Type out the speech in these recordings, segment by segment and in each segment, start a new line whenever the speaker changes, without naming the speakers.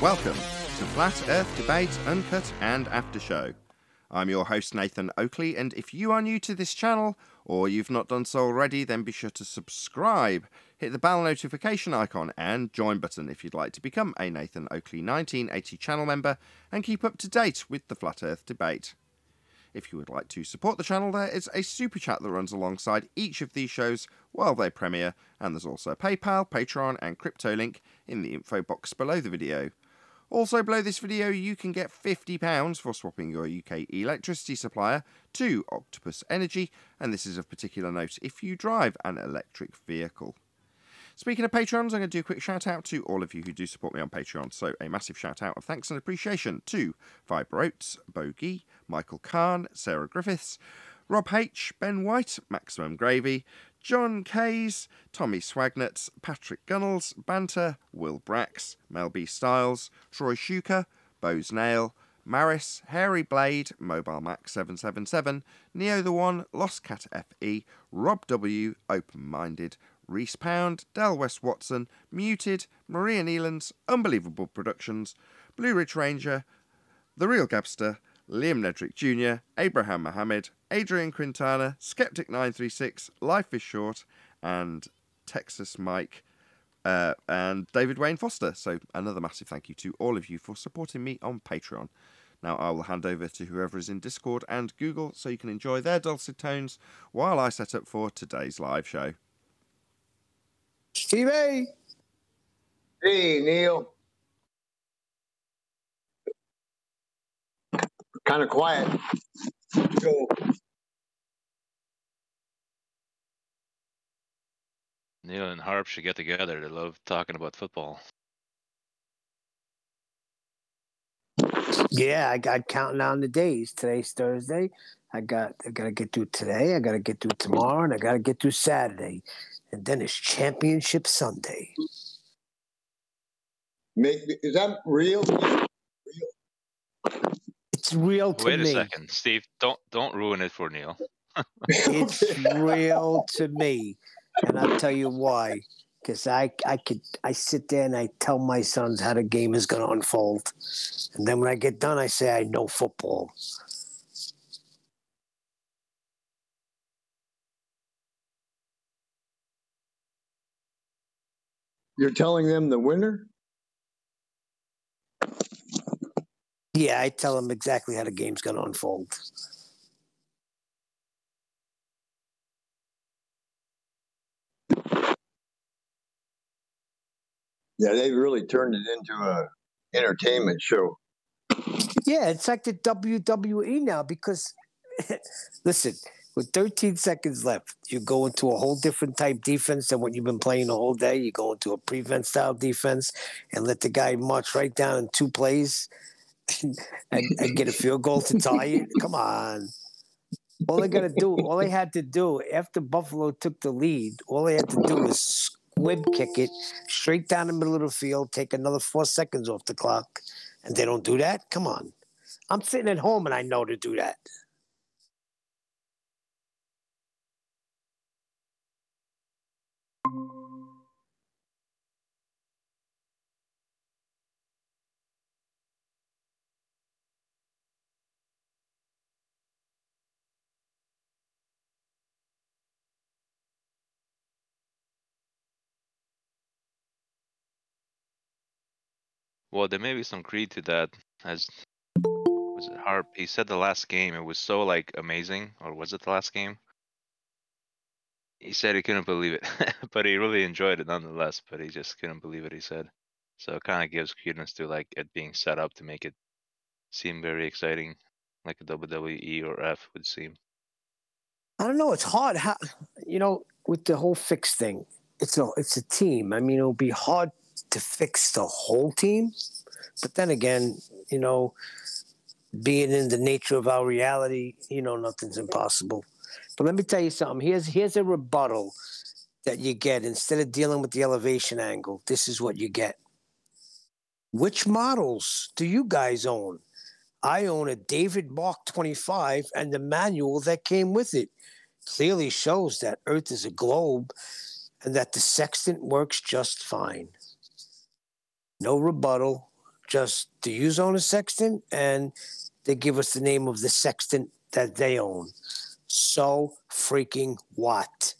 Welcome to Flat Earth Debate, Uncut and After Show. I'm your host Nathan Oakley, and if you are new to this channel, or you've not done so already, then be sure to subscribe, hit the bell notification icon and join button if you'd like to become a Nathan Oakley 1980 channel member and keep up to date with the Flat Earth Debate. If you would like to support the channel, there is a super chat that runs alongside each of these shows while they premiere, and there's also a PayPal, Patreon and crypto link in the info box below the video. Also below this video you can get £50 for swapping your UK electricity supplier to Octopus Energy, and this is of particular note if you drive an electric vehicle. Speaking of Patrons, I'm going to do a quick shout out to all of you who do support me on Patreon, so a massive shout out of thanks and appreciation to Fiber Oats, Bogey, Michael Kahn, Sarah Griffiths, Rob H, Ben White, Maximum Gravy, John Kays, Tommy Swagnutz, Patrick Gunnels, Banter, Will Brax, Mel B Styles, Troy Shuker, Bose Nail, Maris, Hairy Blade, Mobile Max 777, Neo the One, Lost Cat FE, Rob W, Open Minded, Reese Pound, Del West Watson, Muted, Maria Neelands, Unbelievable Productions, Blue Ridge Ranger, The Real Gabster, Liam Nedrick Jr., Abraham Mohammed, Adrian Quintana, Skeptic936, Life is Short, and Texas Mike, and David Wayne Foster. So another massive thank you to all of you for supporting me on Patreon. Now I will hand over to whoever is in Discord and Google so you can enjoy their dulcet tones while I set up for today's live show.
Steve A.
Hey, Neil. Kind of quiet. So,
Neil and Harp should get together. They love talking about football.
Yeah, I got counting down the days. Today's Thursday. I gotta get through today. I gotta get through tomorrow, and I gotta get through Saturday, and then it's Championship Sunday.
is that real?
It's real to me.
Wait a second, Steve. Don't ruin it for Neil.
It's real to me, and I'll tell you why. Because I sit there and I tell my sons how the game is going to unfold, and then when I get done, I say I know football.
You're telling them the winner?
Yeah, I tell them exactly how the game's going to unfold.
Yeah, they really turned it into a entertainment show.
Yeah, it's like the WWE now because, listen, with 13 seconds left, you go into a whole different type defense than what you've been playing the whole day. You go into a prevent style defense and let the guy march right down in 2 plays and get a field goal to tie it. Come on. All they had to do after Buffalo took the lead, all they had to do was squib kick it straight down the middle of the field, take another 4 seconds off the clock, and they don't do that? Come on. I'm sitting at home and I know to do that.
Well, there may be some creed to that. As was it Harp? He said the last game it was so like amazing, or was it the last game? He said he couldn't believe it, but he really enjoyed it nonetheless. But he just couldn't believe it. He said, so it kind of gives credence to like it being set up to make it seem very exciting, like a WWE or F would seem.
I don't know. It's hard. How, with the whole fix thing, it's a team. I mean, it'll be hard to fix the whole team. But then again, being in the nature of our reality, nothing's impossible. But let me tell you something. Here's a rebuttal that you get. Instead of dealing with the elevation angle, this is what you get. Which models do you guys own? I own a David Mark 25, and the manual that came with it clearly shows that Earth is a globe and that the Sextant works just fine. No rebuttal, just, do you own a sextant? And they give us the name of the sextant that they own. So freaking what?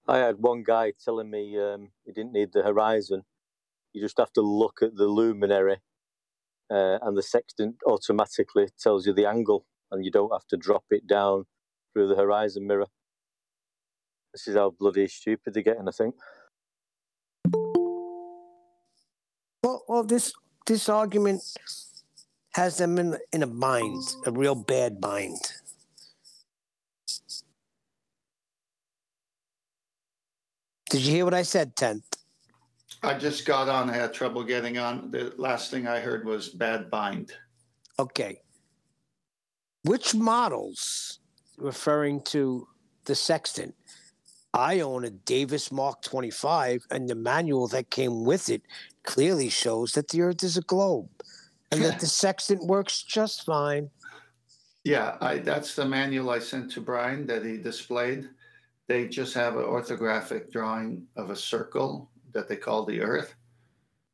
I had one guy telling me he didn't need the horizon. You just have to look at the luminary, and the sextant automatically tells you the angle, and you don't have to drop it down through the horizon mirror. This is how bloody stupid they're getting, I think.
Well, this argument has them in a bind, a real bad bind. Did you hear what I said, Tenth?
I just got on. I had trouble getting on. The last thing I heard was bad bind.
Okay. Which models, referring to the sextant? I own a Davis Mark 25, and the manual that came with it clearly shows that the Earth is a globe and that the sextant works just fine.
Yeah, that's the manual I sent to Brian that he displayed. They just have an orthographic drawing of a circle that they call the Earth,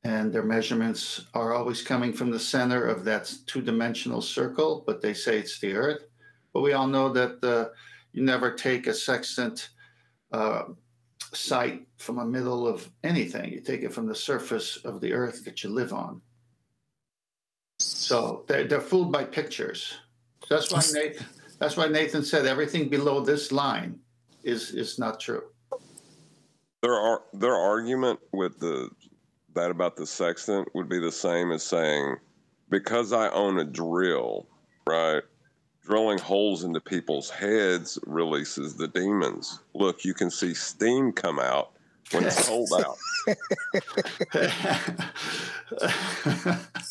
and their measurements are always coming from the center of that two-dimensional circle, but they say it's the Earth. But we all know that you never take a sextant sight from the middle of anything. You take it from the surface of the Earth that you live on. So they're fooled by pictures. That's why Nathan said everything below this line is not true.
Their argument with that about the sextant would be the same as saying, because I own a drill, right? Drilling holes into people's heads releases the demons. Look, you can see steam come out when it's cold out.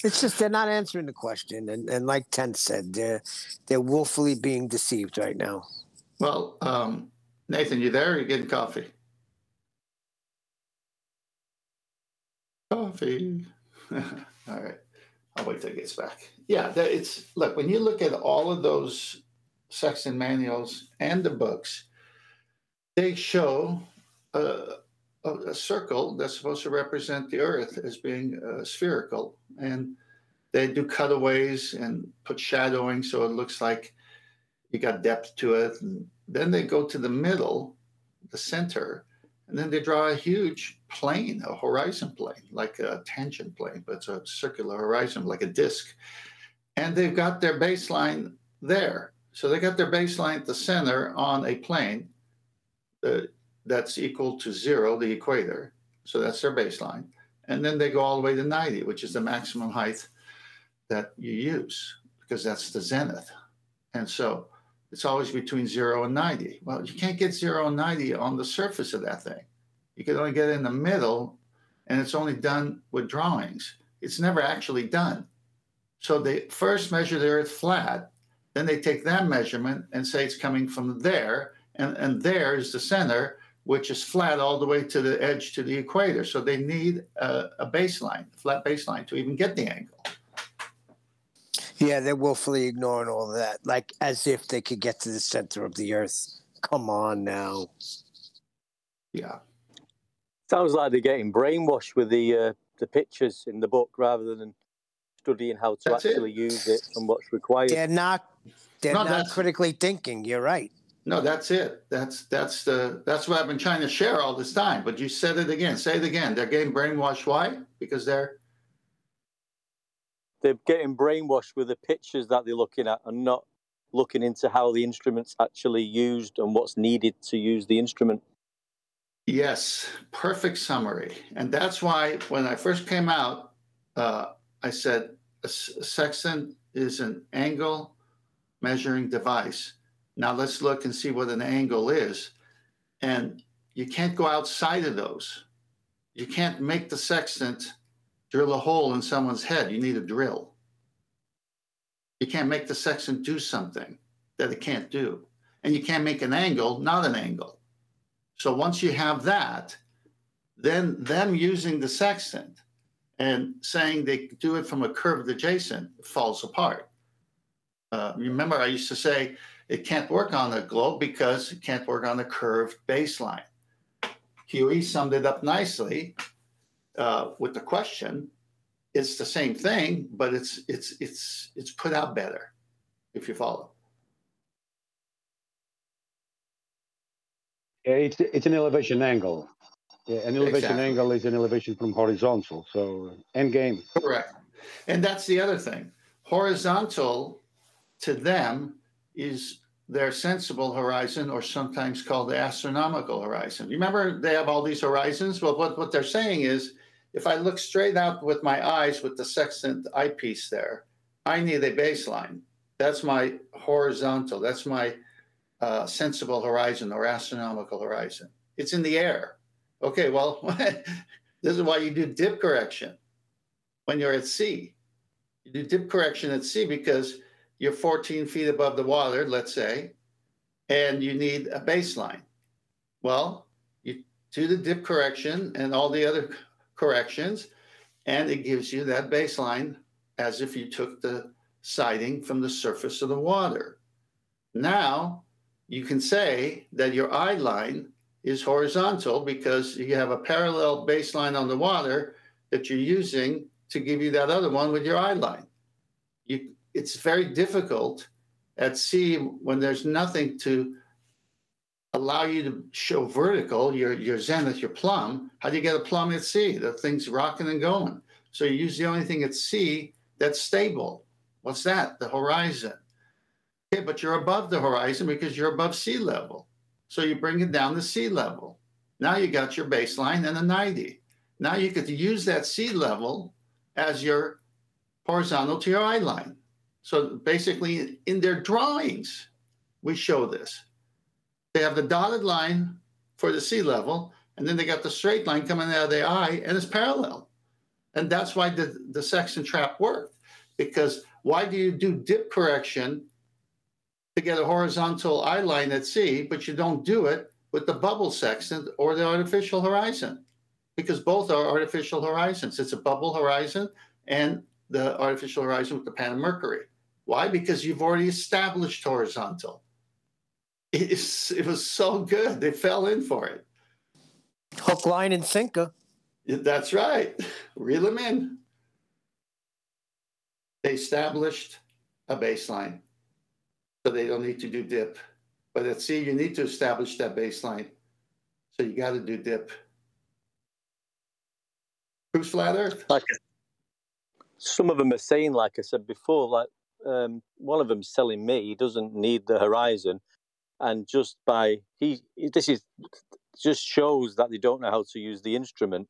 It's just they're not answering the question, and like Tenth said, they're willfully being deceived right now.
Well, Nathan, you there? Or are you getting coffee? Coffee. All right. I'll wait till he gets back. Yeah, look, when you look at all of those sextant manuals and the books, they show a circle that's supposed to represent the Earth as being spherical. And they do cutaways and put shadowing so it looks like you got depth to it. And then they go to the middle, the center, and then they draw a huge plane, a horizon plane, like a tangent plane, but it's a circular horizon, like a disc. And they've got their baseline there. So they got their baseline at the center on a plane that's equal to 0, the equator. So that's their baseline. And then they go all the way to 90, which is the maximum height that you use, because that's the zenith. And so it's always between 0 and 90. Well, you can't get 0 and 90 on the surface of that thing. You can only get it in the middle, and it's only done with drawings. It's never actually done. So they first measure the Earth flat, then they take that measurement and say it's coming from there, and there is the center, which is flat all the way to the edge to the equator. So they need a baseline, a flat baseline, to even get the angle.
Yeah, they're willfully ignoring all of that, like as if they could get to the center of the Earth. Come on now.
Yeah.
Sounds like they're getting brainwashed with the pictures in the book rather than studying how to actually use it and what's required.
They're not critically thinking. You're right.
No, that's it. That's what I've been trying to share all this time. But you said it again. Say it again. They're getting brainwashed. Why? Because they're
getting brainwashed with the pictures that they're looking at and not looking into how the instrument's actually used and what's needed to use the instrument.
Yes, perfect summary. And that's why when I first came out, I said a sextant is an angle measuring device. Now let's look and see what an angle is. And you can't go outside of those. You can't make the sextant drill a hole in someone's head. You need a drill. You can't make the sextant do something that it can't do. And you can't make an angle, not an angle. So once you have that, then them using the sextant and saying they do it from a curved adjacent falls apart. Remember, I used to say, It can't work on a globe because it can't work on a curved baseline. Huey summed it up nicely with the question. It's the same thing, but it's put out better, if you follow.
Yeah, it's an elevation angle. Yeah, an elevation
Exactly.
angle is an elevation from horizontal. So end game.
Correct. And that's the other thing. Horizontal to them is their sensible horizon, or sometimes called the astronomical horizon. You remember they have all these horizons? Well, what they're saying is, if I look straight out with my eyes with the sextant eyepiece there, I need a baseline. That's my horizontal. That's my sensible horizon or astronomical horizon. It's in the air. Okay, well, this is why you do dip correction when you're at sea. You do dip correction at sea because you're 14 feet above the water, let's say, and you need a baseline. Well, you do the dip correction and all the other corrections, and it gives you that baseline as if you took the sighting from the surface of the water. Now, you can say that your eye line is horizontal because you have a parallel baseline on the water that you're using to give you that other one with your eye line. It's very difficult at sea when there's nothing to allow you to show vertical, your zenith, your plumb. How do you get a plumb at sea? The thing's rocking and going. So you use the only thing at sea that's stable. What's that? The horizon. Okay, but you're above the horizon because you're above sea level. So you bring it down to sea level. Now you got your baseline and a 90. Now you could use that sea level as your horizontal to your eye line. So basically, in their drawings, we show this. They have the dotted line for the sea level, and then they got the straight line coming out of the eye, and it's parallel. And that's why the Sextant trap worked. Because why do you do dip correction to get a horizontal eye line at sea, but you don't do it with the bubble sextant or the artificial horizon? Because both are artificial horizons. It's a bubble horizon and the artificial horizon with the pan of Mercury. Why? Because you've already established horizontal. It was so good. They fell in for it.
Hook, line, and sinker.
That's right. Reel them in. They established a baseline, so they don't need to do dip. But at sea, you need to establish that baseline. So you got to do dip. Who's flat Earth?
Some of them are saying, like I said before, like one of them's telling me he doesn't need the horizon, and just shows that they don't know how to use the instrument.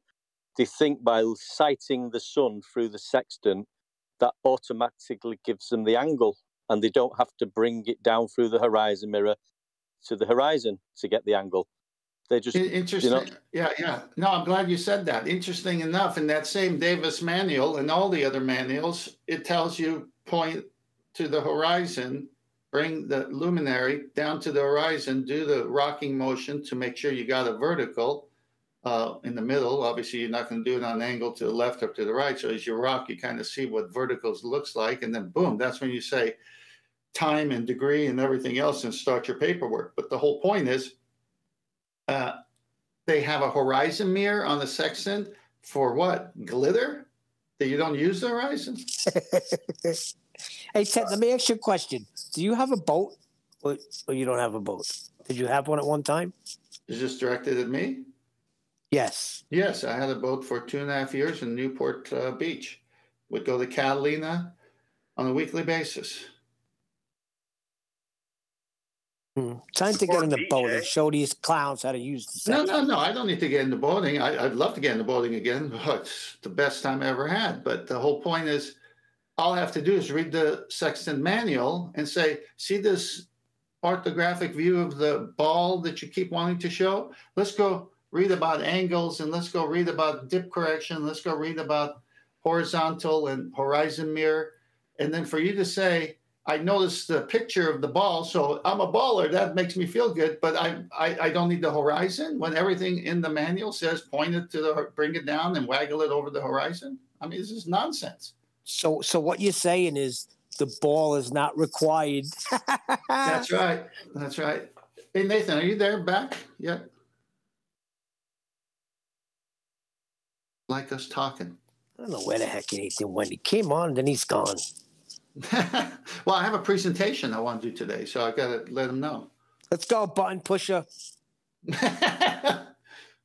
They think by sighting the sun through the sextant, that automatically gives them the angle, and they don't have to bring it down through the horizon mirror to the horizon to get the angle. They just
interesting. Yeah. No, I'm glad you said that. Interesting enough, in that same Davis manual and all the other manuals, it tells you point to the horizon, bring the luminary down to the horizon, do the rocking motion to make sure you got a vertical in the middle. Obviously, you're not going to do it on an angle to the left or to the right. So as you rock, you kind of see what verticals looks like. And then boom, that's when you say time and degree and everything else and start your paperwork. But the whole point is they have a horizon mirror on the sextant for what? Glitter? That you don't use the horizon?
Hey, Ted, let me ask you a question. Do you have a boat or you don't have a boat? Did you have one at one time?
Is this directed at me?
Yes.
Yes, I had a boat for 2.5 years in Newport Beach. Would go to Catalina on a weekly basis.
Time to get in the boat and show these clowns how to use the sextant.
No. I don't need to get into boating. I'd love to get into boating again. It's the best time I ever had. But the whole point is, all I have to do is read the sextant manual and say, see this orthographic view of the ball that you keep wanting to show? Let's go read about angles, and let's go read about dip correction. Let's go read about horizontal and horizon mirror. And then for you to say, I noticed the picture of the ball, so I'm a baller. That makes me feel good, but I don't need the horizon when everything in the manual says point it to bring it down and waggle it over the horizon. I mean, this is nonsense.
So what you're saying is the ball is not required.
That's right. That's right. Hey, Nathan, are you there back yet? Like us talking.
I don't know where the heck Nathan went. He came on, then he's gone.
Well, I have a presentation I want to do today, so I got to let him know.
Let's go, button pusher.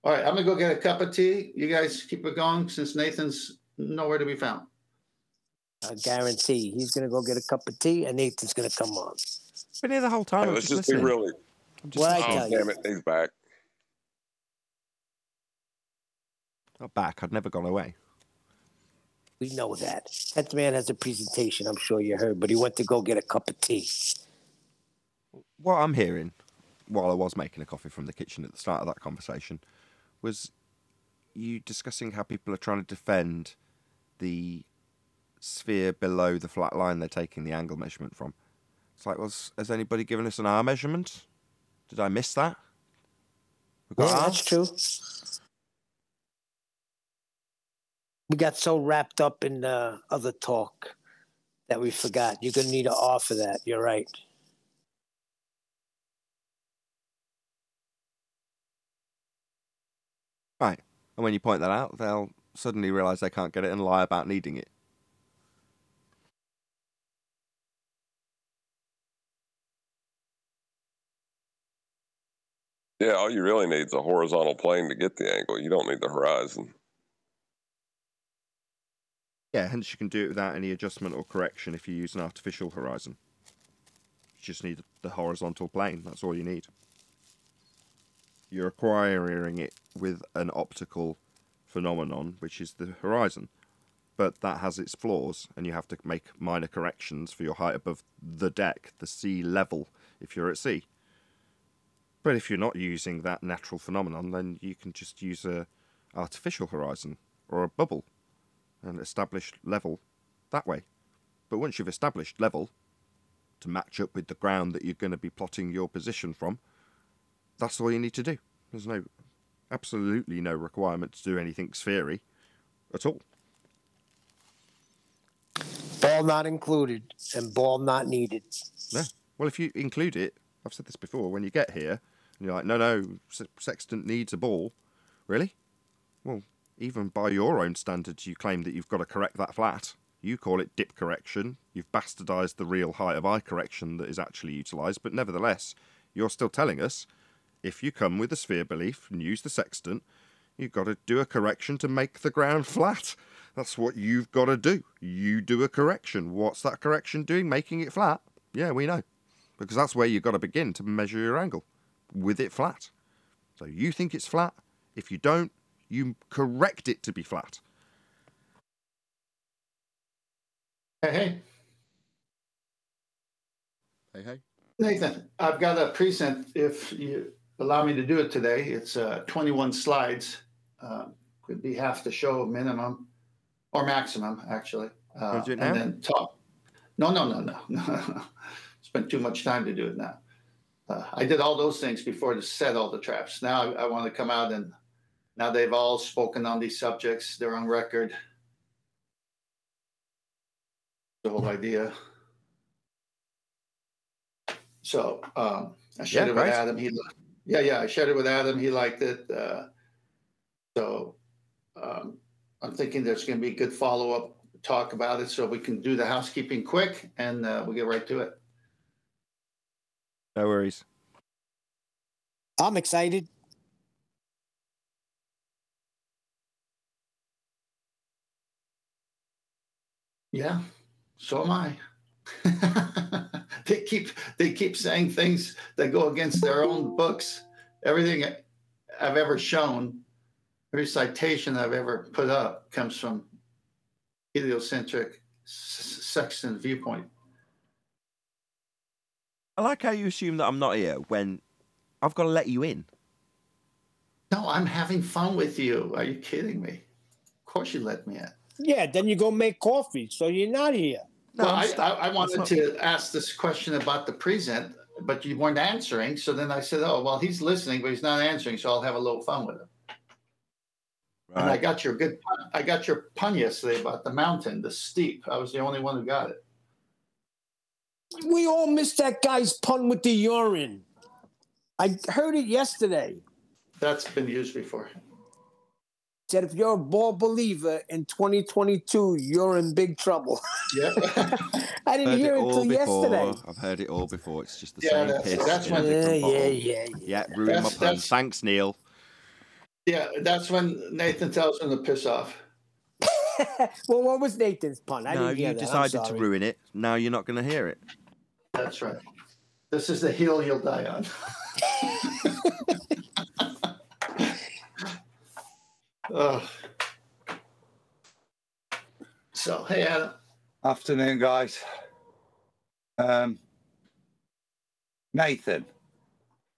All right, I'm going to go get a cup of tea. You guys keep it going since Nathan's nowhere to be found.
I guarantee he's going to go get a cup of tea and Nathan's going to come on.
Been here the whole time.
Hey,
I'm
let's
just
just be
listening.
really.
What I
Oh,
tell you.
damn it, he's back.
Not back. I'd never gone away.
We know that. That man has a presentation, I'm sure you heard, but he went to go get a cup of tea.
What I'm hearing, while I was making a coffee from the kitchen at the start of that conversation, was you discussing how people are trying to defend the sphere below the flat line they're taking the angle measurement from. It's like, well, has anybody given us an R measurement? Did I miss that? We've got
Yeah,
R?
that's true. We got so wrapped up in other talk that we forgot. You're going to need an R for that. You're right.
Right. And when you point that out, they'll suddenly realise they can't get it and lie about needing it.
Yeah, all you really need is a horizontal plane to get the angle. You don't need the horizon.
Yeah, hence you can do it without any adjustment or correction if you use an artificial horizon. You just need the horizontal plane. That's all you need. You're acquiring it with an optical phenomenon, which is the horizon. But that has its flaws, and you have to make minor corrections for your height above the deck, the sea level, if you're at sea. But if you're not using that natural phenomenon, then you can just use a artificial horizon or a bubble and establish level that way. But once you've established level to match up with the ground that you're going to be plotting your position from, that's all you need to do. There's absolutely no requirement to do anything sphery at all.
Ball not included and ball not needed.
No. Well, if you include it, I've said this before, when you get here and you're like, no, Sextant needs a ball. Really? Well, even by your own standards, you claim that you've got to correct that flat. You call it dip correction. You've bastardised the real height of eye correction that is actually utilised, but nevertheless, you're still telling us, if you come with a sphere belief and use the sextant, you've got to do a correction to make the ground flat. That's what you've got to do. You do a correction. What's that correction doing? Making it flat? Yeah, we know. Because that's where you've got to begin to measure your angle, with it flat. So you think it's flat. If you don't, you correct it to be flat.
Hey.
Hey.
Nathan, I've got a present, if you allow me to do it today. It's 21 slides. Could be half the show minimum, or maximum, actually.
Do it now?
And then talk. No. Spent too much time to do it now. I did all those things before to set all the traps. Now I want to come out, and now they've all spoken on these subjects. They're on record. The whole idea. So I shared it with Adam. I shared it with Adam. He liked it. So I'm thinking there's going to be a good follow-up talk about it, so we can do the housekeeping quick, and we'll get right to it.
No worries.
I'm excited.
Yeah, so am I. They keep saying things that go against their own books. Everything I've ever shown, every citation I've ever put up comes from heliocentric sextant viewpoint.
I like how you assume that I'm not here when I've got to let you in.
No, I'm having fun with you. Are you kidding me? Of course you let me in.
Yeah, then you go make coffee, so you're not here.
No, I wanted to ask this question about the present, but you weren't answering. So then I said, oh, well, he's listening, but he's not answering, so I'll have a little fun with him. Right. And I got your pun yesterday about the mountain, the steep. I was the only one who got it.
We all missed that guy's pun with the urine. I heard it yesterday.
That's been used before.
Said if you're a ball believer in 2022, you're in big trouble.
Yep.
I didn't hear it until yesterday.
I've heard it all before. It's just the same piss.
That's when.
Yeah, ruined my pun. Thanks, Neil.
Yeah, that's when Nathan tells him to piss off.
Well, what was Nathan's pun?
No, you decided to ruin it. Now you're not going to hear it.
That's right. This is the hill you'll die on. So, hey, Adam.
Afternoon, guys. Nathan.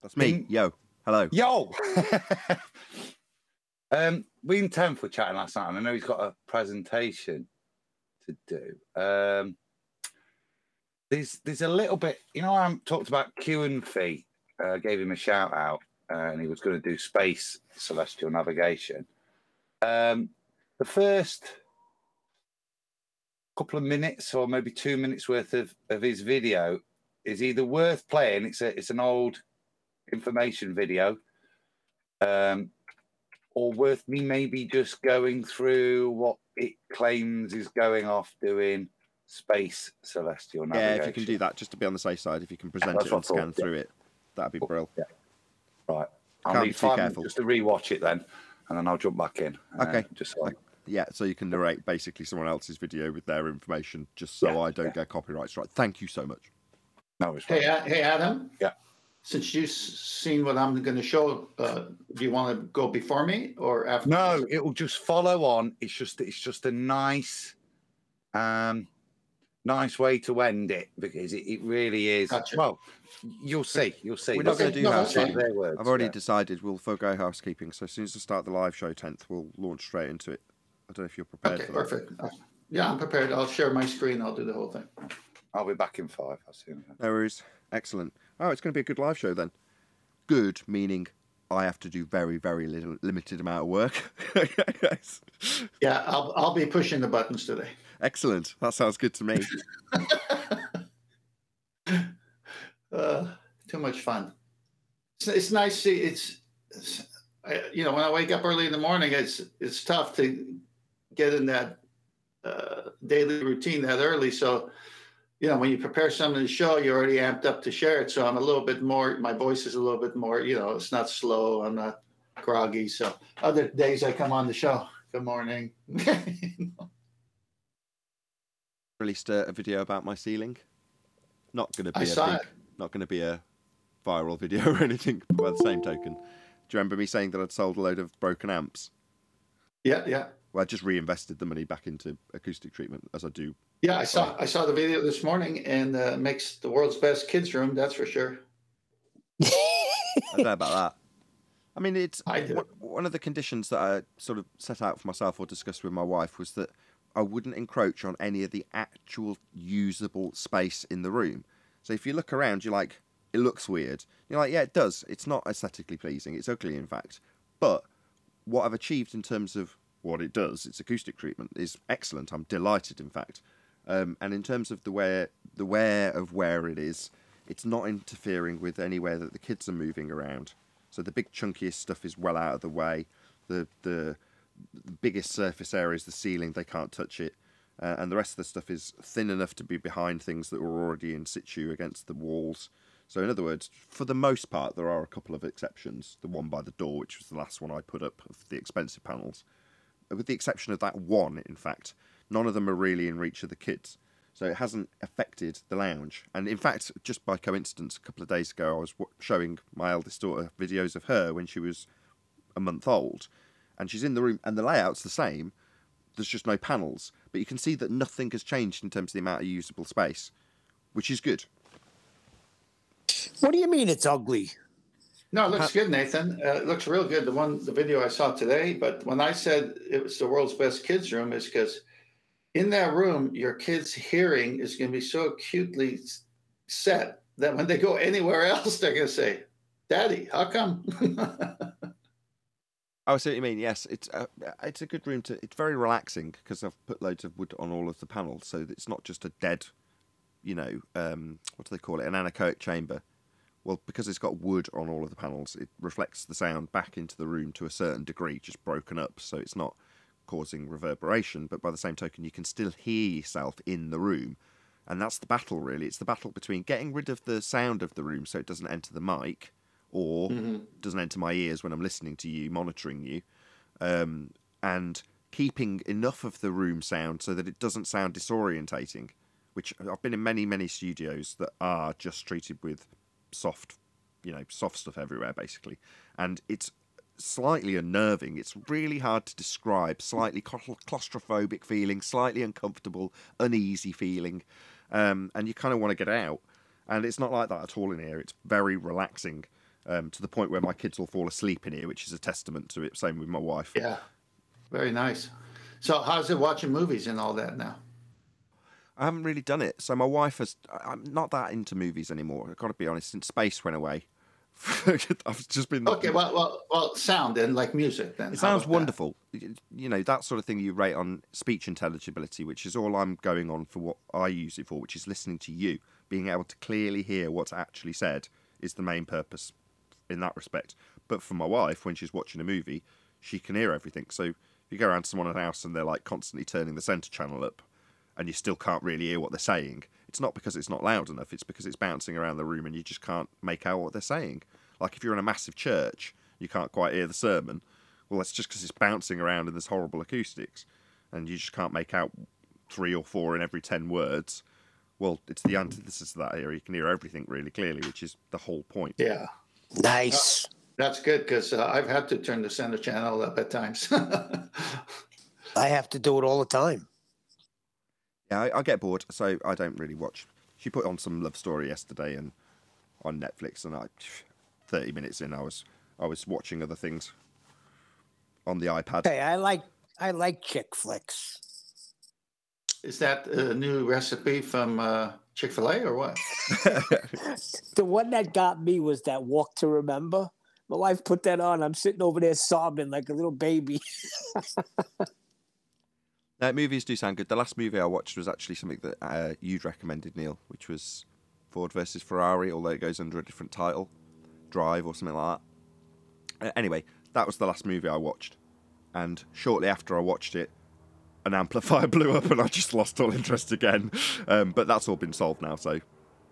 That's me. Yo. Hello.
Yo. We intend for chatting last night, and I know he's got a presentation to do. There's a little bit, I talked about Q and Fee, gave him a shout out, and he was going to do space celestial navigation. The first couple of minutes or maybe 2 minutes worth of his video is either worth playing. It's an old information video, or worth me maybe just going through what it claims is going off doing space celestial navigation.
Yeah, if you can do that, just to be on the safe side, if you can present it and scan through it, that'd be brilliant.
Yeah. Right. I'll need 5 minutes just to rewatch it then, and then I'll jump back in.
Okay.
Just so
yeah, so you can narrate basically someone else's video with their information, just so I don't get copyright strike. Thank you so much.
No, it's
hey, Adam.
Yeah.
Since you've seen what I'm going to show, do you want to go before me or after?
No, it will just follow on. It's just a nice, nice way to end it, because it really is.
Gotcha.
Well, you'll see.
We're not going to do housekeeping.
Words,
I've already decided we'll forgo housekeeping. So as soon as I start the live show 10th, we'll launch straight into it. I don't know if you're prepared for that.
Perfect. Yeah, I'm prepared. I'll share my screen. I'll do the whole thing.
I'll be back in 5. I'll see you.
No worries. Excellent. Oh, it's going to be a good live show then. Good, meaning I have to do very, very limited amount of work. Yes.
Yeah, I'll be pushing the buttons today.
Excellent. That sounds good to me.
Too much fun. It's nice to see. When I wake up early in the morning, it's tough to get in that daily routine that early. So, when you prepare something to show, you're already amped up to share it. So I'm a little bit more, my voice is a little bit more, it's not slow. I'm not groggy. So other days I come on the show. Good morning.
Released a video about my ceiling. Not going to be not going to be a viral video or anything. By the same token, do you remember me saying that I'd sold a load of broken amps?
Yeah.
Well, I just reinvested the money back into acoustic treatment, as I do.
Yeah, I saw the video this morning, and makes the world's best kids room. That's for sure.
I don't know about that. I mean, it's one of the conditions that I sort of set out for myself or discussed with my wife was that I wouldn't encroach on any of the actual usable space in the room. So if you look around, you're like, it looks weird. You're like, yeah, it does. It's not aesthetically pleasing. It's ugly, in fact. But what I've achieved in terms of what it does, its acoustic treatment, is excellent. I'm delighted, in fact. And in terms of the wear of where it is, it's not interfering with anywhere that the kids are moving around. So the big chunkiest stuff is well out of the way. The biggest surface area is the ceiling. They can't touch it. And the rest of the stuff is thin enough to be behind things that were already in situ against the walls. So in other words, for the most part, there are a couple of exceptions. The one by the door, which was the last one I put up of the expensive panels. With the exception of that one, in fact, none of them are really in reach of the kids. So it hasn't affected the lounge. And in fact, just by coincidence, a couple of days ago, I was showing my eldest daughter videos of her when she was a month old. And she's in the room, and the layout's the same. There's just no panels. But you can see that nothing has changed in terms of the amount of usable space, which is good.
What do you mean it's ugly?
No, it looks good, Nathan. It looks real good. The video I saw today. But when I said it was the world's best kids room, is because in that room, your kids' hearing is going to be so acutely set that when they go anywhere else, they're going to say, "Daddy, how come?"
I see what you mean. Yes, it's a good room to. It's very relaxing because I've put loads of wood on all of the panels, so it's not just a dead you know, what do they call it, an anechoic chamber. Well, because it's got wood on all of the panels, it reflects the sound back into the room to a certain degree, just broken up, so it's not causing reverberation, but by the same token, you can still hear yourself in the room. And that's the battle, really. It's the battle between getting rid of the sound of the room so it doesn't enter the mic, or doesn't enter my ears when I'm listening to you, monitoring you, and keeping enough of the room sound so that it doesn't sound disorientating, which I've been in many, many studios that are just treated with soft stuff everywhere, basically. And it's slightly unnerving. It's really hard to describe. Slightly claustrophobic feeling, slightly uncomfortable, uneasy feeling. And you kind of want to get out. And it's not like that at all in here. It's very relaxing, to the point where my kids will fall asleep in here, which is a testament to it. Same with my wife.
Yeah, very nice. So how's it watching movies and all that now?
I haven't really done it. So my wife I'm not that into movies anymore. I've got to be honest. Since Space went away, I've just been...
Okay, well, sound and like music then.
It sounds wonderful. You know, that sort of thing you rate on speech intelligibility, which is all I'm going on for what I use it for, which is listening to you. Being able to clearly hear what's actually said is the main purpose in that respect. But for my wife, when she's watching a movie, she can hear everything. So if you go around to someone's house and they're like constantly turning the centre channel up and you still can't really hear what they're saying, it's not because it's not loud enough, it's because it's bouncing around the room and you just can't make out what they're saying. Like if you're in a massive church, you can't quite hear the sermon. Well, that's just because it's bouncing around and there's horrible acoustics and you just can't make out 3 or 4 in every 10 words. Well, it's the antithesis of that here. You can hear everything really clearly, which is the whole point.
Yeah.
Nice.
That's good, because I've had to turn the center channel up at times.
I have to do it all the time.
Yeah, I get bored, so I don't really watch. She put on some love story yesterday and on Netflix, and 30 minutes in, I was watching other things on the iPad.
Hey, I like chick flicks.
Is that a new recipe from Chick-fil-A or what?
The one that got me was that Walk to Remember. My wife put that on. I'm sitting over there sobbing like a little baby.
Movies do sound good. The last movie I watched was actually something that you'd recommended, Neil, which was Ford versus Ferrari, although it goes under a different title, Drive or something like that. Anyway, that was the last movie I watched. And shortly after I watched it, an amplifier blew up and I just lost all interest again. But that's all been solved now, so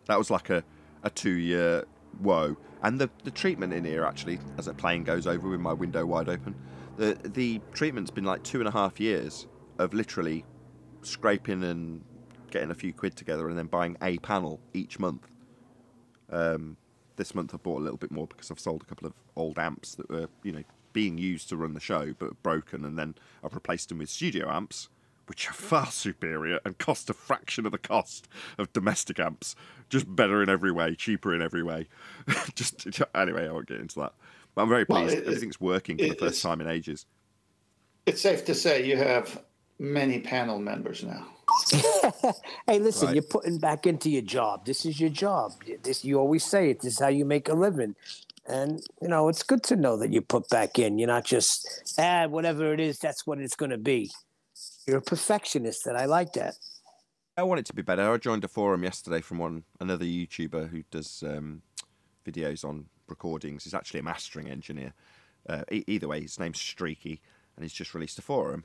that was like a 2-year woe. And the treatment in here, actually, as a plane goes over with my window wide open, the treatment's been like 2.5 years of literally scraping and getting a few quid together and then buying a panel each month. This month I bought a little bit more because I've sold a couple of old amps that were, being used to run the show but broken, and then I've replaced them with studio amps, which are far superior and cost a fraction of the cost of domestic amps. Just better in every way, cheaper in every way. Anyway, I won't get into that. But I'm very pleased. Everything's working for the first time in ages.
It's safe to say you have many panel members now.
Hey, listen,
Right.
You're putting back into your job. This is your job. You always say it. This is how you make a living. And, it's good to know that you put back in. You're not just, whatever it is, that's what it's going to be. You're a perfectionist, and I like that.
I want it to be better. I joined a forum yesterday from another YouTuber who does videos on recordings. He's actually a mastering engineer. Either way, his name's Streaky, and he's just released a forum.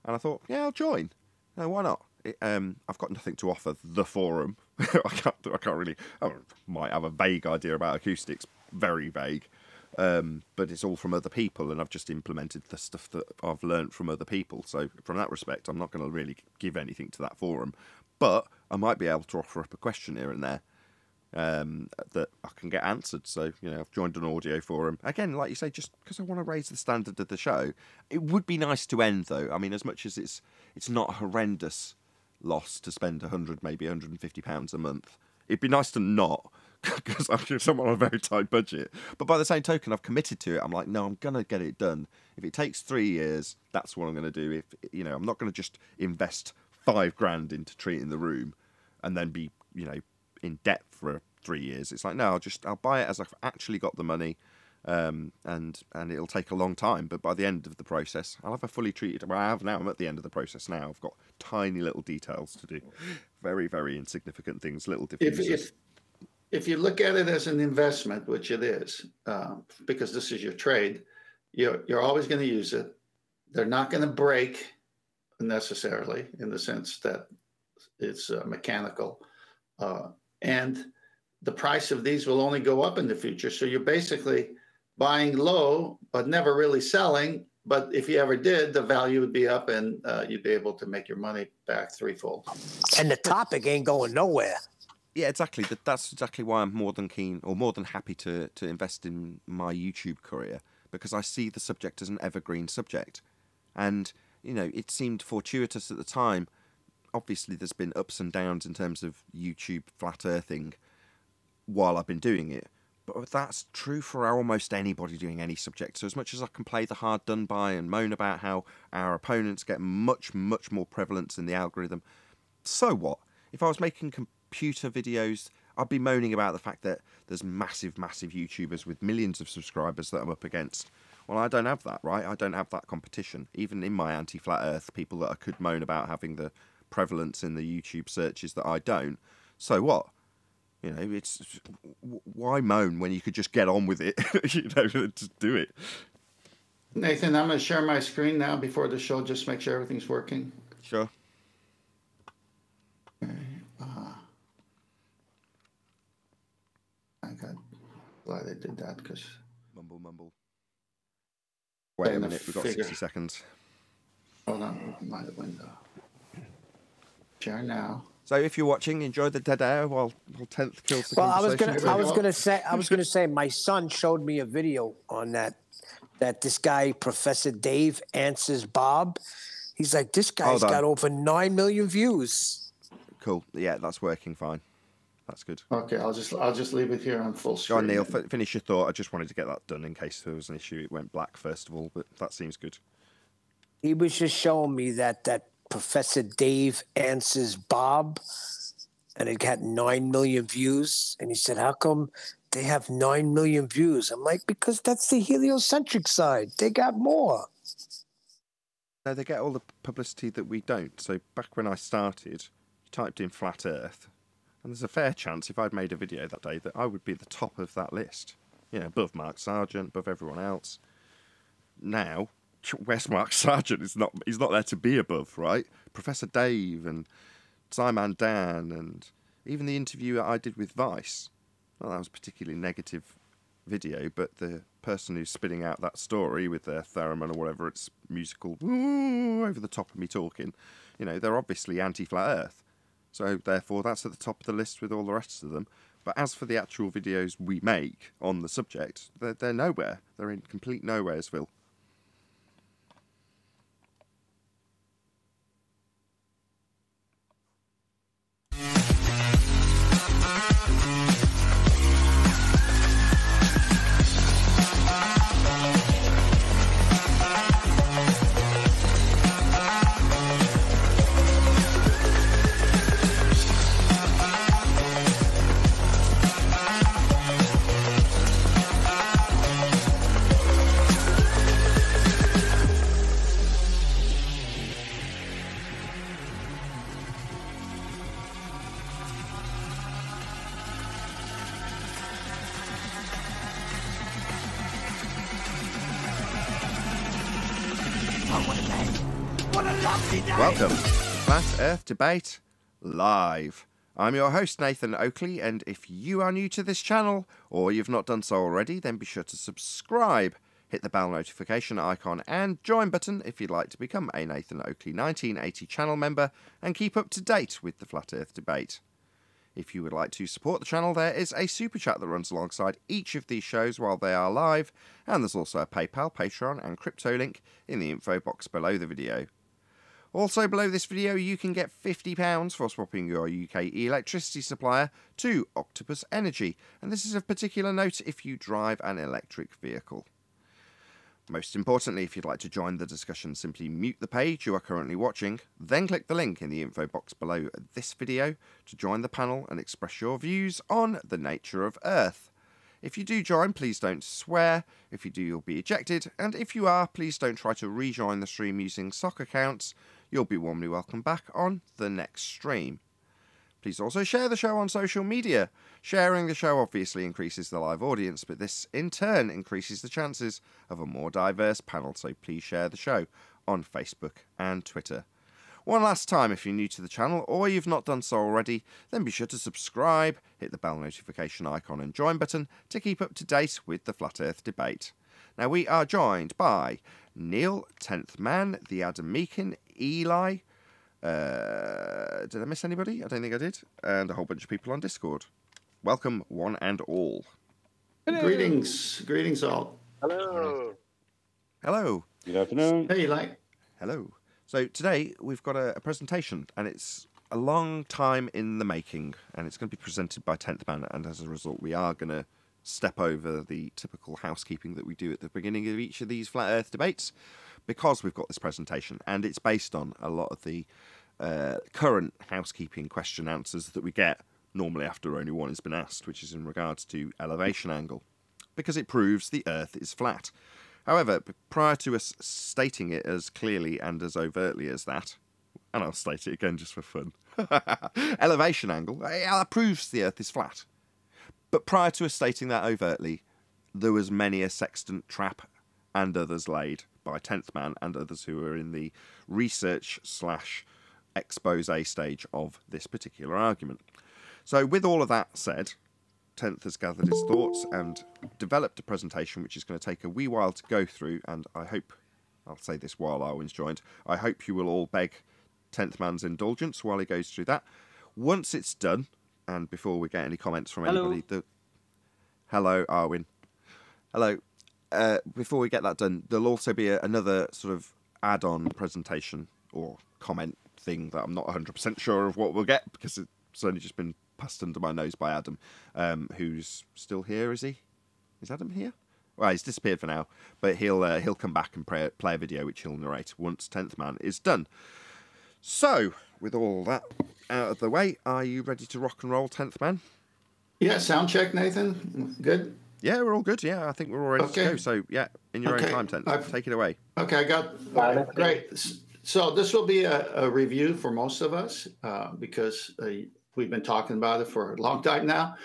And I thought, yeah, I'll join. No, why not? I've got nothing to offer the forum. I can't really. I might have a vague idea about acoustics, very vague, but it's all from other people, and I've just implemented the stuff that I've learned from other people. So from that respect, I'm not going to really give anything to that forum, but I might be able to offer up a question here and there that I can get answered. So I've joined an audio forum again, like you say, just because I want to raise the standard of the show. It would be nice to end, though. I mean, as much as it's not a horrendous loss to spend 100, maybe £150 a month, it'd be nice to not, because I'm on a very tight budget. But by the same token, I've committed to it. I'm like, no, I'm gonna get it done. If it takes 3 years, that's what I'm gonna do. If I'm not gonna just invest £5,000 into treating the room and then be in debt for 3 years. It's like, no, I'll buy it as I've actually got the money, and it'll take a long time. But by the end of the process, I'll have a fully treated. Well, I have now. I'm at the end of the process now. I've got tiny little details to do, very, very insignificant things, little differences.
If you look at it as an investment, which it is, because this is your trade, you're always going to use it. They're not going to break necessarily in the sense that it's mechanical. And the price of these will only go up in the future. So you're basically buying low, but never really selling. But if you ever did, the value would be up and you'd be able to make your money back threefold.
And the topic ain't going nowhere.
Yeah, exactly. That's exactly why I'm more than keen or more than happy to invest in my YouTube career, because I see the subject as an evergreen subject. And, you know, it seemed fortuitous at the time. Obviously, there's been ups and downs in terms of YouTube flat earthing while I've been doing it. But that's true for almost anybody doing any subject. So as much as I can play the hard done by and moan about how our opponents get much, much more prevalence in the algorithm, so what? If I was making computer videos, I'd be moaning about the fact that there's massive YouTubers with millions of subscribers that I'm up against. Well, I don't have that, right? I don't have that competition. Even in my anti-flat earth people that I could moan about having the prevalence in the YouTube searches that I don't. So what? You know, it's why moan when you could just get on with it? You know, just do it.
Nathan, I'm going to share my screen now before the show, just make sure everything's working.
Sure.
Okay. Glad I did that because
mumble. Wait a minute, we've got 60 seconds.
Hold on, my window. Share now.
So if you're watching, enjoy the dead air while 10th kills the conversation.
I was gonna say my son showed me a video on that this guy Professor Dave answers Bob. He's like, this guy's got over 9 million views.
Cool. Yeah, that's working fine. That's good.
Okay, I'll just leave it here on full screen.
Go on, Neil. Finish your thought. I just wanted to get that done in case there was an issue. It went black first of all, but that seems good.
He was just showing me that Professor Dave answers Bob, and it got 9 million views. And he said, "How come they have 9 million views?" I'm like, because that's the heliocentric side. They got more.
No, they get all the publicity that we don't. So back when I started, you typed in flat Earth. And there's a fair chance if I'd made a video that day that I would be at the top of that list. You know, above Mark Sargent, above everyone else. Now, where's Mark Sargent? He's not there to be above, right? Professor Dave and Simon Dan and even the interview that I did with Vice. Well, that was a particularly negative video, but the person who's spitting out that story with their theremin or whatever, it's musical, over the top of me talking, you know, they're obviously anti-flat Earth. So, therefore, that's at the top of the list with all the rest of them. But as for the actual videos we make on the subject, they're nowhere. They're in complete nowheresville. Welcome to Flat Earth Debate Live. I'm your host, Nathan Oakley, and if you are new to this channel, or you've not done so already, then be sure to subscribe, hit the bell notification icon and join button if you'd like to become a Nathan Oakley 1980 channel member and keep up to date with the Flat Earth Debate. If you would like to support the channel, there is a super chat that runs alongside each of these shows while they are live, and there's also a PayPal, Patreon and crypto link in the info box below the video. Also below this video you can get £50 for swapping your UK electricity supplier to Octopus Energy, and this is of particular note if you drive an electric vehicle. Most importantly, if you'd like to join the discussion, simply mute the page you are currently watching, then click the link in the info box below this video to join the panel and express your views on the nature of Earth. If you do join, please don't swear. If you do, you'll be ejected. And if you are, please don't try to rejoin the stream using sock accounts. You'll be warmly welcome back on the next stream. Please also share the show on social media. Sharing the show obviously increases the live audience, but this in turn increases the chances of a more diverse panel, so please share the show on Facebook and Twitter. One last time, if you're new to the channel or you've not done so already, then be sure to subscribe, hit the bell notification icon and join button to keep up to date with the Flat Earth debate. Now we are joined by Neil, 10th Man, the Adam Meakin, Eli, did I miss anybody? I don't think I did. And a whole bunch of people on Discord. Welcome, one and all.
Hello. Greetings all.
Hello.
Hello.
Good afternoon.
Hey, Eli.
Hello. So today we've got a presentation, and it's a long time in the making, and it's going to be presented by 10th Man, and as a result we are going to step over the typical housekeeping that we do at the beginning of each of these Flat Earth debates, because we've got this presentation, and it's based on a lot of the current housekeeping question answers that we get normally after only one has been asked, which is in regards to elevation angle, because it proves the Earth is flat. However, prior to us stating it as clearly and as overtly as that, and I'll state it again just for fun, elevation angle, that proves the Earth is flat. But prior to us stating that overtly, there was many a sextant trap and others laid by 10th Man and others who are in the research / expose stage of this particular argument. So with all of that said, 10th has gathered his thoughts and developed a presentation which is going to take a wee while to go through, and I hope, I'll say this while Arwen's joined, I hope you will all beg 10th Man's indulgence while he goes through that. Once it's done, and before we get any comments from anybody... Hello, Arwen. Hello. Before we get that done, there'll also be another sort of add-on presentation or comment thing that I'm not 100% sure of what we'll get, because it's only just been passed under my nose by Adam, who's still here, is he? Is Adam here? Well, he's disappeared for now, but he'll come back and play a video which he'll narrate once 10th Man is done. So, with all that out of the way, are you ready to rock and roll, 10th Man?
Yeah, sound check, Nathan. Good?
Yeah, we're all good. Yeah, I think we're all ready to go. So, yeah, in your own time, 10th. Take it away.
Okay, I got... Great. So this will be a review for most of us, because we've been talking about it for a long time now.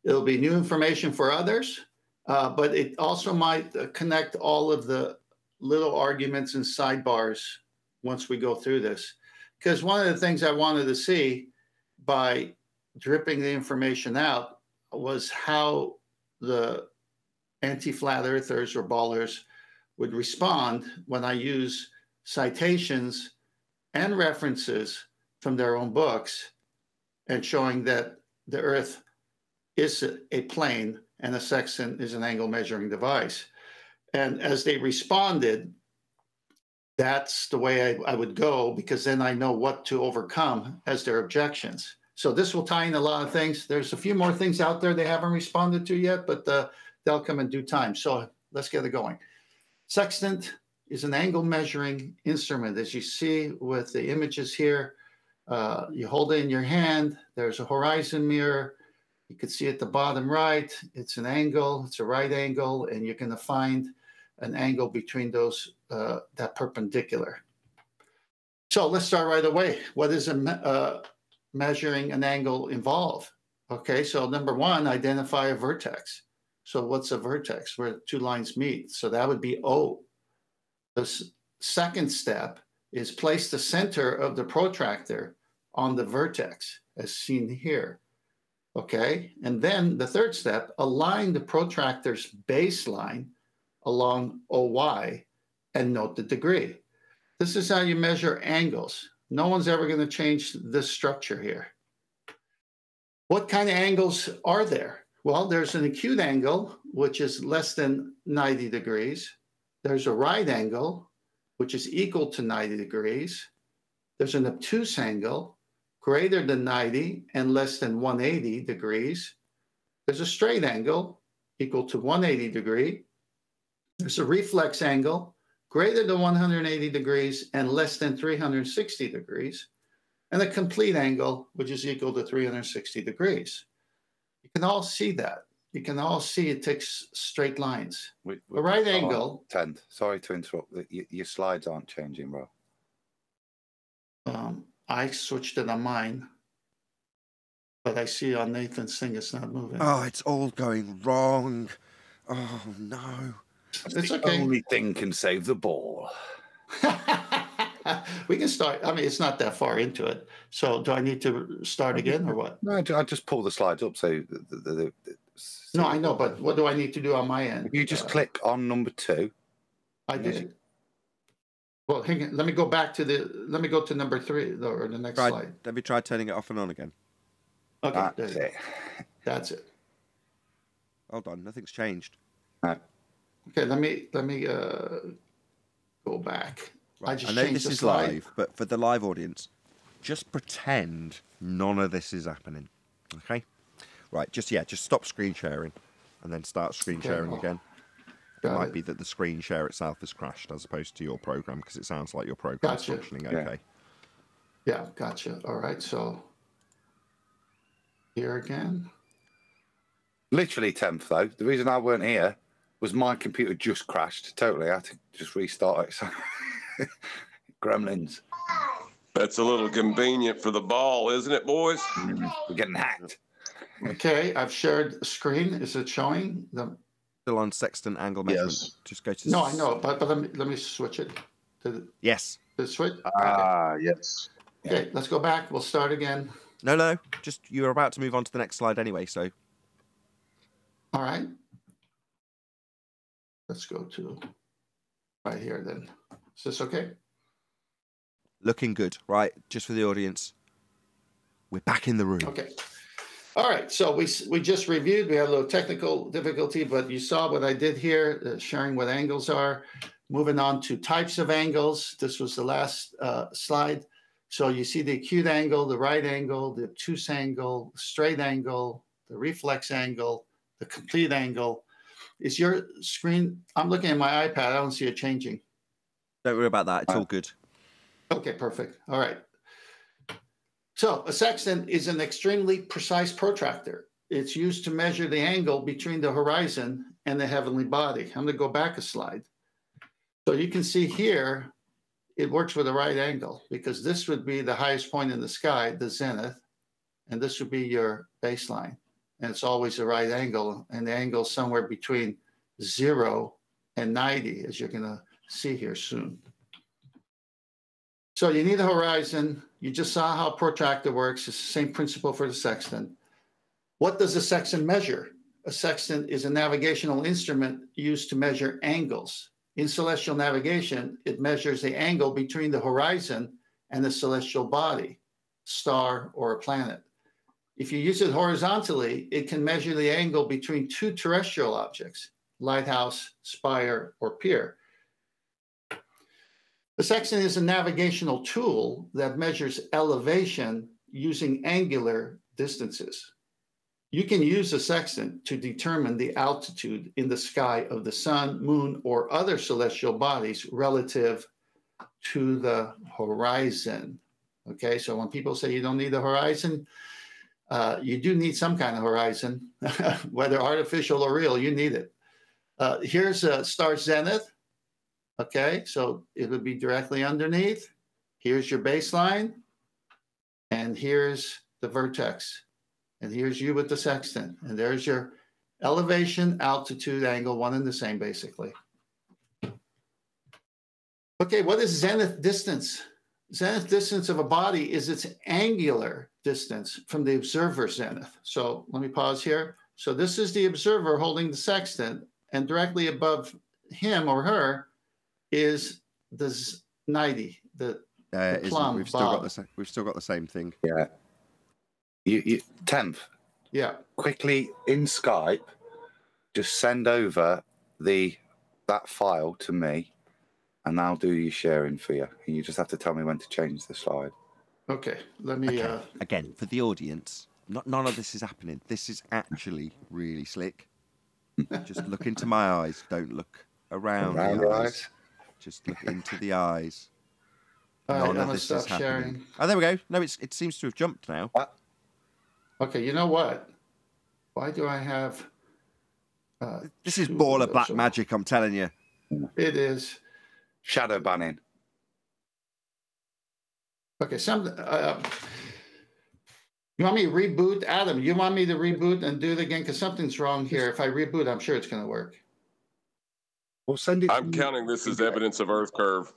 It'll be new information for others, but it also might connect all of the little arguments and sidebars once we go through this. Because one of the things I wanted to see by dripping the information out was how the anti-flat earthers or ballers would respond when I use citations and references from their own books and showing that the Earth is a plane and a sextant is an angle measuring device. And as they responded, that's the way I would go, because then I know what to overcome as their objections. So this will tie in a lot of things. There's a few more things out there they haven't responded to yet, but they'll come in due time. So let's get it going. Sextant is an angle measuring instrument. As you see with the images here, you hold it in your hand. There's a horizon mirror. You can see at the bottom right, it's an angle, it's a right angle, and you're going to find an angle between those, that perpendicular. So let's start right away. What does measuring an angle involve? Okay, so number one, identify a vertex. So what's a vertex? Where two lines meet. So that would be O. The second step is place the center of the protractor on the vertex, as seen here. Okay, and then the third step, align the protractor's baseline along OY and note the degree. This is how you measure angles. No one's ever going to change this structure here. What kind of angles are there? Well, there's an acute angle, which is less than 90 degrees. There's a right angle, which is equal to 90 degrees. There's an obtuse angle, greater than 90 and less than 180 degrees. There's a straight angle, equal to 180 degree. There's a reflex angle, greater than 180 degrees and less than 360 degrees. And a complete angle, which is equal to 360 degrees. You can all see that. you can all see it takes straight lines.
The
right angle.
10. Sorry to interrupt. Your slides aren't changing, bro.
I switched it on mine, but I see on Nathan's thing it's not moving.
Oh, it's all going wrong. Oh, no.
It's okay.
Only thing can save the ball.
We can start. I mean, it's not that far into it. So do I need to start again or what?
No, I just pull the slides up. So
no, I know, but what do I need to do on my end?
You just click on number 2.
I did. Well, hang on. Let me go back to let me go to number 3 or the next slide.
Have you tried turning it off and on again?
Okay,
that's it.
That's it.
Hold on, nothing's changed.
No.
Okay, let me go back.
Right. I know this is live, but for the live audience, just pretend none of this is happening. Okay? Right, just stop screen sharing and then start screen sharing again. It might be that the screen share itself has crashed as opposed to your program, because it sounds like your program is functioning okay.
Yeah, gotcha. All right, so here again.
Literally 10th, though. The reason I weren't here was my computer just crashed totally. I had to just restart it. So Gremlins.
That's a little convenient for the ball, isn't it, boys?
We're getting hacked.
Okay, I've shared the screen. Is it showing?
Still on Sextant angle measurement.
Yes.
Just go to.
No, I know, but let me switch it.
Yes.
The switch.
Yes.
Okay, let's go back. We'll start again.
No. Just you were about to move on to the next slide anyway, so.
All right. Let's go to right here then. Is this okay?
Looking good, right? Just for the audience, we're back in the room.
Okay. All right. So we just reviewed. We had a little technical difficulty, but you saw what I did here, sharing what angles are. Moving on to types of angles. This was the last slide. So you see the acute angle, the right angle, the obtuse angle, the straight angle, the reflex angle, the complete angle. Is your screen? I'm looking at my iPad. I don't see it changing.
Don't worry about that. It's all good.
Okay, perfect. All right. So a sextant is an extremely precise protractor. It's used to measure the angle between the horizon and the heavenly body. I'm going to go back a slide. So you can see here, it works with a right angle because this would be the highest point in the sky, the zenith, and this would be your baseline. And it's always a right angle, and the angle is somewhere between 0 and 90, as you're going to see here soon. So you need a horizon. You just saw how a protractor works. It's the same principle for the sextant. What does a sextant measure? A sextant is a navigational instrument used to measure angles. In celestial navigation, it measures the angle between the horizon and the celestial body, star or a planet. If you use it horizontally, it can measure the angle between two terrestrial objects, lighthouse, spire, or pier. The sextant is a navigational tool that measures elevation using angular distances. You can use a sextant to determine the altitude in the sky of the sun, moon, or other celestial bodies relative to the horizon. Okay, so when people say you don't need a horizon, you do need some kind of horizon, whether artificial or real, you need it. Here's a star zenith. Okay, so it would be directly underneath. Here's your baseline, and here's the vertex. And here's you with the sextant. And there's your elevation, altitude, angle, one and the same, basically. Okay, what is zenith distance? Zenith distance of a body is its angular distance from the observer's zenith. So let me pause here. So this is the observer holding the sextant, and directly above him or her is the 90, the plumb.
We've still got the same thing.
Yeah. You 10th.
Yeah.
Quickly in Skype, just send over that file to me, and I'll do your sharing for you. And you just have to tell me when to change the slide.
Okay. Let me.
Okay. Again, for the audience, none of this is happening. This is actually really slick. Just look into my eyes. Don't look around the eyes. Just look into the eyes.
None of this is happening. Sharing.
Oh, there we go. No, it seems to have jumped now.
Okay, you know what? Why do I have...
This is baller black magic, I'm telling you.
It is.
Shadow banning.
Okay, you want me to reboot? Adam, you want me to reboot and do it again? Because something's wrong here. If I reboot, I'm sure it's going to work.
We'll send it.
I'm counting this as evidence of Earth curve.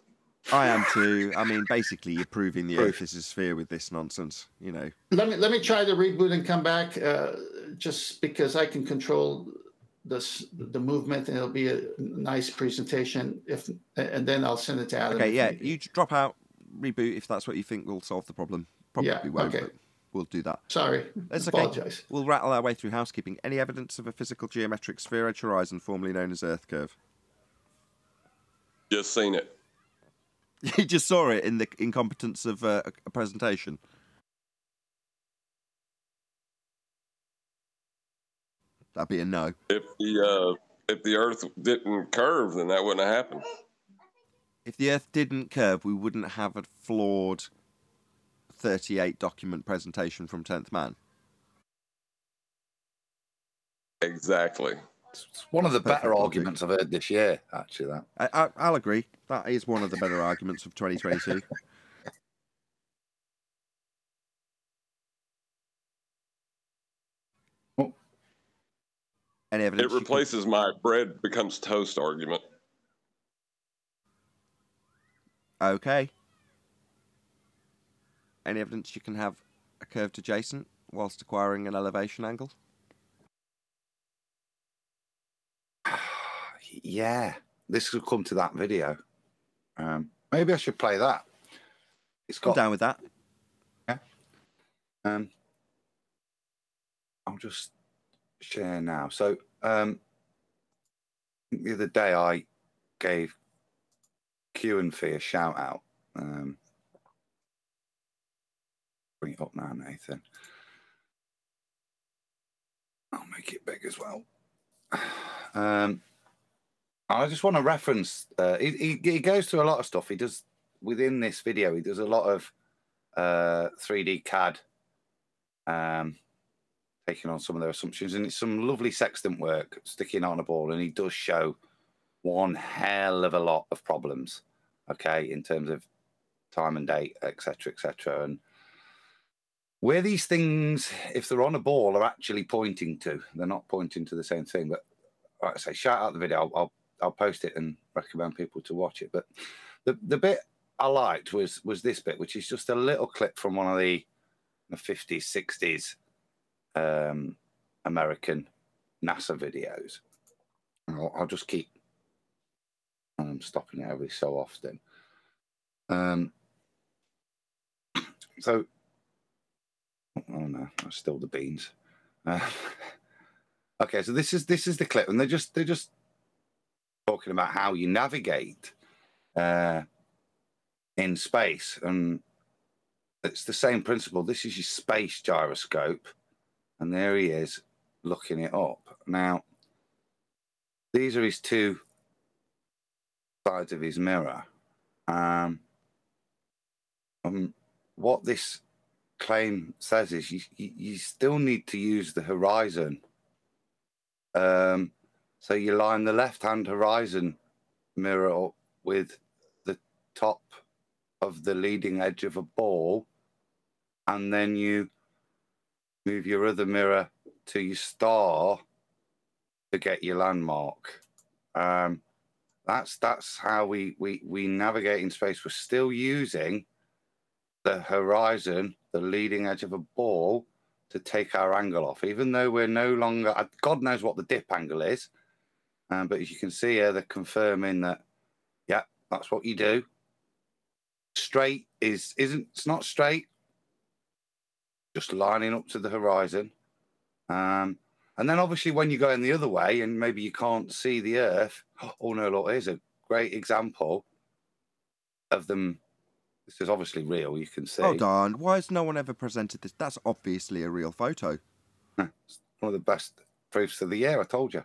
I am too. I mean, basically, you're proving the Earth is a sphere with this nonsense, you know.
Let me try to reboot and come back, just because I can control the movement, and it'll be a nice presentation. And then I'll send it to Adam.
Okay, yeah, you drop out, reboot if that's what you think will solve the problem. Probably won't, but we'll do that.
Sorry,
that's
apologize.
Okay. We'll rattle our way through housekeeping. Any evidence of a physical geometric sphere-edge horizon, formerly known as Earth curve?
Just seen it.
You just saw it in the incompetence of a presentation. That'd be a no.
If the Earth didn't curve, then that wouldn't have happened.
If the Earth didn't curve, we wouldn't have a flawed 38 document presentation from 10th Man.
Exactly.
It's one of the better arguments I've heard this year, actually.
I'll agree. That is one of the better arguments of 2022. Any evidence?
It replaces my bread becomes toast argument.
Okay. Any evidence you can have a curved adjacent whilst acquiring an elevation angle?
Yeah, this will come to that video. Maybe I should play that.
I'm down with that.
Yeah. I'll just share now. So the other day I gave Q and Fee a shout out. Bring it up now, Nathan. I'll make it big as well. I just want to reference. He goes through a lot of stuff. He does within this video. He does a lot of 3D CAD, taking on some of their assumptions, and it's some lovely sextant work sticking on a ball. And he does show one hell of a lot of problems. Okay, in terms of time and date, etc., etc., and where these things, if they're on a ball, are actually pointing to. They're not pointing to the same thing. But like I say, shout out the video. I'll post it and recommend people to watch it. But the bit I liked was this bit, which is just a little clip from one of the 50s, 60s American NASA videos. I'll just keep stopping it every so often. So, oh no, that's still the beans. Okay, so this is the clip, and they're just talking about how you navigate in space, and it's the same principle. This is your space gyroscope, and there he is looking it up. Now, these are his two sides of his mirror. What this claim says is you still need to use the horizon. So you line the left-hand horizon mirror up with the top of the leading edge of a ball, and then you move your other mirror to your star to get your landmark. That's how we navigate in space. We're still using the horizon, the leading edge of a ball, to take our angle off, even though we're no longer, God knows what the dip angle is. But as you can see here, they're confirming that, yeah, that's what you do. Straight it's not straight, just lining up to the horizon. And then obviously when you're going the other way and maybe you can't see the Earth, oh no, look, here's a great example of them. This is obviously real, you can see.
Hold on, why has no one ever presented this? That's obviously a real photo.
It's one of the best proofs of the year, I told you.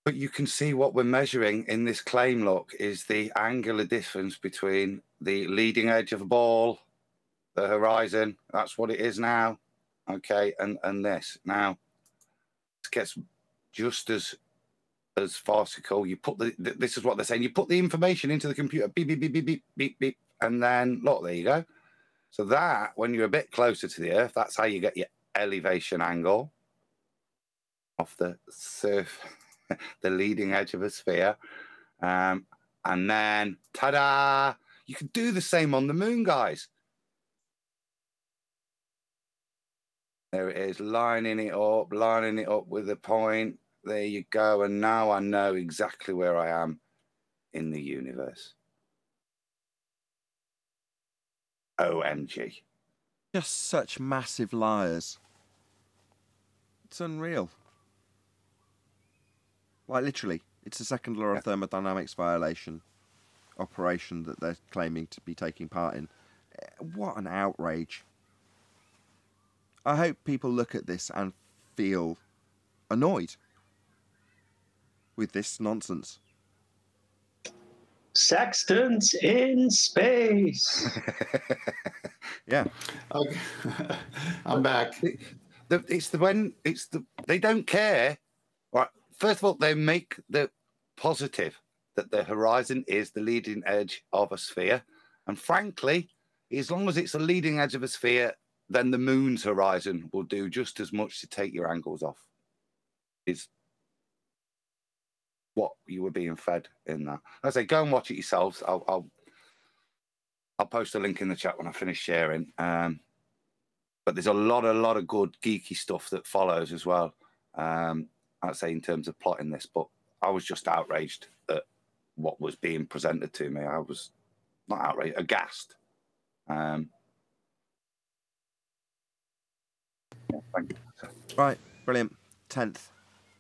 But you can see what we're measuring in this claim look is the angular difference between the leading edge of a ball, the horizon, that's what it is now, okay, and this. Now, it's gets just as farcical. You put this is what they're saying. You put the information into the computer, beep beep beep beep beep beep beep, and then look, there you go. So that when you're a bit closer to the Earth, that's how you get your elevation angle off the the leading edge of a sphere, and then ta-da! You can do the same on the moon, guys. There it is, lining it up with a point. There you go. And now I know exactly where I am in the universe. OMG.
Just such massive liars. It's unreal. Like, literally, it's a second law of thermodynamics violation operation that they're claiming to be taking part in. What an outrage. I hope people look at this and feel annoyed with this nonsense.
Sextants in space.
Yeah.
Okay. I'm back.
They don't care. Right. First of all, they make the positive that the horizon is the leading edge of a sphere. And frankly, as long as it's the leading edge of a sphere, then the moon's horizon will do just as much to take your angles off. Is what you were being fed in that. I say, go and watch it yourselves. I'll post a link in the chat when I finish sharing. But there's a lot of good geeky stuff that follows as well. I'd say in terms of plotting this, but I was just outraged at what was being presented to me. I was not outraged, aghast.
Right, brilliant. 10th.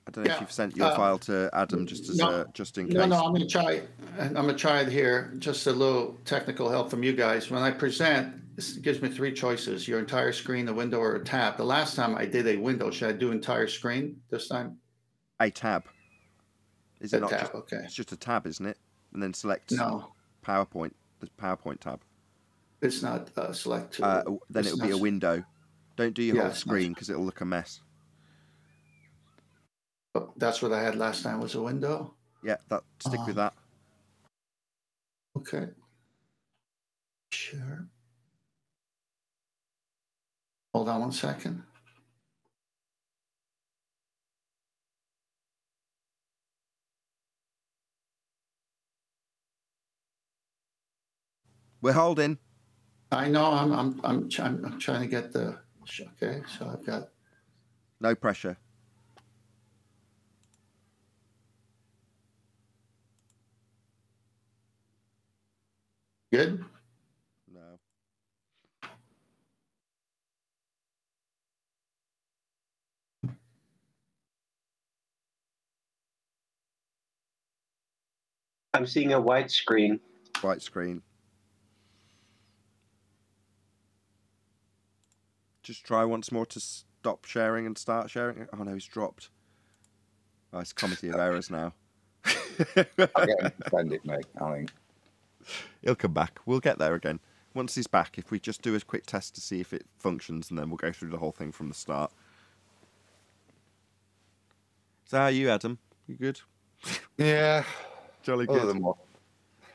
I don't know if you've sent your file to Adam just in case.
No, I'm going to try. I'm going to try it here. Just a little technical help from you guys. When I present, it gives me three choices: your entire screen, a window, or a tab. The last time I did a window. Should I do entire screen this time?
A tab. Is it not?
Tab, okay.
It's just a tab, isn't it? And then select PowerPoint. The PowerPoint tab.
It's not select.
Then it'll be a window. Don't do your whole screen because it'll look a mess.
Oh, that's what I had last time was a window.
Yeah, stick with that.
Okay. Sure. Hold on one second.
We're holding.
I know. I'm trying to get the. Okay, so I've got.
No pressure.
Good?
No.
I'm seeing a white screen.
White screen. Just try once more to stop sharing and start sharing. Oh no, he's dropped. Oh, it's comedy of errors now.
I'll get him to send it, mate. I think.
He'll come back. We'll get there again. Once he's back, if we just do a quick test to see if it functions, and then we'll go through the whole thing from the start. So how are you, Adam? You good?
Yeah.
Jolly good.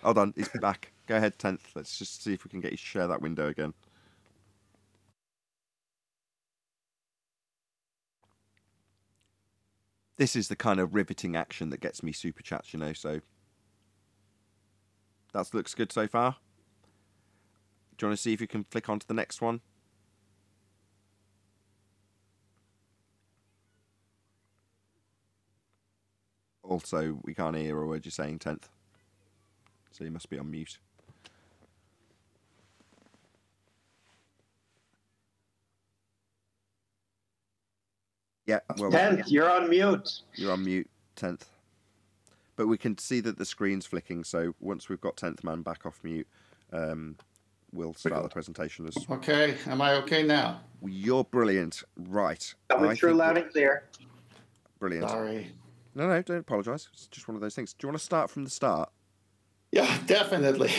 Hold on, he's back. Go ahead, 10th. Let's just see if we can get you to share that window again. This is the kind of riveting action that gets me super chats, you know, so that looks good so far. Do you want to see if you can flick on to the next one? Also, we can't hear a word you're saying, 10th. So you must be on mute. Yeah, well,
10th, you're on mute.
You're on mute, 10th. But we can see that the screen's flicking, so once we've got 10th man back off mute, we'll start the presentation.
Okay, am I okay now?
You're brilliant. Right.
Coming through loud and clear.
Brilliant.
Sorry.
No, don't apologise. It's just one of those things. Do you want to start from the start?
Yeah, definitely.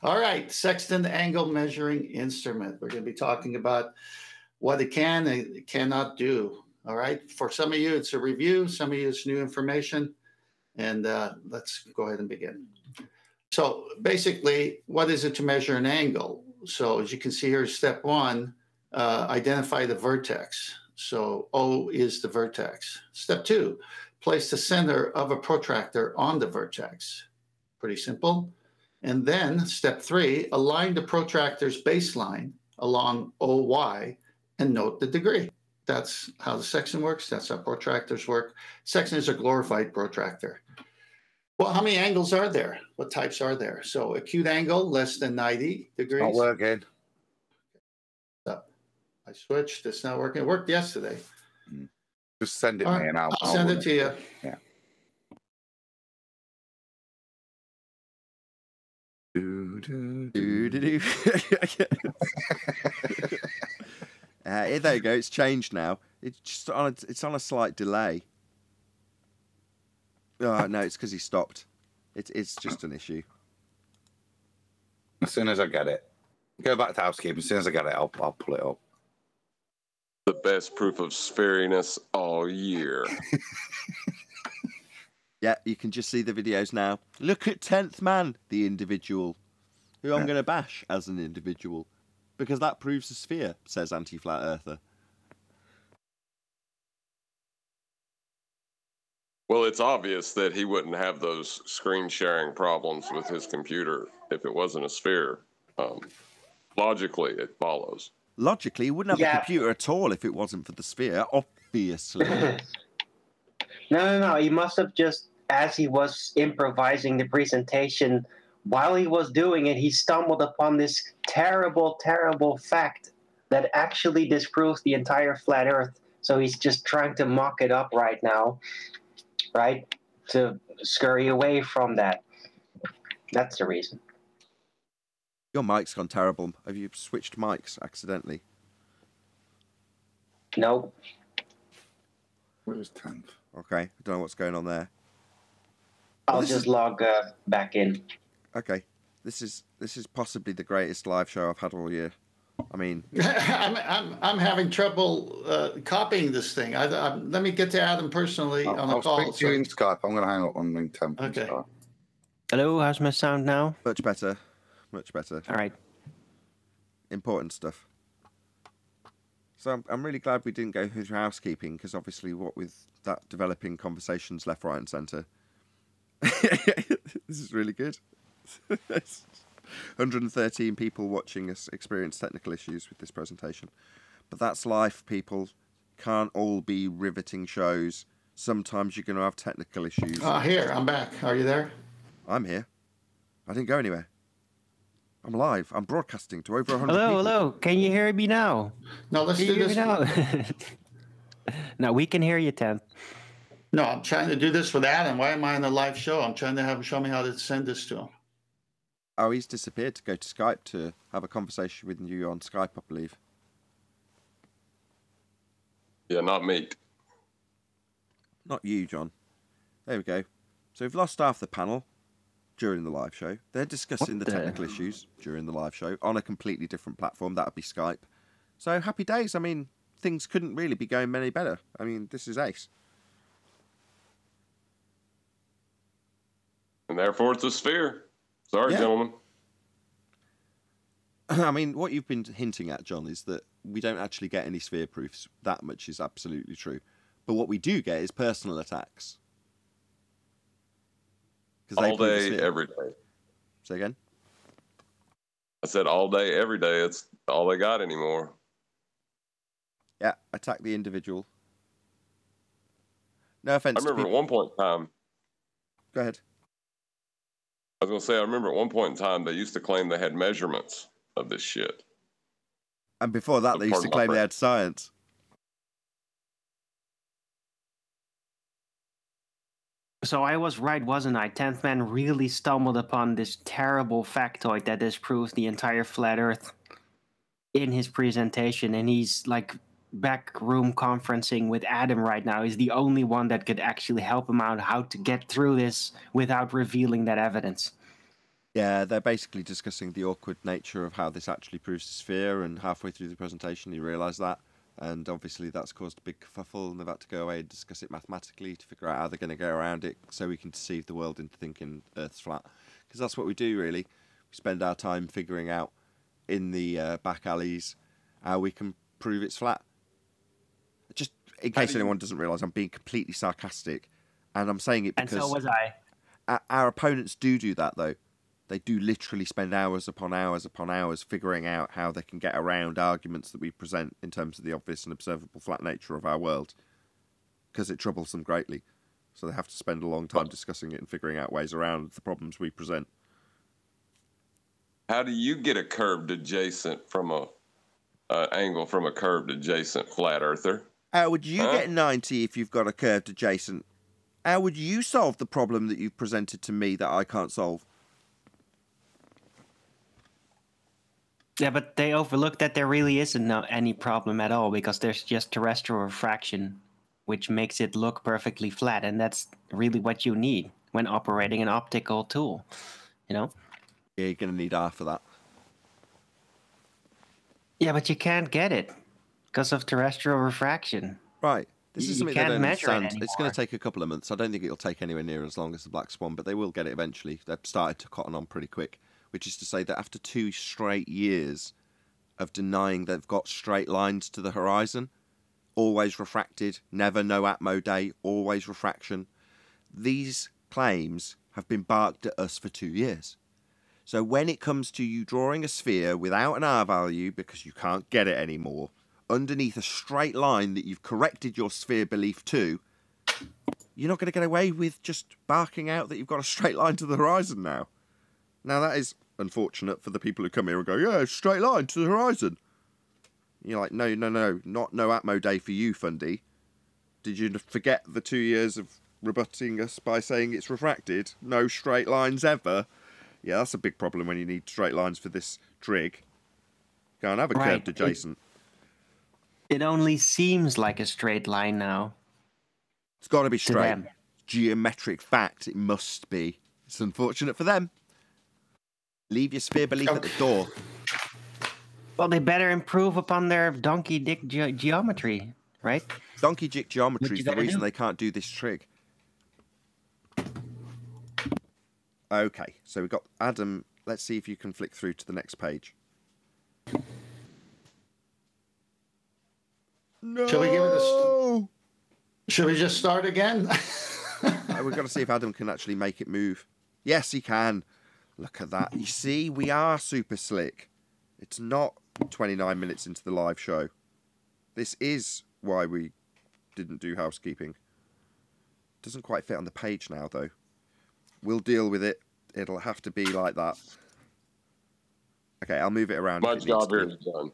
All right, Sextant angle measuring instrument. We're going to be talking about what it can and it cannot do. All right. For some of you, it's a review. Some of you, it's new information. And let's go ahead and begin. So basically, what is it to measure an angle? So as you can see here, step one, identify the vertex. So O is the vertex. Step two, place the center of a protractor on the vertex. Pretty simple. And then step three, align the protractor's baseline along OY and note the degree. That's how the sextant works. That's how protractors work. Sextant is a glorified protractor. Well, how many angles are there? What types are there? So acute angle, less than 90 degrees.
Not working.
So I switched. It's not working. It worked yesterday.
Just send it
All
me
right,
and I'll
send it to you.
Yeah.
There you go. It's changed now. It's just it's on a slight delay. Oh no, it's because he stopped. It's just an issue.
As soon as I get it, go back to housekeeping. As soon as I get it, I'll pull it up.
The best proof of sphariness all year.
Yeah, you can just see the videos now. Look at 10th Man, the individual, who I'm going to bash as an individual, because that proves a sphere, says Anti-Flat Earther.
Well, it's obvious that he wouldn't have those screen sharing problems with his computer if it wasn't a sphere. Logically, it follows.
Logically, he wouldn't have a computer at all if it wasn't for the sphere, obviously.
No. He must have just, as he was improvising the presentation, while he was doing it, he stumbled upon this terrible, terrible fact that actually disproves the entire flat Earth. So he's just trying to mock it up right now, right? To scurry away from that. That's the reason.
Your mic's gone terrible. Have you switched mics accidentally?
Nope.
Where's 10th?
Okay, I don't know what's going on there.
I'll just log back in.
Okay, this is possibly the greatest live show I've had all year. I mean,
I'm having trouble copying this thing. Let me get to Adam personally on a call.
I'll speak to you in Skype. I'm going to hang up on ring 10.
Okay.
Hello, how's my sound now?
Much better. Much better.
All right.
Important stuff. So I'm really glad we didn't go through housekeeping, because obviously what with that developing conversations left, right and centre. This is really good. 113 people watching us experience technical issues with this presentation. But that's life, people. Can't all be riveting shows. Sometimes you're going to have technical issues.
Here, I'm back. Are you there?
I'm here. I didn't go anywhere. I'm live. I'm broadcasting to over 100 people.
Hello. Can you hear me now?
No, let's do this.
No, we can hear you, 10.
No, I'm trying to do this with Adam. Why am I on a live show? I'm trying to have him show me how to send this to him.
Oh, he's disappeared to go to Skype to have a conversation with you on Skype, I believe.
Yeah, not me.
Not you, John. There we go. So we've lost half the panel during the live show. They're discussing the technical issues during the live show on a completely different platform. That would be Skype. So happy days. I mean, things couldn't really be going any better. I mean, this is ace.
And therefore, it's a sphere. Sorry, gentlemen.
I mean, what you've been hinting at, John, is that we don't actually get any sphere proofs. That much is absolutely true. But what we do get is personal attacks.
All day, every day.
Say again?
I said all day, every day. It's all they got anymore.
Yeah, attack the individual. No offense.
I remember at one point in time.
Go ahead.
I was going to say, I remember at one point in time they used to claim they had measurements of this shit.
And before that, they used to claim they had science.
So I was right, wasn't I? 10th Man really stumbled upon this terrible factoid that disproves the entire flat Earth in his presentation, and he's like back room conferencing with Adam right now. He's the only one that could actually help him out how to get through this without revealing that evidence.
Yeah, they're basically discussing the awkward nature of how this actually proves a sphere, and halfway through the presentation he realised that. And obviously that's caused a big kerfuffle, and they've had to go away and discuss it mathematically to figure out how they're going to go around it so we can deceive the world into thinking Earth's flat. Because that's what we do, really. We spend our time figuring out in the back alleys how we can prove it's flat. Just in case anyone doesn't realise, I'm being completely sarcastic. And I'm saying it because...
And so was I.
Our opponents do that, though. They do literally spend hours upon hours upon hours figuring out how they can get around arguments that we present in terms of the obvious and observable flat nature of our world, because it troubles them greatly. So they have to spend a long time discussing it and figuring out ways around the problems we present.
How do you get a curved adjacent from a angle from a curved adjacent flat earther?
How would you get 90 if you've got a curved adjacent? How would you solve the problem that you've presented to me that I can't solve?
Yeah, but they overlook that there really isn't any problem at all, because there's just terrestrial refraction, which makes it look perfectly flat, and that's really what you need when operating an optical tool, you know?
Yeah, you're going to need half of that.
Yeah, but you can't get it because of terrestrial refraction.
Right. This is something they don't understand. It's going to take a couple of months. I don't think it'll take anywhere near as long as the Black Swan, but they will get it eventually. They've started to cotton on pretty quick, which is to say that after 2 straight years of denying they've got straight lines to the horizon, always refracted, never no atmo day, always refraction, these claims have been barked at us for 2 years. So when it comes to you drawing a sphere without an R value because you can't get it anymore, underneath a straight line that you've corrected your sphere belief to, you're not going to get away with just barking out that you've got a straight line to the horizon now. Now that is unfortunate for the people who come here and go, yeah, straight line to the horizon. You're like, no, not no atmo day for you, Fundy. Did you forget the 2 years of rebutting us by saying it's refracted? No straight lines ever. Yeah, that's a big problem when you need straight lines for this trig. Go and have a curved adjacent.
It only seems like a straight line now.
It's got to be straight. Geometric fact, it must be. It's unfortunate for them. Leave your sphere belief at the door.
Well, they better improve upon their donkey dick geometry, right?
Donkey dick geometry is the reason they can't do this trig. Okay, so we've got Adam. Let's see if you can flick through to the next page. No!
Shall we give it a... Should we just start again?
We've got to see if Adam can actually make it move. Yes, he can. Look at that. You see, we are super slick. It's not 29 minutes into the live show. This is why we didn't do housekeeping. Doesn't quite fit on the page now, though. We'll deal with it. It'll have to be like that. Okay, I'll move it around.
My job here is done.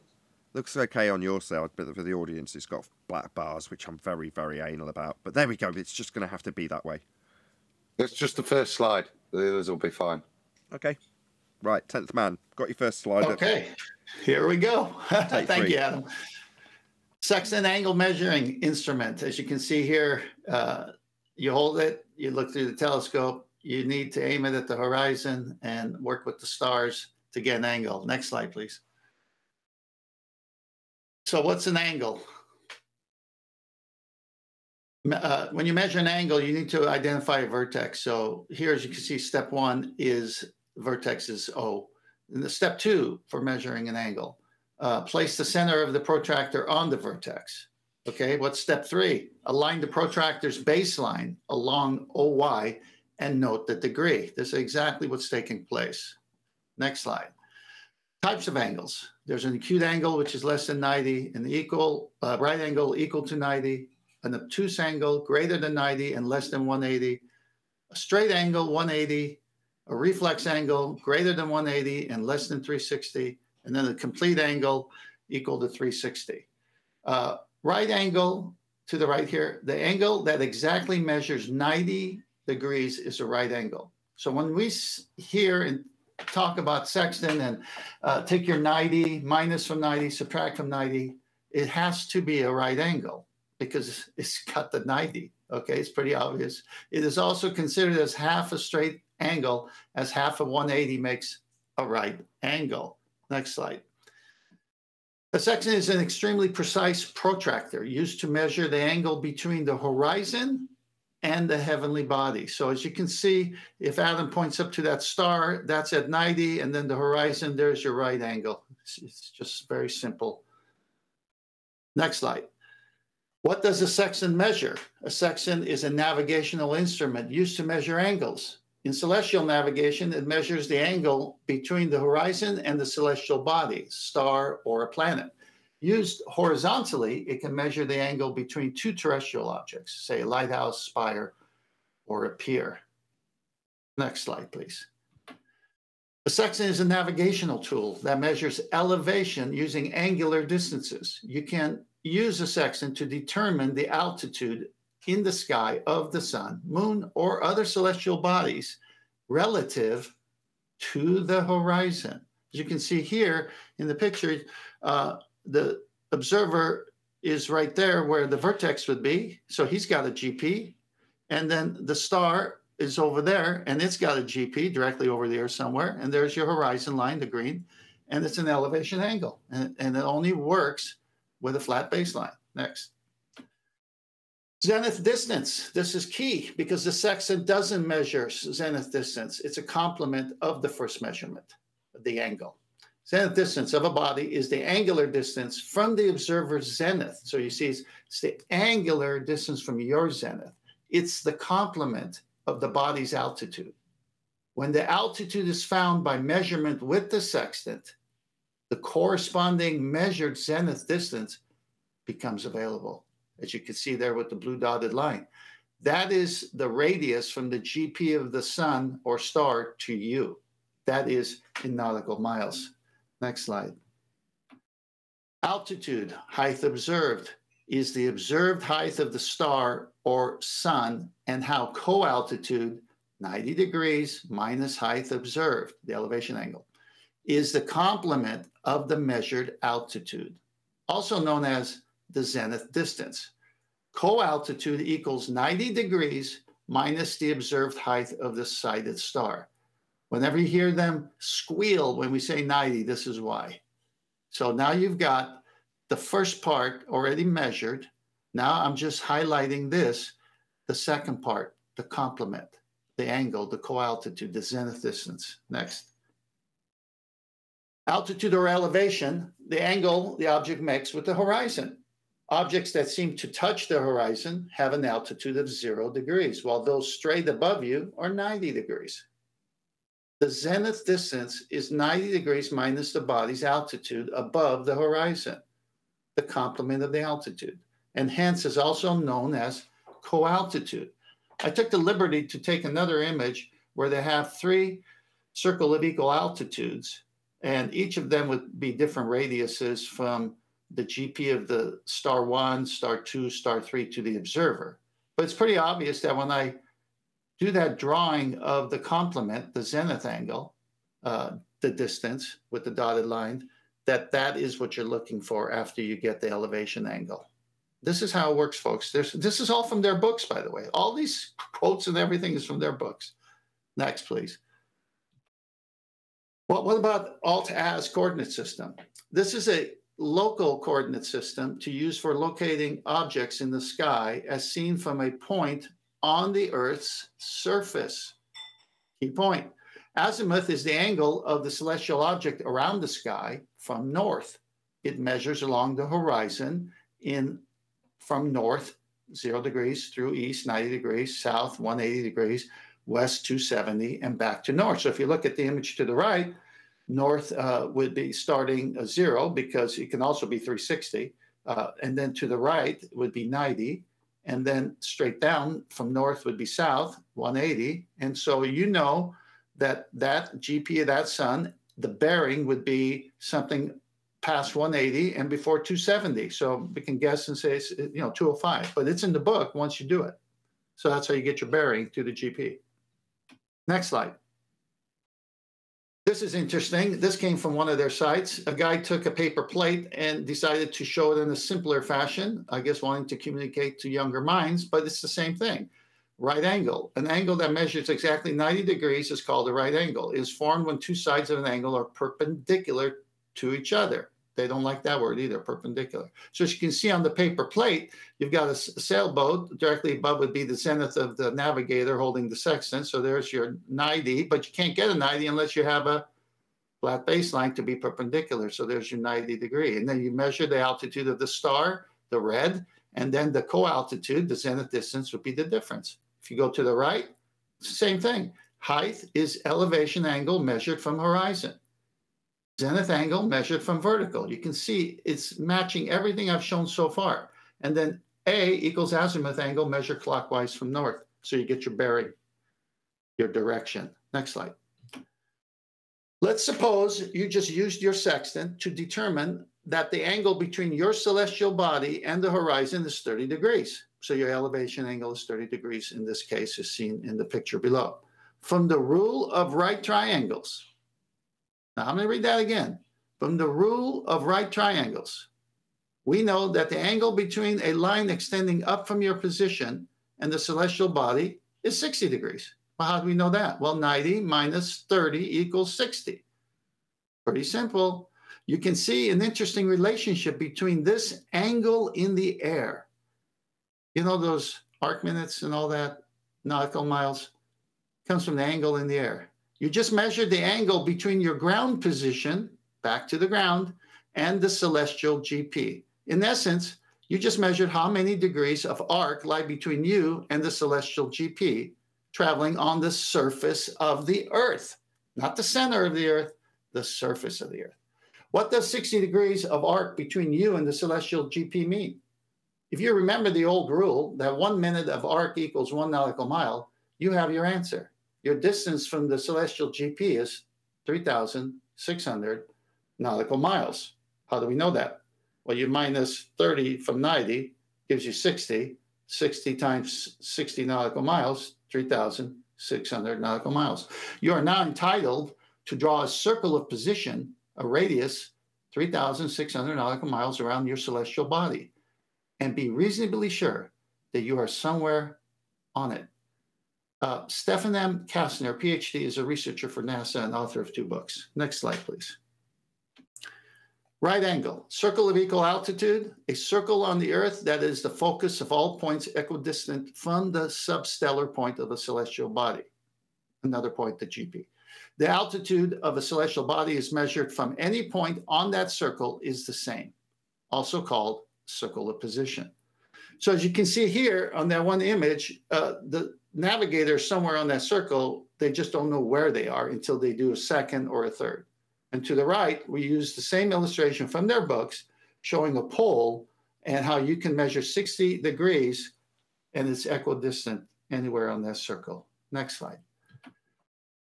Looks okay on your side, but for the audience, it's got black bars, which I'm very, very anal about. But there we go. It's just going to have to be that way.
It's just the first slide. The others will be fine.
Okay. Right, 10th man. Got your first slide.
Okay. Here we go. Thank you, Adam. Sextant angle measuring instrument. As you can see here, you hold it, you look through the telescope, you need to aim it at the horizon and work with the stars to get an angle. Next slide, please. So what's an angle? When you measure an angle, you need to identify a vertex. So here, as you can see, step 1 is vertex is O. And the step 2 for measuring an angle, place the center of the protractor on the vertex. Okay, what's step 3? Align the protractor's baseline along OY and note the degree. This is exactly what's taking place. Next slide. Types of angles. There's an acute angle, which is less than 90, and the right angle equal to 90, an obtuse angle greater than 90 and less than 180, a straight angle 180, a reflex angle greater than 180 and less than 360, and then a complete angle equal to 360. Right angle to the right here, the angle that exactly measures 90 degrees is a right angle. So when we hear and talk about sextant and take your 90, minus from 90, subtract from 90, it has to be a right angle because it's got the 90. Okay, it's pretty obvious. It is also considered as half a straight angle, as half of 180 makes a right angle. Next slide. A sextant is an extremely precise protractor used to measure the angle between the horizon and the heavenly body. So as you can see, if Adam points up to that star, that's at 90, and then the horizon, there's your right angle. It's just very simple. Next slide. What does a sextant measure? A sextant is a navigational instrument used to measure angles. In celestial navigation, it measures the angle between the horizon and the celestial body, star or a planet. Used horizontally, it can measure the angle between two terrestrial objects, say a lighthouse, spire, or a pier. Next slide, please. A sextant is a navigational tool that measures elevation using angular distances. You can use a sextant to determine the altitude in the sky of the sun, moon, or other celestial bodies relative to the horizon. As you can see here in the picture, the observer is right there where the vertex would be. So he's got a GP. And then the star is over there, and it's got a GP directly over there somewhere. And there's your horizon line, the green. And it's an elevation angle. And it only works with a flat baseline. Next. Zenith distance. This is key because the sextant doesn't measure zenith distance. It's a complement of the first measurement, the angle. Zenith distance of a body is the angular distance from the observer's zenith. So you see, it's the angular distance from your zenith. It's the complement of the body's altitude. When the altitude is found by measurement with the sextant, the corresponding measured zenith distance becomes available. As you can see there with the blue dotted line. That is the radius from the GP of the sun or star to you. That is in nautical miles. Next slide. Altitude, height observed, is the observed height of the star or sun and how co-altitude, 90 degrees minus height observed, the elevation angle, is the complement of the measured altitude, also known as the zenith distance. Co-altitude equals 90 degrees minus the observed height of the sighted star. Whenever you hear them squeal when we say 90, this is why. So now you've got the first part already measured. Now I'm just highlighting this, the second part, the complement, the angle, the co-altitude, the zenith distance. Next. Altitude or elevation, the angle the object makes with the horizon. Objects that seem to touch the horizon have an altitude of 0 degrees, while those straight above you are 90 degrees. The zenith distance is 90 degrees minus the body's altitude above the horizon, the complement of the altitude, and hence is also known as co-altitude. I took the liberty to take another image where they have 3 circle of equal altitudes, and each of them would be different radiuses from the GP of the star 1, star 2, star 3 to the observer. But it's pretty obvious that when I do that drawing of the complement, the zenith angle, the distance with the dotted line, that is what you're looking for after you get the elevation angle. This is how it works, folks. This is all from their books, by the way. All these quotes and everything is from their books. Next, please. Well, what about Alt-Az coordinate system? This is a local coordinate system to use for locating objects in the sky as seen from a point on the Earth's surface. Key point. Azimuth is the angle of the celestial object around the sky from north. It measures along the horizon from north, 0 degrees, through east, 90 degrees, south, 180 degrees, west, 270, and back to north. So if you look at the image to the right, north would be starting 0 because it can also be 360. And then to the right would be 90. And then straight down from north would be south, 180. And so you know that GP of that sun, the bearing would be something past 180 and before 270. So we can guess and say it's 205. But it's in the book once you do it. So that's how you get your bearing to the GP. Next slide. This is interesting. This came from one of their sites. A guy took a paper plate and decided to show it in a simpler fashion, I guess wanting to communicate to younger minds, but it's the same thing. Right angle. An angle that measures exactly 90 degrees is called a right angle. It is formed when two sides of an angle are perpendicular to each other. They don't like that word either, perpendicular. So as you can see on the paper plate, you've got a sailboat. Directly above would be the zenith of the navigator holding the sextant. So there's your 90, but you can't get a 90 unless you have a flat baseline to be perpendicular. So there's your 90 degree. And then you measure the altitude of the star, the red, and then the co-altitude, the zenith distance, would be the difference. If you go to the right, it's the same thing. Height is elevation angle measured from horizon. Zenith angle measured from vertical. You can see it's matching everything I've shown so far. And then A equals azimuth angle measured clockwise from north. So you get your bearing, your direction. Next slide. Let's suppose you just used your sextant to determine that the angle between your celestial body and the horizon is 30 degrees. So your elevation angle is 30 degrees in this case, is seen in the picture below. From the rule of right triangles. Now I'm going to read that again. From the rule of right triangles, we know that the angle between a line extending up from your position and the celestial body is 60 degrees. Well, how do we know that? Well, 90 minus 30 equals 60. Pretty simple. You can see an interesting relationship between this angle in the air. You know those arc minutes and all that, nautical miles, comes from the angle in the air. You just measured the angle between your ground position, back to the ground, and the celestial GP. In essence, you just measured how many degrees of arc lie between you and the celestial GP traveling on the surface of the Earth. Not the center of the Earth, the surface of the Earth. What does 60 degrees of arc between you and the celestial GP mean? If you remember the old rule that 1 minute of arc equals 1 nautical mile, you have your answer. Your distance from the celestial GP is 3,600 nautical miles. How do we know that? Well, you minus 30 from 90 gives you 60. 60 times 60 nautical miles, 3,600 nautical miles. You are now entitled to draw a circle of position, a radius, 3,600 nautical miles around your celestial body, and be reasonably sure that you are somewhere on it. Stephen M. Kastner, PhD, is a researcher for NASA and author of 2 books. Next slide, please. Right angle, circle of equal altitude, a circle on the Earth that is the focus of all points equidistant from the substellar point of a celestial body. Another point, the GP. The altitude of a celestial body is measured from any point on that circle is the same, also called circle of position. So as you can see here on that one image, the navigator somewhere on that circle, they just don't know where they are until they do a second or a third. And to the right, we use the same illustration from their books showing a pole and how you can measure 60 degrees and it's equidistant anywhere on that circle. Next slide.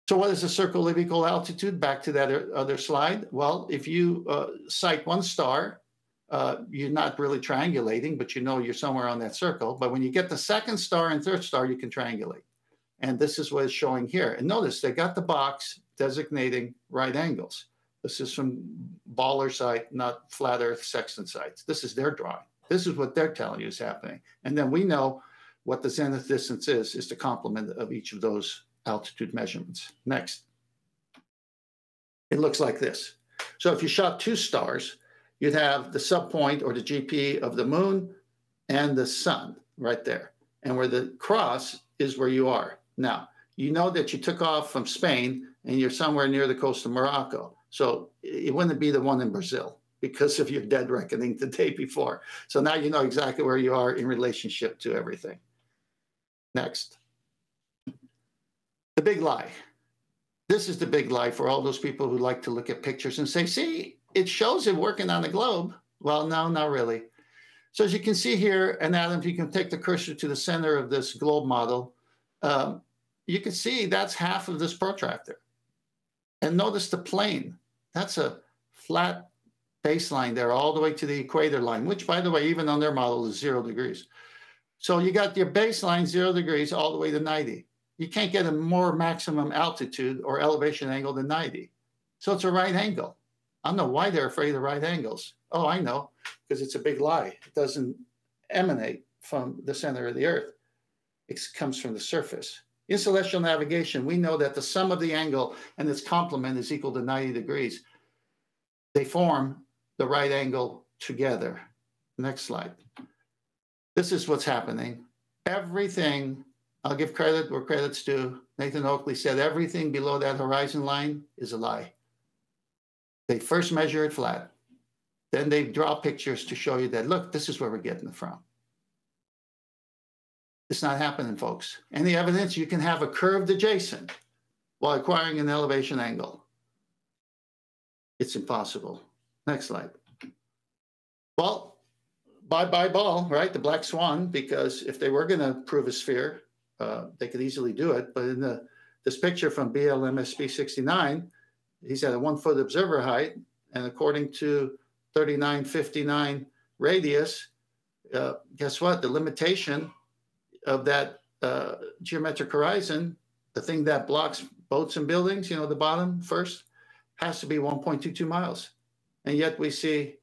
So what is a circle of equal altitude? Back to that other slide. Well, if you sight one star, you're not really triangulating, but you know you're somewhere on that circle. But when you get the second star and third star, you can triangulate. And this is what it's showing here. And notice they got the box designating right angles. This is from baller site, not flat earth sextant sites. This is their drawing. This is what they're telling you is happening. And then we know what the zenith distance is the complement of each of those altitude measurements. Next. It looks like this. So if you shot 2 stars, you'd have the subpoint or the GP of the moon and the sun right there. And where the cross is where you are. Now, you know that you took off from Spain and you're somewhere near the coast of Morocco. So it wouldn't be the one in Brazil because of your dead reckoning the day before. So now you know exactly where you are in relationship to everything. Next. The big lie. This is the big lie for all those people who like to look at pictures and say, see, it shows it working on the globe. Well, no, not really. So as you can see here, and Adam, if you can take the cursor to the center of this globe model, you can see that's half of this protractor. And notice the plane. That's a flat baseline there all the way to the equator line, which, by the way, even on their model is 0 degrees. So you got your baseline 0 degrees all the way to 90. You can't get a more maximum altitude or elevation angle than 90. So it's a right angle. I don't know why they're afraid of right angles. Oh, I know, because it's a big lie. It doesn't emanate from the center of the Earth. It comes from the surface. In celestial navigation, we know that the sum of the angle and its complement is equal to 90 degrees. They form the right angle together. Next slide. This is what's happening. Everything, I'll give credit where credit's due. Nathan Oakley said everything below that horizon line is a lie. They first measure it flat. Then they draw pictures to show you that, look, this is where we're getting it from. It's not happening, folks. Any evidence? You can have a curved adjacent while acquiring an elevation angle. It's impossible. Next slide. Well, bye-bye ball, right? The black swan, because if they were going to prove a sphere, they could easily do it. But in this picture from BLMSB 69, he's at a 1 foot observer height. And according to 3959 radius, guess what? The limitation of that geometric horizon, the thing that blocks boats and buildings, the bottom first, has to be 1.22 miles. And yet we see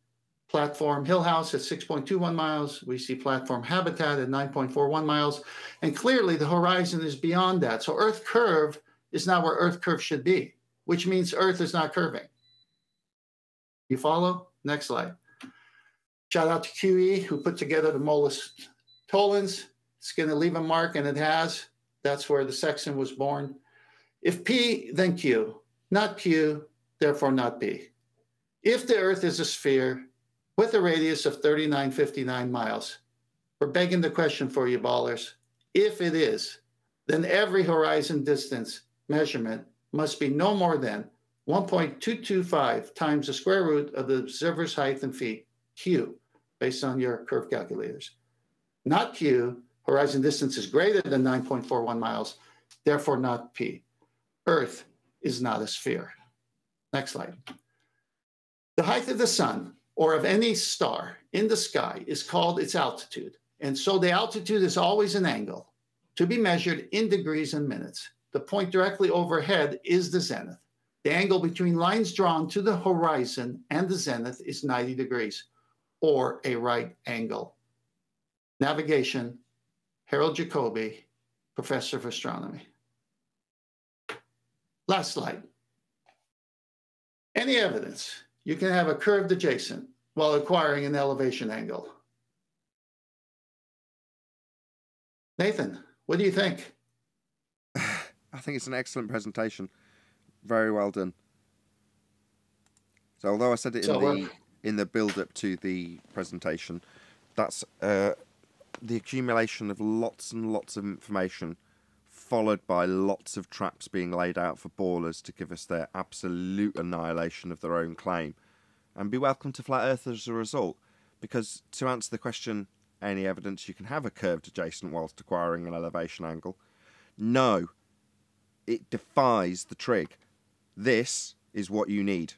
platform Hill House at 6.21 miles. We see platform Habitat at 9.41 miles. And clearly the horizon is beyond that. So Earth curve is not where Earth curve should be, which means Earth is not curving. You follow? Next slide. Shout out to QE, who put together the Molus Tollens. It's going to leave a mark, and it has. That's where the Sextant was born. If P, then Q. Not Q, therefore not P. If the Earth is a sphere with a radius of 3959 miles, we're begging the question for you, ballers. If it is, then every horizon distance measurement must be no more than 1.225 times the square root of the observer's height in feet, Q, based on your curve calculators. Not Q, horizon distance is greater than 9.41 miles, therefore not P. Earth is not a sphere. Next slide. The height of the sun or of any star in the sky is called its altitude. And so the altitude is always an angle to be measured in degrees and minutes. The point directly overhead is the zenith. The angle between lines drawn to the horizon and the zenith is 90 degrees, or a right angle. Navigation, Harold Jacobi, professor of astronomy. Last slide. Any evidence you can have a curved adjacent while acquiring an elevation angle? Nathan, what do you think?
I think it's an excellent presentation. Very well done. So although I said it in the build-up to the presentation, that's the accumulation of lots and lots of information followed by lots of traps being laid out for ballers to give us their absolute annihilation of their own claim. And be welcome to Flat Earth as a result, because to answer the question, any evidence you can have a curved adjacent whilst acquiring an elevation angle? No. It defies the trig. This is what you need.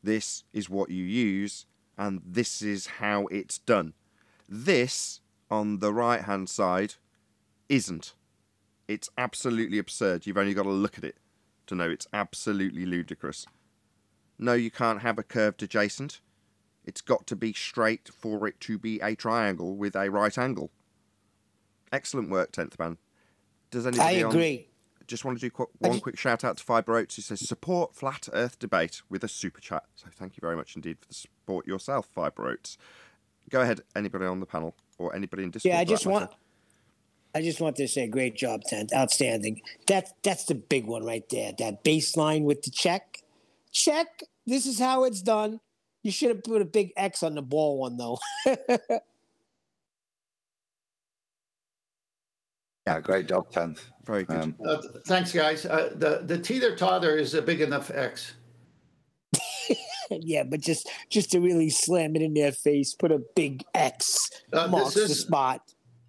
This is what you use, and this is how it's done. This, on the right-hand side, isn't. It's absolutely absurd. You've only got to look at it to know it's absolutely ludicrous. No, you can't have a curved adjacent. It's got to be straight for it to be a triangle with a right angle. Excellent work, 10th Man. Does anybody
I agree.
Just want to do one quick shout out to Fiber Oats, who says support Flat Earth debate with a super chat. So thank you very much indeed for the support yourself, Fiber Oats. Go ahead, anybody on the panel or anybody in Discord.
Yeah, I just want to say great job, Tent. Outstanding. That's the big one right there. That baseline with the check. Check. This is how it's done. You should have put a big X on the ball one though.
Yeah, great job, 10th.
Very good.
Thanks, guys. The teeter-totter is a big enough X.
Yeah, but just to really slam it in their face, put a big X. Marks the spot.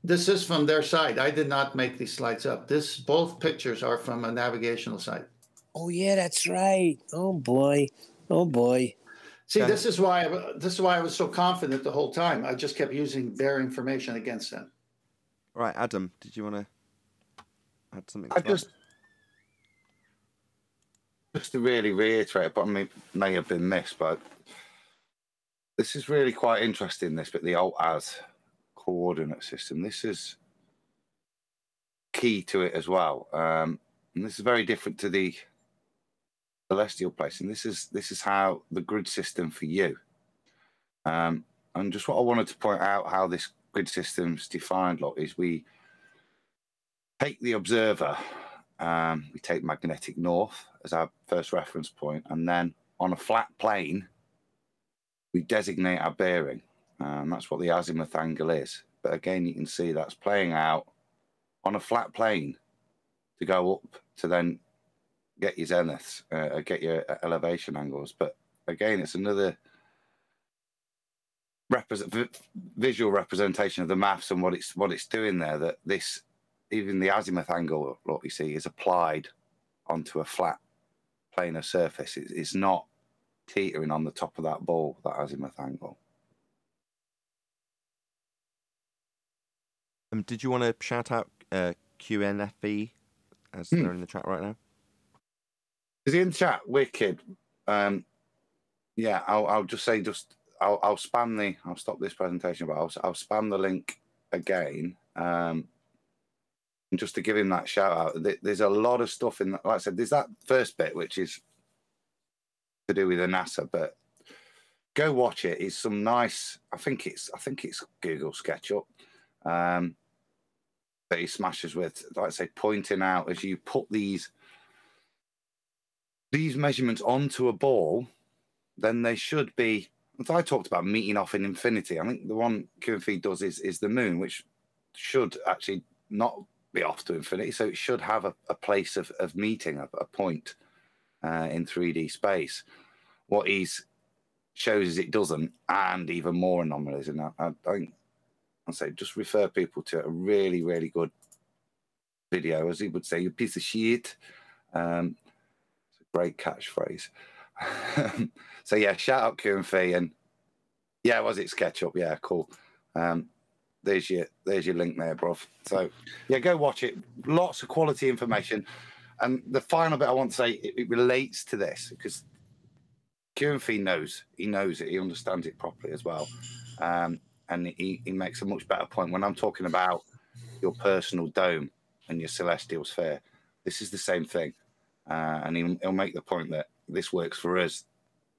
This is from their site. I did not make these slides up. Both pictures are from a navigational site.
Oh yeah, that's right. Oh boy. Oh boy.
See, this is why I was so confident the whole time. I just kept using their information against them.
Right, Adam, did you want to add something?
Just to really reiterate, but I may have been missed, but this is really quite interesting, this bit, the alt-as coordinate system. This is key to it as well. And this is very different to the celestial placing. This is how the grid system for you. And just what I wanted to point out how this grid system's defined, look, is we take the observer, we take magnetic north as our first reference point, and then on a flat plane, we designate our bearing. That's what the azimuth angle is. But again, you can see that's playing out on a flat plane to go up to then get your zeniths, get your elevation angles. But again, it's another visual representation of the maths and what it's doing there. That this, even the azimuth angle, what you see, is applied onto a flat planar surface. It's not teetering on the top of that ball, that azimuth angle.
Did you want to shout out QNFE as they're in the chat right now?
Is he in the chat? Wicked. Yeah, I'll just say, I'll spam the. I'll stop this presentation, but I'll spam the link again. And just to give him that shout out, there's a lot of stuff in that. Like I said, there's that first bit which is to do with the NASA, but go watch it. It's some nice. I think it's Google SketchUp. That he smashes with, like I say, pointing out as you put these measurements onto a ball, then they should be. As I talked about meeting off in infinity, I think the one QFE does is the moon, which should actually not be off to infinity. So it should have a place of meeting, a point in 3D space. What he shows is it doesn't, and even more anomalies. And I think I'll say just refer people to a really, really good video, as he would say, you piece of shit. It's a great catchphrase. So yeah, shout out QFE, and yeah, was it SketchUp? Yeah, cool. There's your link there, bruv. So yeah, go watch it. Lots of quality information. And the final bit I want to say, it relates to this because QFE knows. He knows it. He understands it properly as well. And he makes a much better point when I'm talking about your personal dome and your celestial sphere. This is the same thing. And he'll make the point that this works for us.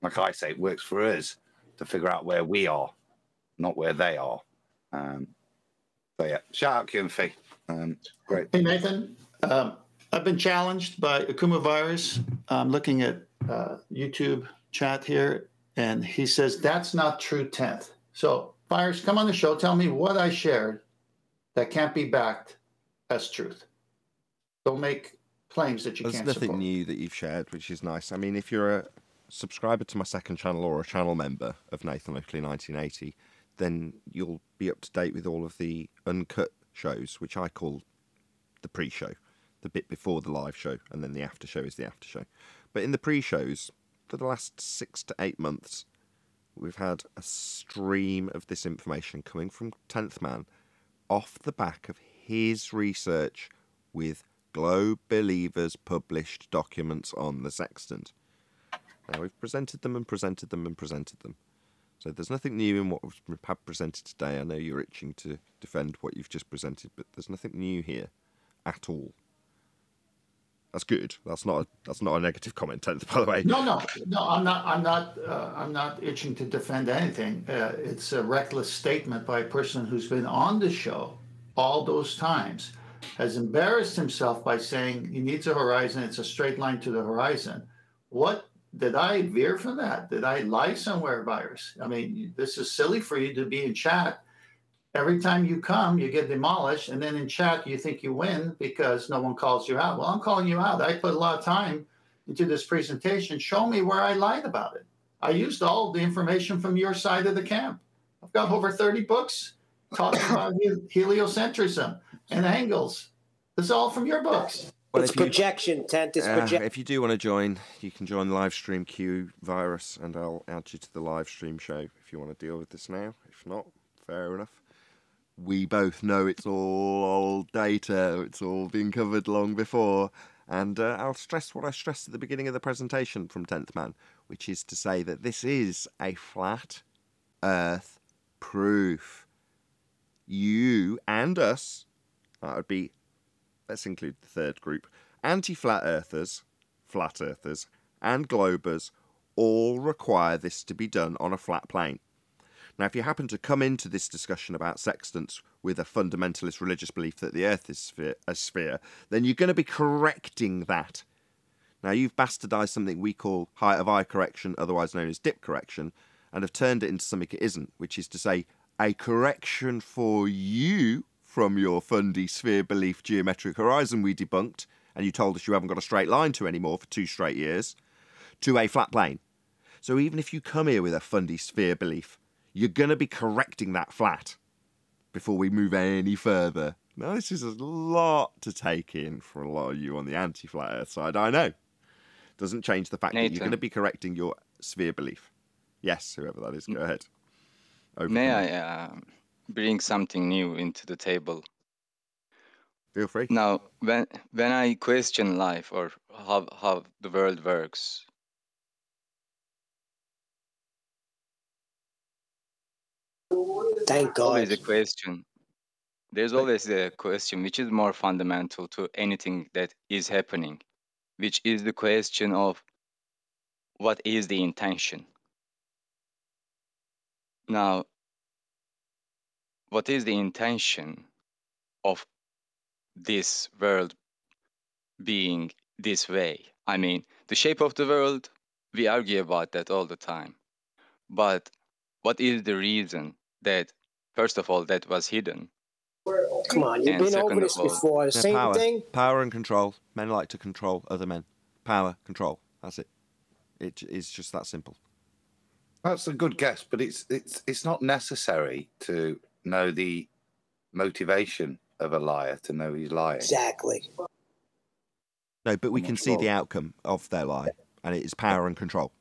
Like I say, it works for us to figure out where we are, not where they are. So yeah, shout out QFE. Great.
Hey, Nathan. I've been challenged by Akuma Virus. I'm looking at YouTube chat here, and he says that's not true 10th. So, Virus, come on the show. Tell me what I shared that can't be backed as truth. Don't make claims that you can't support.
There's nothing new that you've shared, which is nice. I mean, if you're a subscriber to my second channel or a channel member of Nathan Oakley 1980, then you'll be up to date with all of the uncut shows, which I call the pre-show, the bit before the live show, and then the after show is the after show. But in the pre-shows, for the last 6 to 8 months, we've had a stream of this information coming from 10th Man off the back of his research with Globe Believers published documents on the Sextant. Now, we've presented them and presented them and presented them. So there's nothing new in what we've presented today. I know you're itching to defend what you've just presented, but there's nothing new here at all. That's good. That's not a negative comment, 10th, by the way.
No. I'm not itching to defend anything. It's a reckless statement by a person who's been on the show all those times, has embarrassed himself by saying he needs a horizon. It's a straight line to the horizon. What did I veer from that? Did I lie somewhere, Virus? I mean, this is silly for you to be in chat. Every time you come, you get demolished, and then in chat, you think you win because no one calls you out. Well, I'm calling you out. I put a lot of time into this presentation. Show me where I lied about it. I used all the information from your side of the camp. I've got over 30 books talking about heliocentrism and angles. This is all from your books.
Well, it's projection, Tent. It's projection.
If you do want to join, you can join the live stream queue, Virus, and I'll add you to the live stream show if you want to deal with this now. If not, fair enough. We both know it's all old data. It's all been covered long before. And I'll stress what I stressed at the beginning of the presentation from 10th Man, which is to say that this is a flat Earth proof. You and us, that would be, let's include the third group, anti-flat earthers, flat earthers, and globers all require this to be done on a flat plane. Now, if you happen to come into this discussion about sextants with a fundamentalist religious belief that the Earth is a sphere, then you're going to be correcting that. Now, you've bastardised something we call height of eye correction, otherwise known as dip correction, and have turned it into something it isn't, which is to say a correction for you from your fundy sphere belief geometric horizon we debunked, and you told us you haven't got a straight line to anymore for 2 straight years, to a flat plane. So even if you come here with a fundy sphere belief, you're going to be correcting that flat before we move any further. Now, this is a lot to take in for a lot of you on the anti-flat Earth side, I know. Doesn't change the fact that you're going to be correcting your sphere belief. Yes, whoever that is, go ahead.
May I bring something new into the table?
Feel free.
Now, when I question life or how the world works,
Thank God.
always a question. There's always a question which is more fundamental to anything that is happening, which is the question of what is the intention? Now, what is the intention of this world being this way? I mean, the shape of the world, we argue about that all the time. But what is the reason that, first of all, that was hidden?
Come on, you've been over this before. Same
power.
thing.
Power and control. Men like to control other men. Power, control. That's it. It's just that simple.
That's a good guess, but it's not necessary to know the motivation of a liar to know he's lying.
Exactly.
No, but we can see the outcome of their lie, and it is power and control.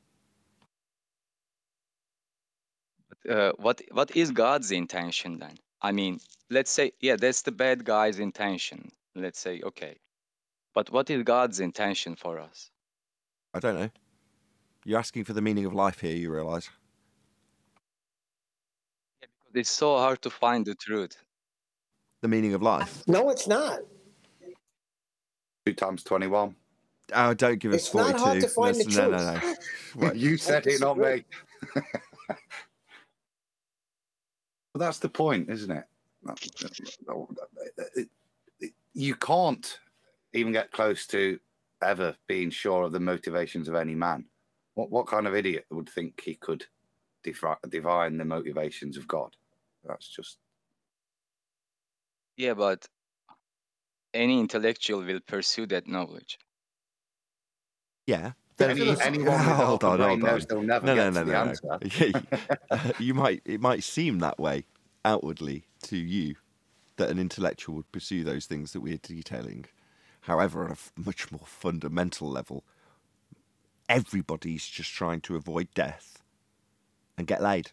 What is God's intention then? I mean, let's say, yeah, that's the bad guy's intention. Let's say, okay. But what is God's intention for us?
I don't know. You're asking for the meaning of life here, you realise?
Yeah, because it's so hard to find the truth.
The meaning of life?
No, it's not.
2 times 21.
Oh, don't give us
It's
42.
not hard to find the truth.
No.
Well, you said it, not me. Well, that's the point, isn't it? You can't even get close to ever being sure of the motivations of any man. What kind of idiot would think he could divine the motivations of God? That's just...
Yeah, but any intellectual will pursue that knowledge.
Yeah.
Anyone
hold on.
knows they'll never get to the answer.
It might seem that way outwardly to you that an intellectual would pursue those things that we're detailing. However, on a much more fundamental level, everybody's just trying to avoid death and get laid.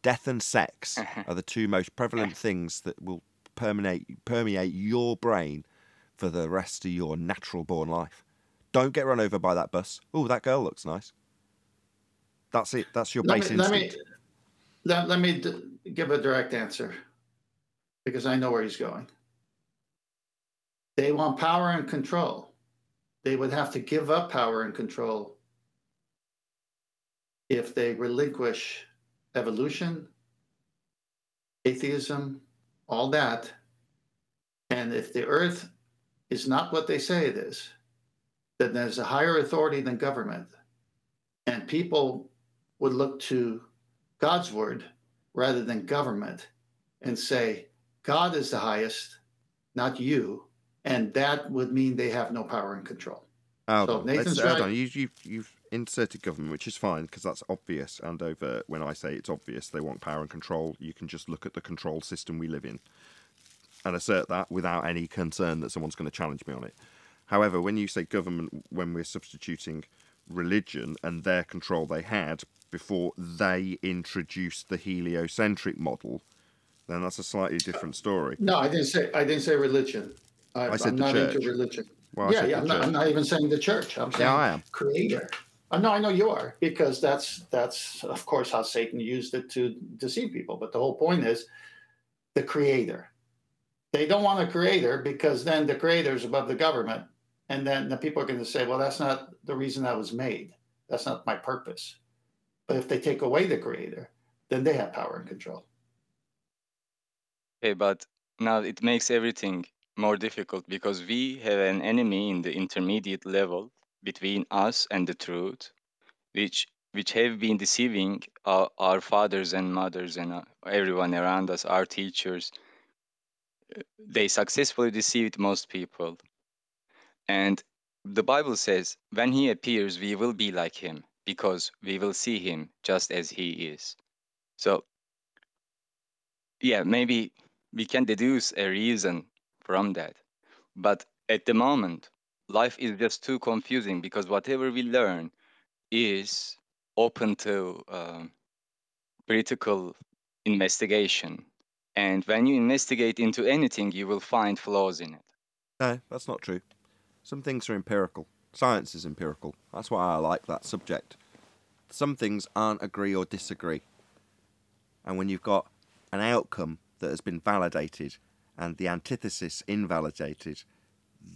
Death and sex are the 2 most prevalent things that will permeate your brain for the rest of your natural born life. Don't get run over by that bus. Oh, that girl looks nice. That's it. That's your base instinct.
Let me give a direct answer, because I know where he's going. They want power and control. They would have to give up power and control if they relinquish evolution, atheism, all that. And if the earth is not what they say it is, then there's a higher authority than government. And people would look to God's word rather than government and say, God is the highest, not you. And that would mean they have no power and control. So Nathan's right.
Hold on. You've inserted government, which is fine because that's obvious. And over when I say it's obvious, they want power and control. You can just look at the control system we live in and assert that without any concern that someone's going to challenge me on it. However, when you say government, when we're substituting religion and their control they had before they introduced the heliocentric model, then that's a slightly different story.
No, I didn't say religion.
I said
I'm
the
not
church.
into religion.
Well,
I'm not even saying the church. I'm saying
I am.
creator. No, I know you are, because that's of course how Satan used it to deceive people. But the whole point is the creator. They don't want a creator because then the creator is above the government. And then the people are going to say, well, that's not the reason I was made. That's not my purpose. But if they take away the creator, then they have power and control.
Okay, but now it makes everything more difficult because we have an enemy in the intermediate level between us and the truth, which have been deceiving our fathers and mothers and everyone around us, our teachers. They successfully deceived most people. And the Bible says, when he appears, we will be like him because we will see him just as he is. So, yeah, maybe we can deduce a reason from that. But at the moment, life is just too confusing because whatever we learn is open to critical investigation. And when you investigate into anything, you will find flaws in it.
No, that's not true. Some things are empirical. Science is empirical. That's why I like that subject. Some things aren't agree or disagree. And when you've got an outcome that has been validated and the antithesis invalidated,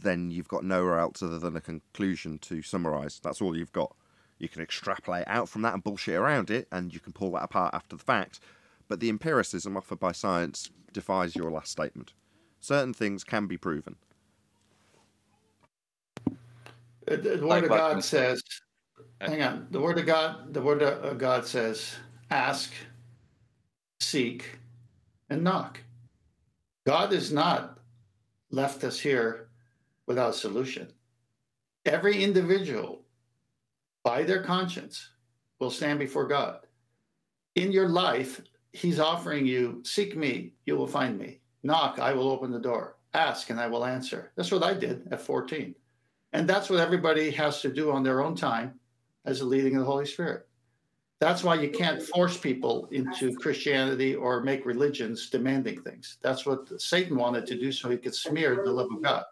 then you've got nowhere else other than a conclusion to summarise. That's all you've got. You can extrapolate out from that and bullshit around it, and you can pull that apart after the fact. But the empiricism offered by science defies your last statement. Certain things can be proven.
The Word of God says, hang on, the Word of God says, ask, seek, and knock. God has not left us here without solution. Every individual, by their conscience, will stand before God. In your life, he's offering you, seek me, you will find me. Knock, I will open the door. Ask, and I will answer. That's what I did at 14. And that's what everybody has to do on their own time as the leading of the Holy Spirit. That's why you can't force people into Christianity or make religions demanding things. That's what Satan wanted to do so he could smear the love of God.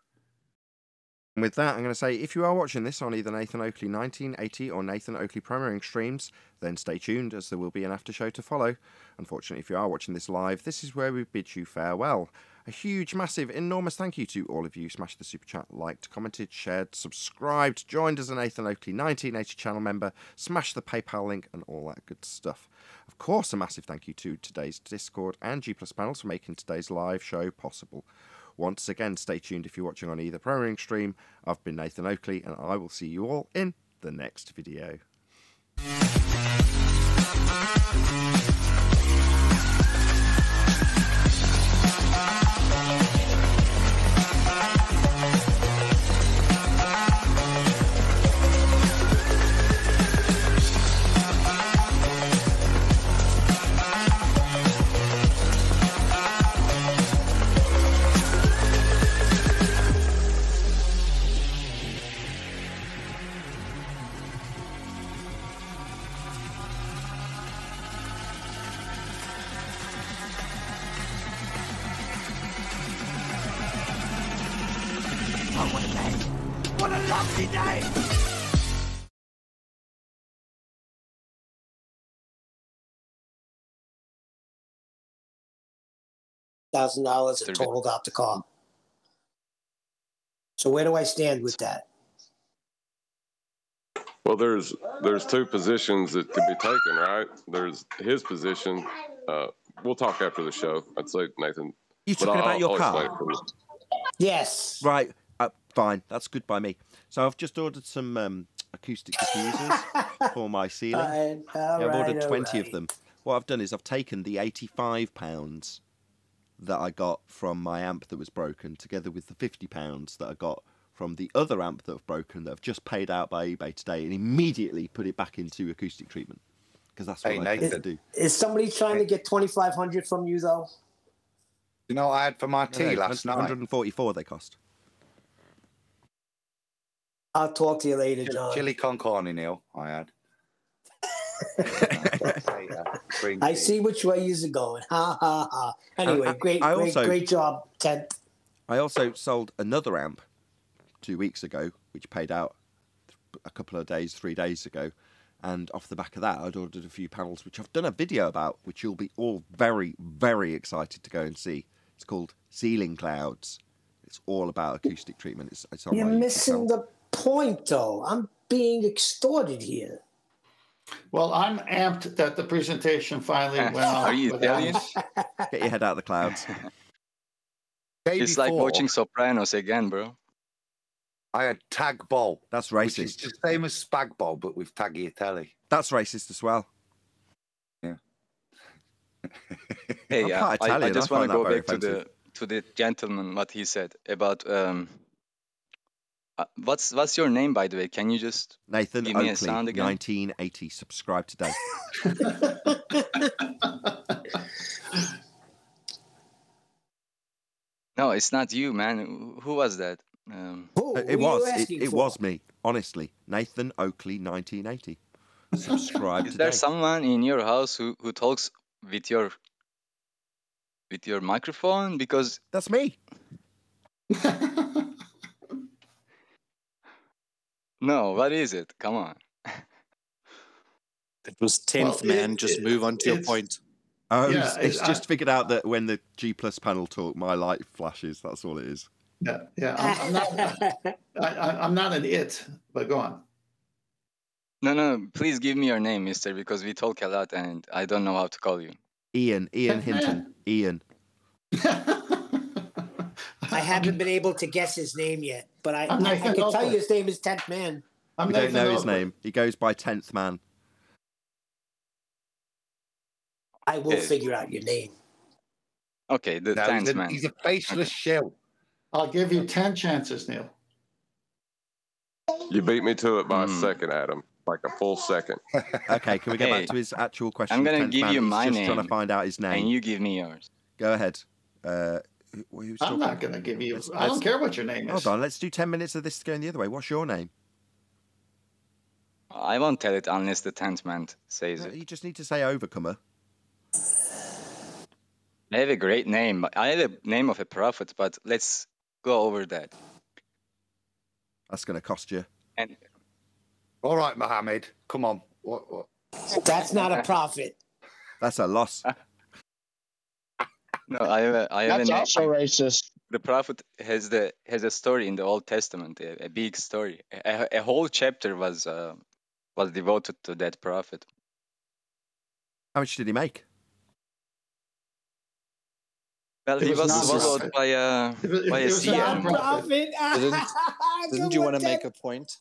And with that, I'm going to say, if you are watching this on either Nathan Oakley 1980 or Nathan Oakley Premiering streams, then stay tuned as there will be an after show to follow. Unfortunately, if you are watching this live, this is where we bid you farewell. A huge, massive, enormous thank you to all of you. Smashed the super chat, liked, commented, shared, subscribed, joined as a Nathan Oakley 1980 channel member, smashed the PayPal link and all that good stuff. Of course, a massive thank you to today's Discord and G+ panels for making today's live show possible. Once again, stay tuned if you're watching on either Premiering stream. I've been Nathan Oakley, and I will see you all in the next video.
What a lovely day!
$1,000 and totaled out the car. So where do I stand with that?
Well, there's two positions that could be taken, right? There's his position. We'll talk after the show. I'd say, Nathan.
You talking about your car?
Yes.
Right. Fine. That's good by me. So I've just ordered some acoustic diffusers for my ceiling. I've ordered 20 of them. What I've done is I've taken the £85 that I got from my amp that was broken, together with the £50 that I got from the other amp that I've broken, that I've just paid out by eBay today, and immediately put it back into acoustic treatment, because that's what I tend to do.
Is somebody trying to get $2,500 from you, though?
You know what I had for my tea last night?
144 they cost.
I'll talk to you later, John.
Chili con carne, Neil, I had.
I see which way you're going. Ha, ha, ha. Anyway, great job, Kent.
I also sold another amp 2 weeks ago, which paid out a couple of days, 3 days ago. And off the back of that, I'd ordered a few panels, which I've done a video about, which you'll be all very, very excited to go and see. It's called Ceiling Clouds. It's all about acoustic treatment. It's on
You're
my YouTube
missing
channel.
the point, though. I'm being extorted here.
Well, I'm amped that the presentation finally went off.
Are you
without
Italian?
us.
Get your head out of the clouds.
It's like watching Sopranos again, bro.
I had tag ball.
That's
Which is
racist.
the same as spag bol, but with tagliatelle.
That's racist as well.
Yeah.
Hey,
I'm part Italian.
I just
I
want
find
to
that
go
very
back to the gentleman what he said about what's your name, by the way? Can you just
Nathan
give me a
Oakley,
sound again?
1980. Subscribe today.
No, it's not you, man. Who was that?
It was me, honestly. Nathan Oakley, 1980. Subscribe
Is
today.
there someone in your house who talks with your microphone? Because
that's me.
No, what is it? Come on.
It was 10th man. Just move on to your point.
Oh, yeah, it's just figured out that when the G Plus panel talk, my light flashes. That's all it is.
Yeah. I'm not an it, but go on.
No. Please give me your name, mister, because we talk a lot and I don't know how to call you.
Ian Hinton. Ian.
I haven't been able to guess his name yet, but I can
Nathan
tell
Oakley.
you his name is 10th Man.
We don't know his name. He goes by 10th Man.
I will figure out your name.
Okay, the 10th man.
He's a faceless shell.
I'll give you 10 chances, Neil.
You beat me to it by a second, Adam. Like a full second.
Okay, can we get back to his actual question?
I'm gonna
10th
give
man?
you
He's
my
just
name,
trying to find out his name.
and you give me yours.
Go ahead.
I'm not going to give you. I don't care what your name is.
Hold on, let's do 10 minutes of this going the other way. What's your name?
I won't tell it unless the 10th man says it.
You just need to say Overcomer.
I have a great name. I have a name of a prophet, but let's go over that.
That's going to cost you.
And
all right, Mohammed, come on. What?
That's not a prophet.
That's a loss.
No, I have
That's
a name.
also racist.
The prophet has a story in the Old Testament, a big story. A whole chapter was devoted to that prophet.
How much did he make?
Well, he was swallowed by a sea animal.
Didn't you want to make a point,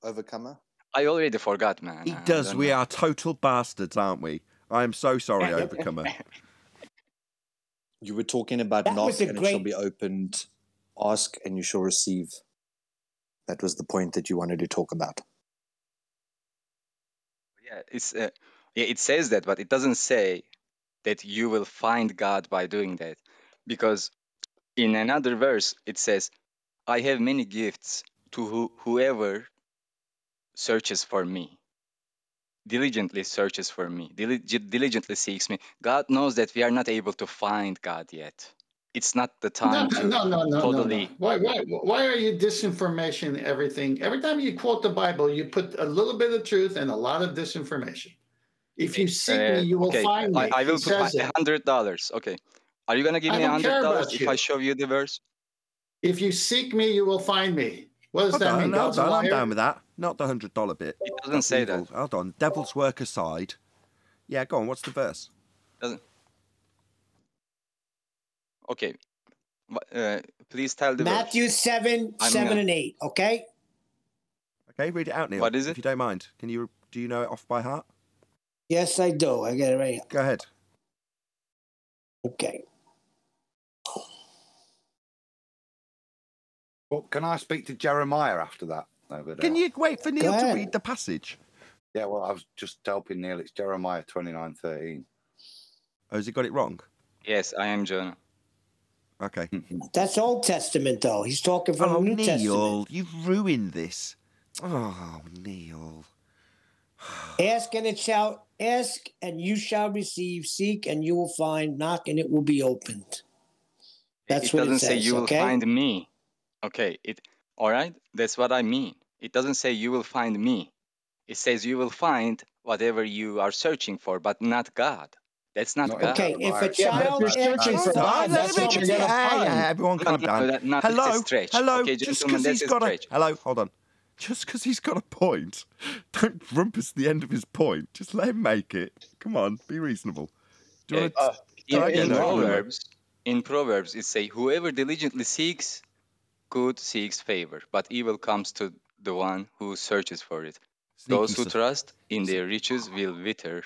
Overcomer?
I already forgot, man.
He does. We are total bastards, aren't we? I am so sorry, Overcomer.
You were talking about knock and it shall be opened, ask and you shall receive. That was the point that you wanted to talk about.
Yeah, it says that, but it doesn't say that you will find God by doing that. Because in another verse, it says, I have many gifts to whoever searches for me. Diligently searches for me, diligently seeks me. God knows that we are not able to find God yet. It's not the time to totally.
No. Why are you disinformation everything? Every time you quote the Bible, you put a little bit of truth and a lot of disinformation. If you seek me, you will find me.
I will put $100. Okay. Are you going to give me $100 if I show you the verse?
If you seek me, you will find me. What does that mean?
Hold on, I'm down with that. Not the $100 bit.
It doesn't say that.
Hold on. Devil's work aside. Yeah, go on. What's the verse?
Doesn't. Okay. Please tell the
Matthew
verse.
7, 7 and 8, okay?
Okay, read it out, Neil.
What is it?
If you don't mind. Do you know it off by heart?
Yes, I do. I got it right here.
Go ahead.
Okay.
Well, can I speak to Jeremiah after that? Over there?
Can you wait for Neil to read the passage?
Yeah, well, I was just helping Neil. It's Jeremiah 29:13.
Oh, has he got it wrong?
Yes, I am Jonah.
Okay.
That's Old Testament, though. He's talking from the New Testament.
Neil, you've ruined this. Oh, Neil.
Ask and you shall receive. Seek and you will find. Knock and it will be opened. That's what it says.
It doesn't say you will
okay?
find me. Okay, all right? That's what I mean. It doesn't say you will find me. It says you will find whatever you are searching for, but not God. That's not God.
Okay, if a child
is searching for God, that's what you're going to find.
Everyone calm down.
That's a stretch.
Hello,
Okay,
just
gentlemen,
because he's got a... Hello, hold on. Just because he's got a point, don't rumpus the end of his point. Just let him make it. Come on, be reasonable. Do you want to
in Proverbs, it say, "Whoever diligently seeks good seeks favor, but evil comes to the one who searches for it. Those who trust in their riches will wither."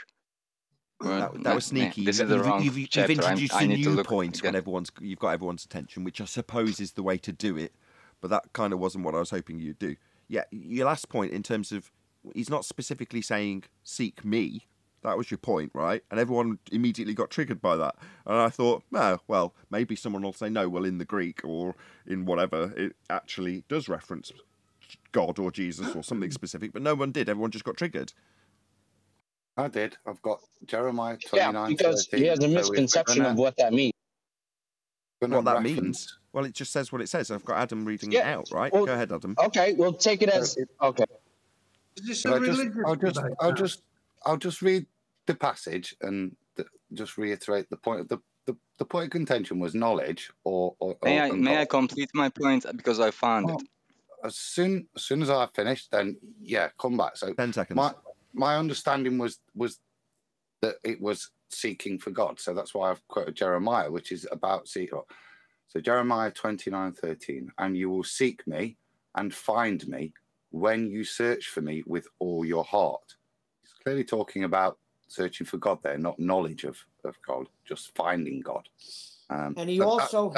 That was sneaky.
This is the wrong
you've
chapter.
introduced
I
a
need to
new
look
point when
again.
you've got everyone's attention, which I suppose is the way to do it. But that kind of wasn't what I was hoping you'd do. Yeah, your last point in terms of he's not specifically saying seek me. That was your point, right? And everyone immediately got triggered by that. And I thought, oh, well, maybe someone will say no. Well, in the Greek or in whatever, it actually does reference God or Jesus or something specific. But no one did. Everyone just got triggered.
I did. I've got Jeremiah 29.
Yeah, because he has a misconception of what that means.
What that means? Well, it just says what it says. I've got Adam reading it out, right?
Well,
go ahead, Adam.
Okay, we'll take it as okay.
I'll just read the passage and just reiterate the point. The point of contention was knowledge,
May I complete my point because I found it.
As soon as I finished, then yeah, come back. So
10 seconds.
My understanding was that it was seeking for God. So that's why I've quoted Jeremiah, which is about seeking. So Jeremiah 29:13, and you will seek me and find me when you search for me with all your heart. He's clearly talking about searching for God there, not knowledge of God, just finding God.
And he also...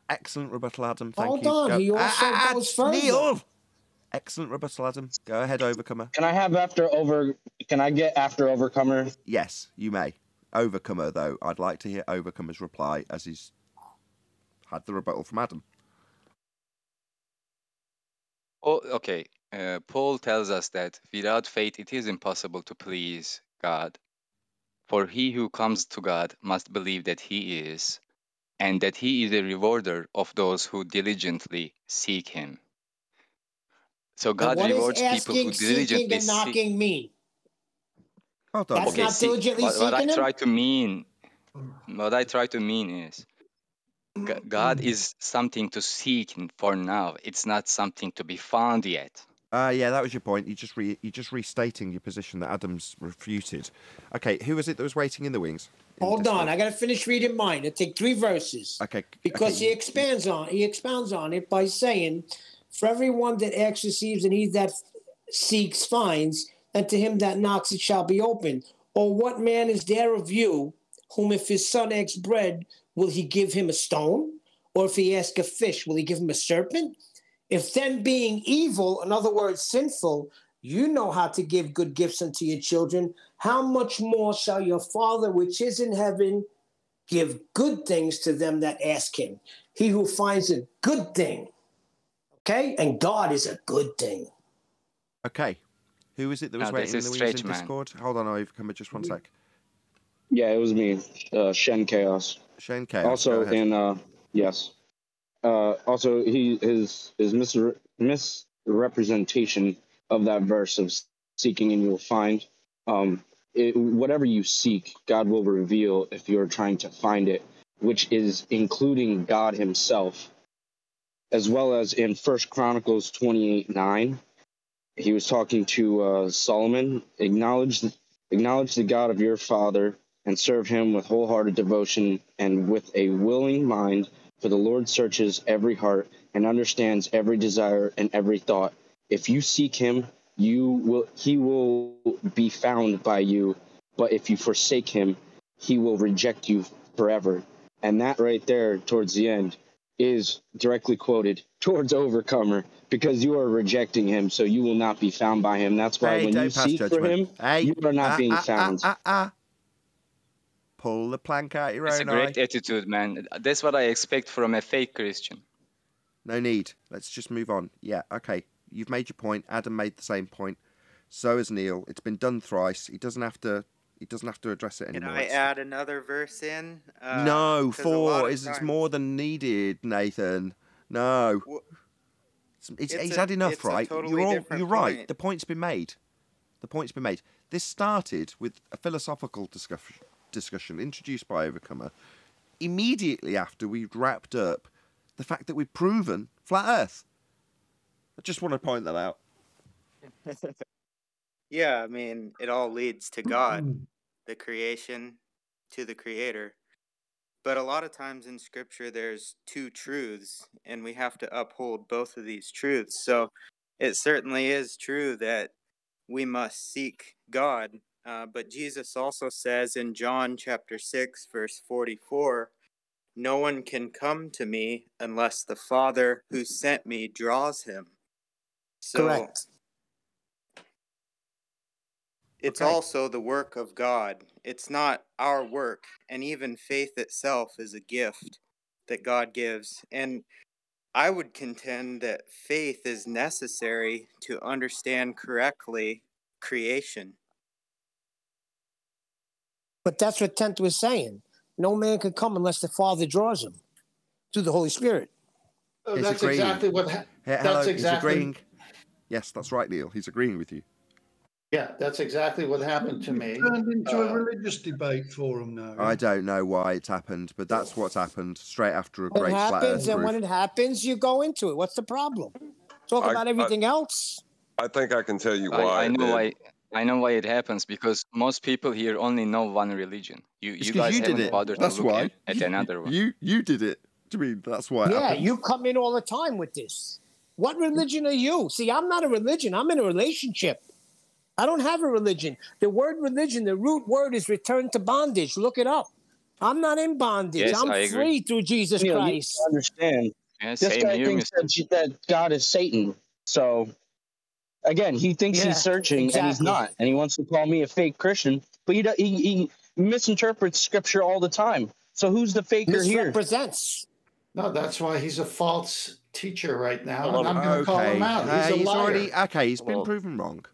Excellent rebuttal, Adam. Thank
Hold
you.
on, he also goes further.
Neil! Excellent rebuttal, Adam. Go ahead, Overcomer.
Can I get after Overcomer?
Yes, you may. Overcomer, though, I'd like to hear Overcomer's reply as he's had the rebuttal from Adam.
Oh, okay. Paul tells us that without faith it is impossible to please God. For he who comes to God must believe that he is, and that he is a rewarder of those who diligently seek him. So God rewards people who diligently
and knocking mean?
Hold on.
That's not diligently seeking
what I
him?
try to mean is God is something to seek for now. It's not something to be found yet.
Yeah, that was your point. You're just restating your position that Adam's refuted. Okay, who was it that was waiting in the wings?
Hold on, I got to finish reading mine. It'll take 3 verses.
Okay.
Because he expounds on it by saying, "For everyone that asks receives, and he that seeks finds, and to him that knocks it shall be opened. Or what man is there of you, whom if his son asks bread, will he give him a stone? Or if he asks a fish, will he give him a serpent? If then being evil, in other words, sinful, you know how to give good gifts unto your children, how much more shall your Father which is in heaven give good things to them that ask him? He who finds a good thing." Okay? And God is a good thing.
Okay. Who is it that was waiting in the wings in Discord? Hold on, Overcomer, just 1 sec.
Yeah, it was me, Shen Chaos.
Shen Chaos.
Also in yes. Also, his misrepresentation of that verse of seeking and you will find. Whatever you seek, God will reveal if you're trying to find it, which is including God himself. As well as in 1 Chronicles 28:9, he was talking to Solomon. Acknowledge the God of your father and serve him with wholehearted devotion and with a willing mind, for the Lord searches every heart and understands every desire and every thought. If you seek him, he will be found by you, but if you forsake him, he will reject you forever. And that right there towards the end is directly quoted towards Overcomer, because you are rejecting him, so you will not be found by him. That's why when you seek for him, you are not being found.
Pull the plank out your own eye.
It's a great attitude, man. That's what I expect from a fake Christian.
No need. Let's just move on. Yeah, okay. You've made your point. Adam made the same point. So has Neil. It's been done thrice. He doesn't have to address it anymore.
Can I add another verse in?
No, 4 is it's more than needed, Nathan. No. He's had enough, right? You're right.
Point.
The point's been made. This started with a philosophical discussion introduced by Overcomer immediately after we'd wrapped up the fact that we'd proven flat Earth. I just want to point that out.
Yeah, I mean, it all leads to God, the creation, to the creator. But a lot of times in scripture, there's two truths, and we have to uphold both of these truths. So it certainly is true that we must seek God. But Jesus also says in John chapter 6, verse 44, no one can come to me unless the Father who sent me draws him. So
Correct.
it's also the work of God. It's not our work. And even faith itself is a gift that God gives. And I would contend that faith is necessary to understand correctly creation.
But that's what Tent was saying. No man can come unless the Father draws him through the Holy Spirit.
Oh, that's exactly what.
Hello,
That's exactly.
He's agreeing. Yes, that's right, Neil. He's agreeing with you.
Yeah, that's exactly what happened to me.
It turned into a religious debate forum now.
I don't know why it's happened, but that's what's happened straight after a
It
great flat
happens,
earth
and
proof.
when it happens, you go into it. What's the problem? Talk about everything else.
I think I can tell you why.
I know why. I know why it happens, because most people here only know one religion. You guys haven't bothered to look at another one.
You did it. Do you mean that's why?
Yeah,
happened?
you come in all the time with this. What religion are you? See, I'm not a religion. I'm in a relationship. I don't have a religion. The word religion, the root word is return to bondage. Look it up. I'm not in bondage.
Yes,
I'm
I agree.
free through Jesus
You
Christ.
understand.
Yeah,
This guy thinks that God is Satan. So, again, he thinks he's searching and he's not. And he wants to call me a fake Christian. But he misinterprets Scripture all the time. So who's the faker here?
Misrepresents.
No, that's why he's a false teacher right now, and I'm going to call him out. He's a liar.
already he's been proven wrong.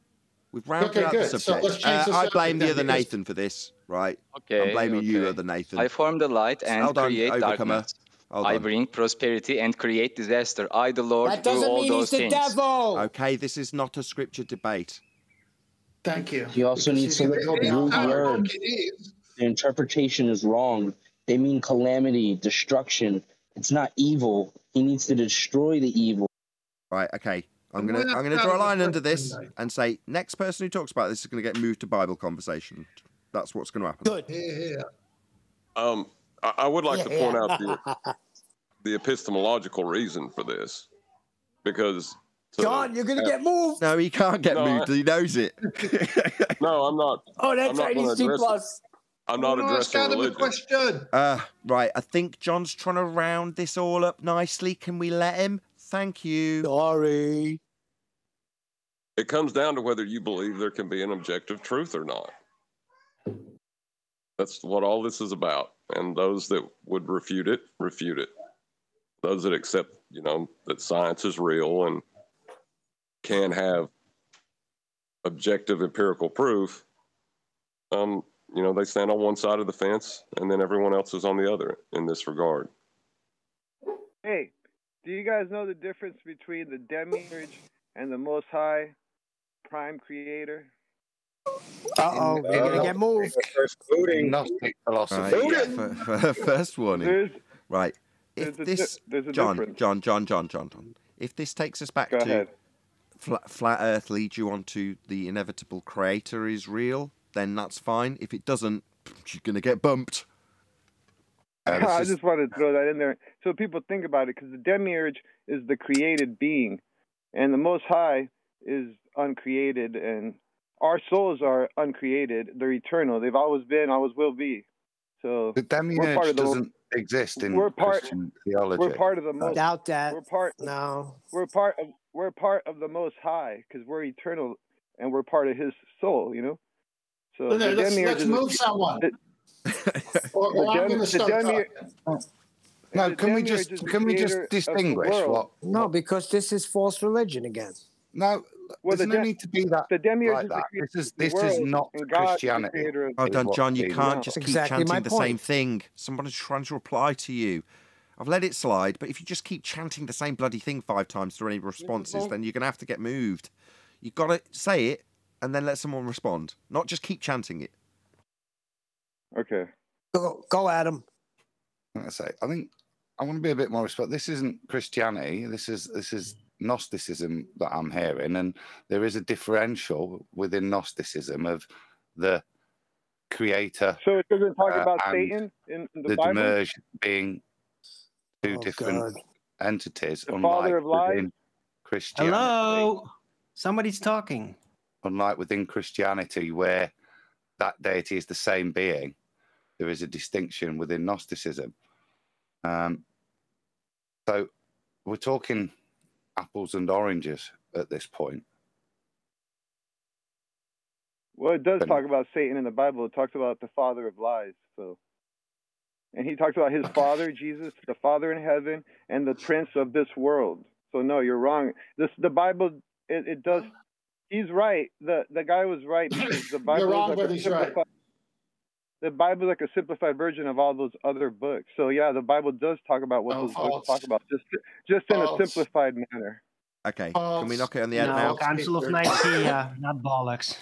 We've rounded out the
good. So
subject.
let's change the
I blame
subject
the
then,
other
because-
Nathan for this, right?
Okay,
I'm blaming you,
okay.
other Nathan.
I form the light and
Hold on,
create
Overcomer.
darkness.
Hold
I
on.
bring prosperity and create disaster. I, the Lord,
That
do
doesn't
all
mean
those
he's the
things.
devil.
Okay, this is not a scripture debate.
Thank you.
He also needs to look at the root word. The interpretation is wrong. They mean calamity, destruction. It's not evil. He needs to destroy the evil.
Right, okay. I'm gonna draw a line under this and say next person who talks about this is gonna get moved to Bible conversation. That's what's gonna happen.
Good.
Yeah.
I would like to point out the epistemological reason for this, because
John, you're going to get moved.
No, he can't get moved. He knows it.
No, I'm not.
Oh, that's
I'm not
Chinese
gonna
C+.
address it. I'm not addressing religion.
Question.
Right. I think John's trying to round this all up nicely. Can we let him? Thank you.
Sorry.
It comes down to whether you believe there can be an objective truth or not. That's what all this is about. And those that would refute it, refute it. Those that accept, that science is real and can have objective empirical proof, they stand on one side of the fence, and then everyone else is on the other in this regard.
Hey, do you guys know the difference between the demiurge and the Most High Prime Creator?
Uh-oh, you're going to get moved.
Gnostic philosophy.
Right, first warning. Right. If this,
there's a
John,
difference.
if this takes us back
Go
to
ahead.
flat Earth leads you on to the inevitable creator is real, then that's fine. If it doesn't, you're going to get bumped.
I just wanted to throw that in there so people think about it, because the demiurge is the created being, and the Most High is uncreated, and our souls are uncreated. They're eternal. They've always been, always will be. So
the demiurge doesn't exist in Christian theology.
We're part of the most.
Doubt that.
We're part.
No.
We're part of the Most High, because we're eternal and we're part of His soul. So
Well,
the
let's
demiurge is
move someone. Or I'm going to start talking.
No, can we just distinguish what?
No, because this is false religion again.
No, there's no need to be that.
The demiurge
like
is
that.
the
This
world,
is not
and God is the
Christianity.
creator of
Hold on, John. You can't just keep
Exactly my
chanting the same
point.
thing. Somebody's trying to reply to you. I've let it slide, but if you just keep chanting the same bloody thing 5 times to any responses, then you're going to have to get moved. You've got to say it and then let someone respond, not just keep chanting it.
Okay.
Go Adam.
I think I want to be a bit more respectful. This isn't Christianity. This is Gnosticism that I'm hearing, and there is a differential within Gnosticism of the creator.
So it doesn't talk about
and
Satan in the
the
Bible?
Demerge being two
Oh,
different
God.
entities,
The
unlike
father of lies?
within Christianity.
Hello? Somebody's talking.
Unlike within Christianity, where that deity is the same being, there is a distinction within Gnosticism. So we're talking apples and oranges at this point.
Well, it does talk about Satan in the Bible. It talks about the father of lies. So, and he talks about his father, Jesus, the Father in heaven, and the prince of this world. So no, you're wrong. The Bible, it does. He's right. The guy was right, because the Bible
You're wrong,
is
but
like
he's right.
the Bible is like a simplified version of all those other books. So yeah, the Bible does talk about what those books talk about, just in a simplified manner.
Okay, can we knock it on the head
No,
now?
Council of Nicaea, not bollocks.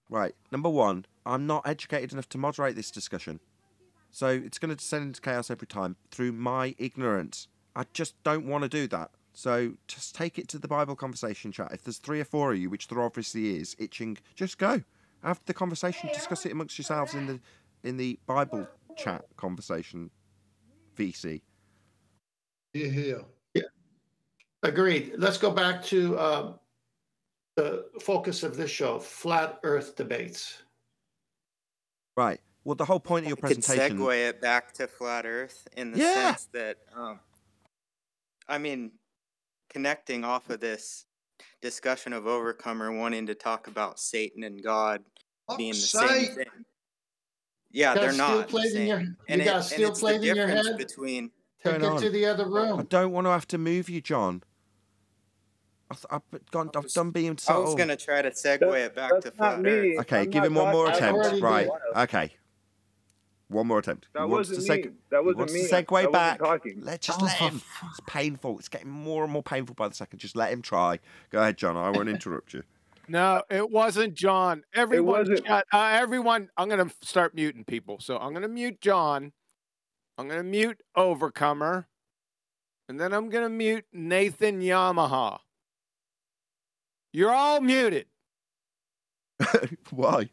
Right, number one, I'm not educated enough to moderate this discussion. So it's going to descend into chaos every time through my ignorance. I just don't want to do that. So just take it to the Bible conversation chat. If there's 3 or 4 of you, which there obviously is, itching, just go. Have the conversation, discuss it amongst yourselves in the Bible chat conversation VC.
Here.
Yeah. Agreed. Let's go back to the focus of this show, flat Earth debates.
Right. Well, the whole point of your presentation...
Could segue it back to flat Earth in the sense that, I mean, connecting off of this discussion of Overcomer wanting to talk about Satan and God being the same thing. Yeah, they're not the same.
You got a steel plate in your head?
Between...
Take it to the other room.
I don't want to have to move you, John. I've done being subtle.
I was going to try to segue it back to flat Earth.
Okay, give him one more attempt. Right, okay. One more attempt.
That wasn't me. That wasn't me.
Segue back.
Let's
just let him. It's painful. It's getting more and more painful by the second. Just let him try. Go ahead, John. I won't interrupt you.
No, it wasn't John. Everyone, everyone, I'm going to start muting people. So I'm going to mute John. I'm going to mute Overcomer. And then I'm going to mute Nathan Yamaha. You're all muted.
Why?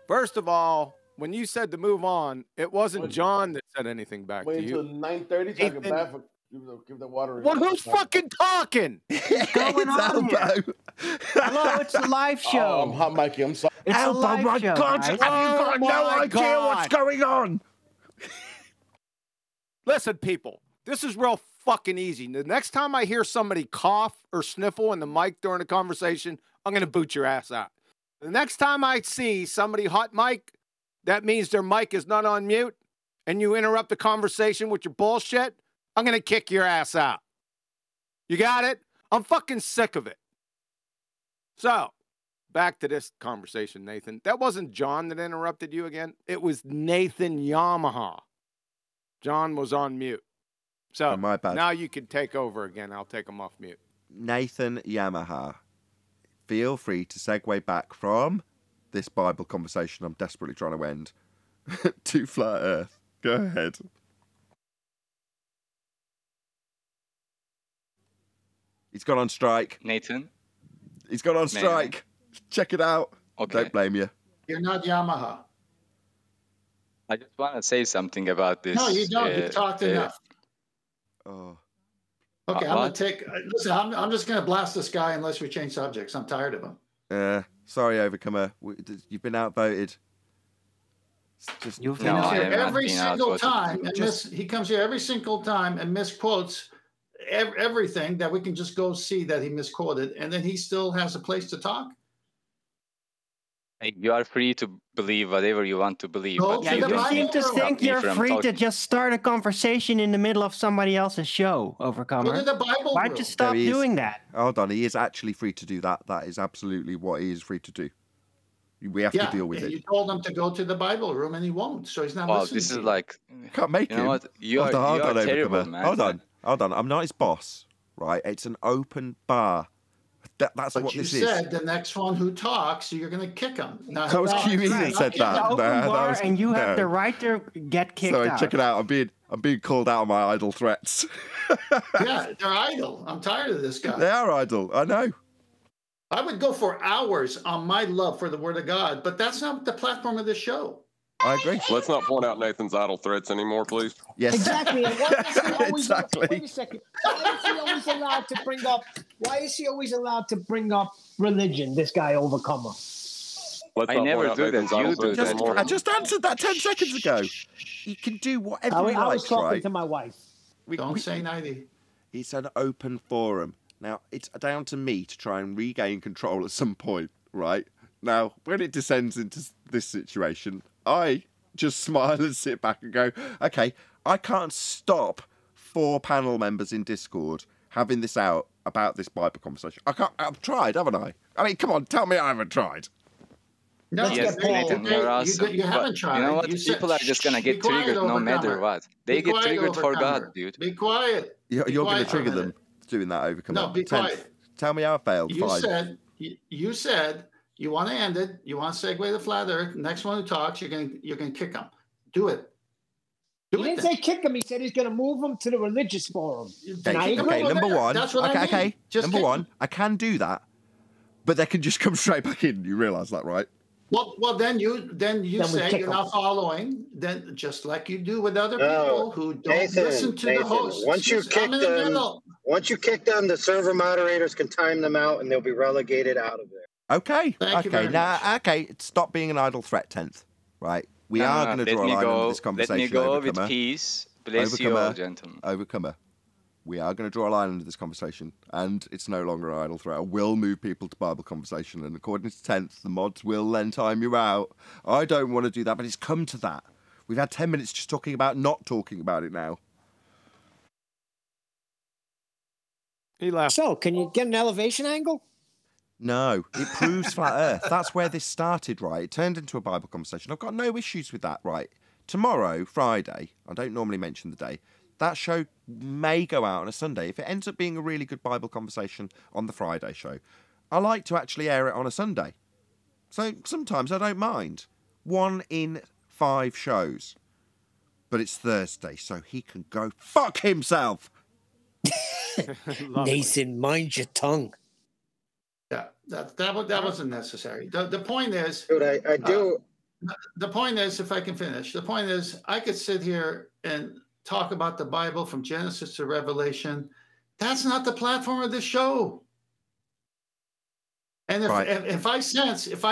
First of all, when you said to move on, it wasn't John that said anything back to you.
Wait until 9:30 so I can bath for give the water.
Well, who's fucking talking?
What's going on here? Hello, it's a live show.
Oh, I'm hot, Mikey. I'm sorry.
It's a live
my
show,
God,
guys.
have you got no idea what's going on?
Listen, people, this is real fucking easy. The next time I hear somebody cough or sniffle in the mic during a conversation, I'm going to boot your ass out. The next time I see somebody hot mic, that means their mic is not on mute, and you interrupt the conversation with your bullshit, I'm going to kick your ass out. You got it? I'm fucking sick of it. So, back to this conversation, Nathan. That wasn't John that interrupted you again. It was Nathan Yamaha. John was on mute. So,
my bad.
Now you can take over again. I'll take him off mute.
Nathan Yamaha, feel free to segue back from this Bible conversation I'm desperately trying to end to flat Earth. Go ahead. He's gone on strike.
Nathan?
He's gone on strike. Check it out.
Okay.
Don't blame you.
You're not Yamaha.
I just want to say something about this.
No, you don't. You've talked enough.
Oh.
Okay, I'm going to take... Listen, I'm just going to blast this guy unless we change subjects. I'm tired of him.
Sorry, Overcomer. You've been outvoted.
He comes here every single time, and he comes here every single time and misquotes everything that we can just go see that he misquoted, and then he still has a place to talk.
Hey, you are free to believe whatever you want to believe.
Yeah, you seem to think you're free to just start a conversation in the middle of somebody else's show, Overcomer.
Go to the Bible
Why'd you stop doing that?
Hold on, he is actually free to do that. That is absolutely what he is free to do. We have to deal with it.
You told him to go to the Bible room, and he won't, so he's not listening.
This is like...
Can't make
you
him.
Know what? You are terrible, man.
Hold on. I'm not his boss, right? It's an open bar. That's
but
what
you
this
said
is.
the next one who talks, you're going to kick them. Now,
That was QE that said that.
Open bar, and you have the
no.
right to get kicked
Sorry,
out.
check it out. I'm being called out on my idle threats.
Yeah, they're idle. I'm tired of this guy.
They are idle. I know.
I would go for hours on my love for the Word of God, but that's not the platform of this show.
I agree.
Let's not point out Nathan's idle threats anymore, please.
Yes.
Exactly. And why is he always,
Exactly.
Wait a second. Why is he always allowed to bring up? Why is he always allowed to bring up religion? This guy Overcomer.
I never do that. You do that.
I just answered that 10 seconds ago. He can do whatever he likes,
I was talking
right?
to my wife.
Don't say 90.
It's an open forum. Now, it's down to me to try and regain control at some point, right? Now, when it descends into this situation, I just smile and sit back and go, okay, I can't stop 4 panel members in Discord having this out about this Bible conversation. I've tried, haven't I? I mean, come on, tell me I haven't tried.
No,
yes, Nathan, you're awesome.
You haven't tried.
You know what?
You
People are just going to get triggered no matter what. They get triggered for God, dude.
Be quiet.
You're going to trigger them doing that, Overcomer.
No, be quiet.
Tell me how I failed.
You said you want to end it. You want to segue the flat earth. Next one who talks, you're gonna kick him. Do it.
He didn't say kick him. He said he's going to move him to the religious forum.
Okay, number one.
That's what I mean.
Okay,
Just
number one. I can do that, but they can just come straight back in. You realise that, right?
Well, then you say you're not following. Then just like you do with other people who don't listen to the host.
Once you kick them, the server moderators can time them out, and they'll be relegated out of there.
Okay. Stop being an idle threat, 10th. Right. We are going to draw a line under this conversation.
Let me go
Overcomer.
with peace. Bless you all, gentlemen.
Overcomer. We are going to draw a line under this conversation, and it's no longer an idle threat. I will move people to Bible conversation, and according to 10th, the mods will then time you out. I don't want to do that, but it's come to that. We've had 10 minutes just talking about not talking about it now.
He left.
So, can you get an elevation angle?
No, it proves flat earth. That's where this started, right? It turned into a Bible conversation. I've got no issues with that, right? Tomorrow, Friday, I don't normally mention the day, that show may go out on a Sunday. If it ends up being a really good Bible conversation on the Friday show, I like to actually air it on a Sunday. So sometimes I don't mind. 1 in 5 shows. But it's Thursday, so he can go fuck himself.
Nathan, mind your tongue.
Yeah, that wasn't necessary. The point is,
Dude, I do.
The point is, if I can finish, the point is, I could sit here and talk about the Bible from Genesis to Revelation. That's not the platform of this show. And if I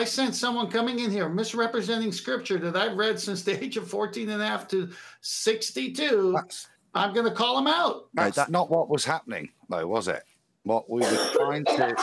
sense someone coming in here misrepresenting scripture that I've read since the age of 14 and a half to 62, I'm going to call them out.
That's not what was happening, though, was it? What we were trying to,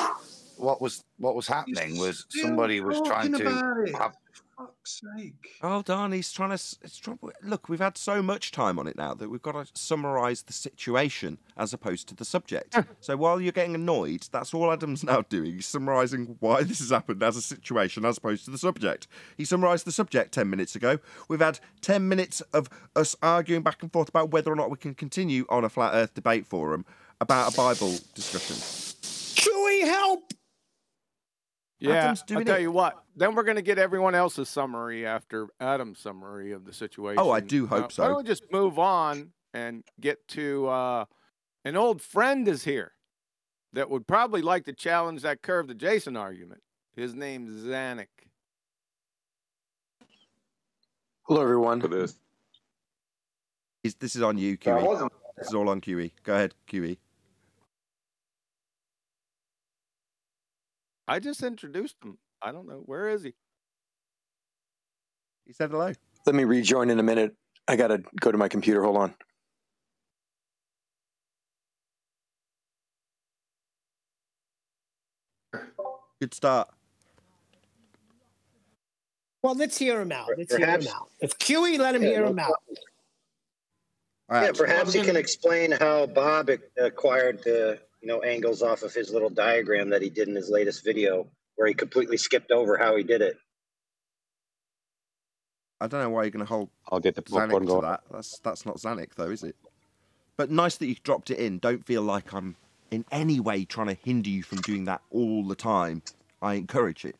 what was happening was somebody was trying to have.
Fuck's sake.
Hold on, he's trying to. Look, we've had so much time on it now that we've got to summarise the situation as opposed to the subject. So while you're getting annoyed, that's all Adam's now doing. He's summarising why this has happened as a situation as opposed to the subject. He summarised the subject 10 minutes ago. We've had 10 minutes of us arguing back and forth about whether or not we can continue on a Flat Earth debate forum about a Bible discussion.
Chewy, help!
Yeah, I'll tell you what. Then we're going to get everyone else's summary after Adam's summary of the situation.
Oh, I do hope so.
Why don't we just move on and get to an old friend is here that would probably like to challenge that curve to Jason argument. His name's Zanik.
Hello, everyone.
This is on you, QE. This is all on QE. Go ahead, QE.
I just introduced him. I don't know. Where is he?
He said hello.
Let me rejoin in a minute. I got to go to my computer. Hold on.
Good start.
Well, let's hear him out. If QE let him hear him out.
Yeah, perhaps he can explain how Bob acquired the angles off of his little diagram that he did in his latest video, where he completely skipped over how he did it.
I don't know why you're going to hold
I'll get the
Zanik to that. That's not Zanik, though, is it? But nice that you dropped it in. Don't feel like I'm in any way trying to hinder you from doing that all the time, I encourage it.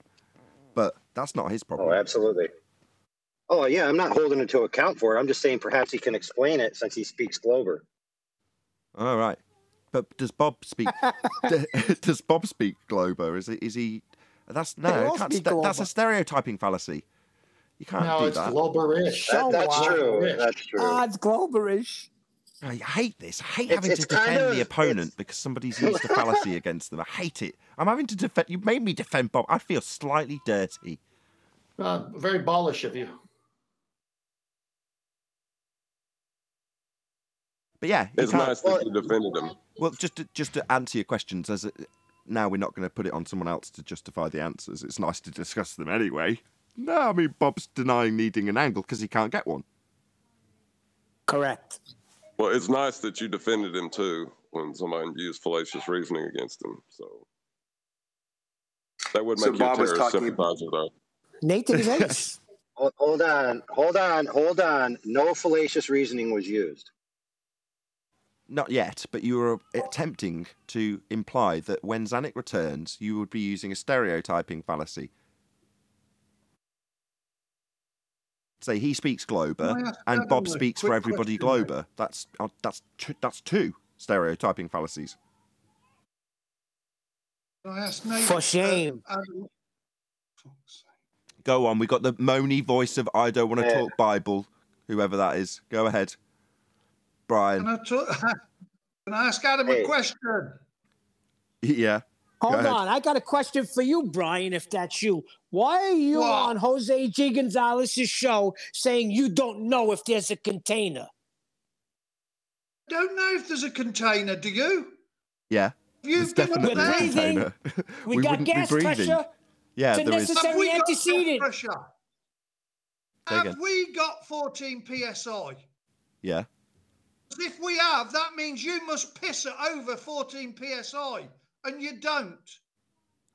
But that's not his problem.
Oh, absolutely. Oh, yeah, I'm not holding it to account for it. I'm just saying perhaps he can explain it since he speaks Glober.
All right. But does Bob speak? Does Bob speak Glober? Is he? That's no. That's a stereotyping fallacy. You can't do that.
No, it's Globerish.
That's true. That's true.
It's Globerish.
I hate this. I hate having to defend the opponent because somebody's used a fallacy against them. I hate it. I'm having to defend. You made me defend Bob. I feel slightly dirty.
Very ballish of you.
But yeah,
it's nice that you defended him.
Well, just to answer your questions, now we're not going to put it on someone else to justify the answers. It's nice to discuss them anyway. No, I mean, Bob's denying needing an angle because he can't get one.
Correct.
Well, it's nice that you defended him too when somebody used fallacious reasoning against him. So that would make you a terrorist sympathizer, though.
Nathan is ace.
Hold on. No fallacious reasoning was used.
Not yet, but you were attempting to imply that when Zanuck returns, you would be using a stereotyping fallacy. Say he speaks Glober, and Bob speaks for everybody Glober. That's two stereotyping fallacies.
For shame.
Go on, we got the moany voice of I don't want to talk Bible, whoever that is. Go ahead. Brian.
Can I ask Adam a question?
Yeah.
Hold on. I got a question for you, Brian, if that's you. Why are you on Jose G. Gonzalez's show saying you don't know if there's a container?
Don't know if there's a container, do you?
Yeah.
There's
definitely a container.
We got gas pressure.
Yeah,
it's a necessary antecedent.
Have we got 14 PSI?
Yeah.
If we have, that means you must piss at over 14 PSI, and you don't.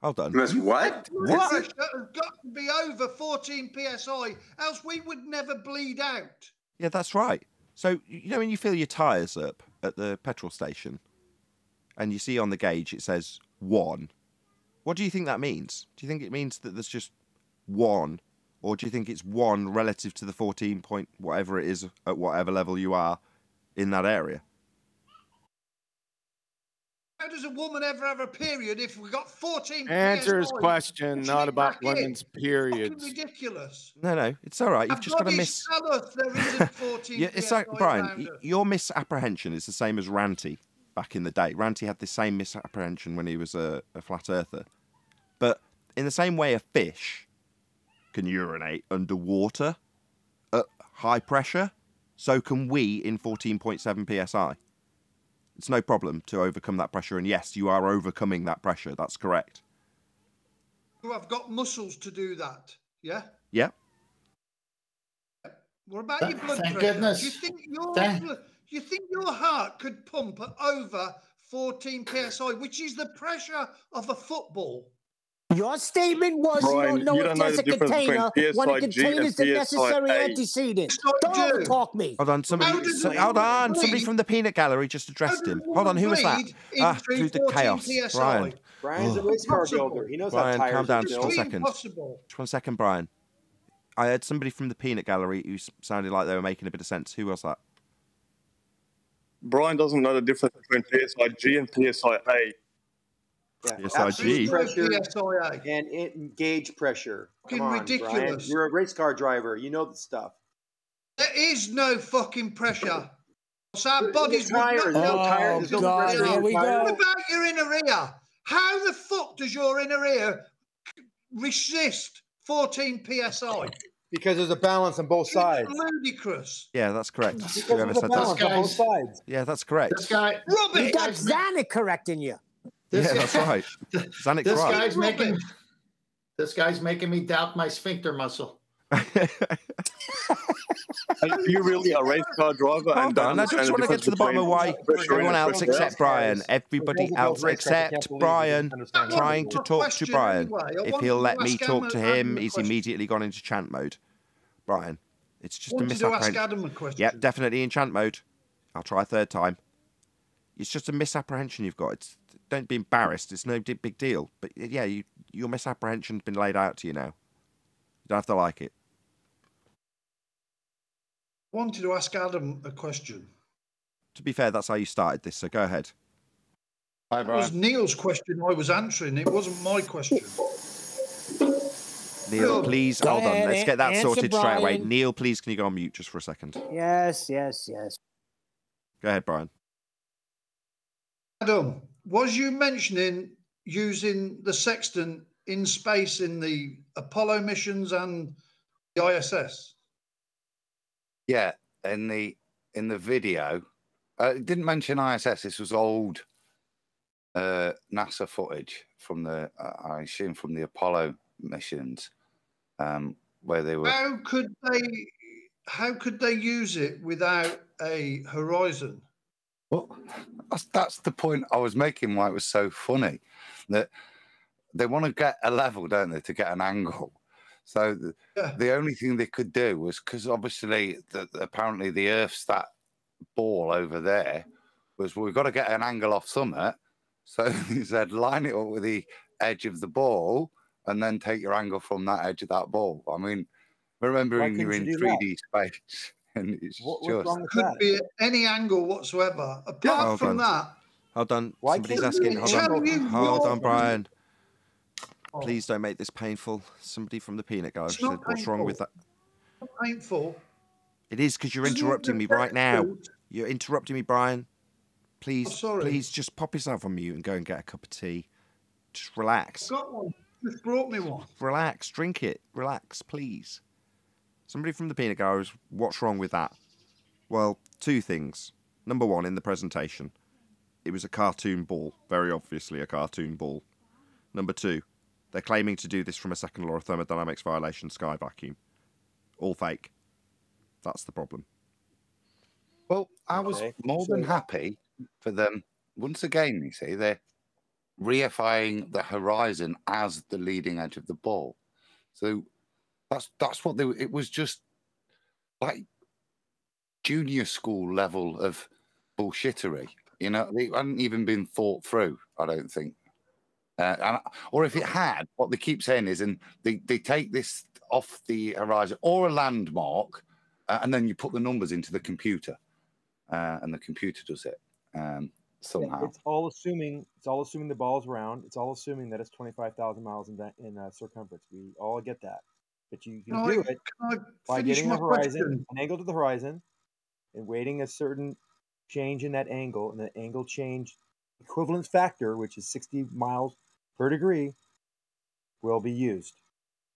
Hold on.
Must what?
What? Pressure has got to be over 14 PSI, else we would never bleed out.
Yeah, that's right. So, you know when you fill your tyres up at the petrol station, and you see on the gauge it says 1, what do you think that means? Do you think it means that there's just 1, or do you think it's 1 relative to the 14 point whatever it is at whatever level you are in that area?
How does a woman ever have a period if we got 14
Answer his
PSI?
question, not about women's periods.
Fucking ridiculous.
No, it's all right. You've just got to miss.
Tell us there isn't 14
Yeah, it's like Brian. Your misapprehension is the same as Ranty back in the day. Ranty had the same misapprehension when he was a flat earther, but in the same way, a fish can urinate underwater at high pressure. So can we in 14.7 psi. It's no problem to overcome that pressure. And yes, you are overcoming that pressure. That's correct.
You have got muscles to do that, yeah?
Yeah.
What about your blood
Thank
pressure?
goodness.
Do you think your heart could pump at over 14 psi, which is the pressure of a football?
Your statement was
Brian,
you don't know if there's a container when a container is the necessary antecedent. Don't overtalk me.
Hold on, somebody from the peanut gallery just addressed him. Hold on, who was that? Through the chaos. Brian.
Brian's a race car builder. He knows
Brian,
how tires
calm down
are
just
built.
1 second. Just 1 second, Brian. I heard somebody from the peanut gallery who sounded like they were making a bit of sense. Who was that?
Brian doesn't know the difference between PSIG and PSIA.
Yeah,
PSIG.
pressure and gauge pressure. Come on,
ridiculous.
Brian. You're a race car driver. You know the stuff.
There is no fucking pressure. So our bodies
tires. No tires.
Oh, God, here we go.
What about your inner ear? How the fuck does your inner ear resist 14 psi?
Because there's a balance on both sides.
It's ludicrous.
Yeah, that's correct.
Because
Whoever
there's a
said
balance on both sides.
Yeah, that's correct.
This guy,
You got Zanuck correcting you.
Yeah, that's right. Zanuck's right.
This guy's making me doubt my sphincter muscle.
Are you really a race car driver?
Hold on, I just want to get to the bottom of why everyone else except Brian, everybody else except Brian, trying to talk to Brian. If he'll let me talk to him, he's immediately gone into chant mode. Brian, it's just a misapprehension. Yep, definitely in chant mode. I'll try a third time. It's just a misapprehension you've got. don't be embarrassed. It's no big deal. But yeah, your misapprehension's been laid out to you now. You don't have to like it.
I wanted to ask Adam a question.
To be fair, that's how you started this, so go ahead.
Hi,
Brian. It was Neil's question I was answering. It wasn't my question.
Neil, please, hold on. Let's get that sorted straight away.
Brian.
Neil, please, can you go on mute just for a second?
Yes.
Go ahead, Brian.
Adam, was you mentioning using the Sextant in space in the Apollo missions and the ISS?
Yeah, in the video, it didn't mention ISS. This was old NASA footage from the, I assume, from the Apollo missions, where they were.
How could they use it without a horizon?
Well, that's the point I was making. Why it was so funny that they want to get a level, don't they, to get an angle. So the only thing they could do was, because obviously apparently the Earth's that ball over there, was we've got to get an angle off summit. So he said, line it up with the edge of the ball and then take your angle from that edge of that ball. I mean, remembering you're in 3D space. And it's
Could be at any angle whatsoever. Apart from that.
Hold on. Somebody's asking. Hold on, Brian. Please don't make this painful. Somebody from the peanut gallery said, what's wrong with that?
It's not painful.
It is, because you're interrupting me right now. You're interrupting me, Brian. Please, please just pop yourself on mute and go and get a cup of tea. Just relax.
I've got one. Just brought me one.
Relax. Drink it. Relax, please. Somebody from the peanut gallery, what's wrong with that? Well, two things. Number one, in the presentation, it was a cartoon ball. Very obviously a cartoon ball. Number two, they're claiming to do this from a second law of thermodynamics violation, sky vacuum. All fake. That's the problem.
Well, I was more than happy for them. Once again, you see, they're reifying the horizon as the leading edge of the ball. So that's what it was, just like junior school level of bullshittery. You know, it hadn't even been thought through, I don't think. Or if it had, what they keep saying is, and they take this off the horizon or a landmark, and then you put the numbers into the computer, and the computer does it somehow.
It's all assuming the ball's round. It's all assuming that it's 25,000 miles in circumference. We all get that, but you can do it by getting the horizon, an angle to the horizon, and waiting a certain change in that angle, and the angle change equivalence factor, which is 60 miles per degree, will be used.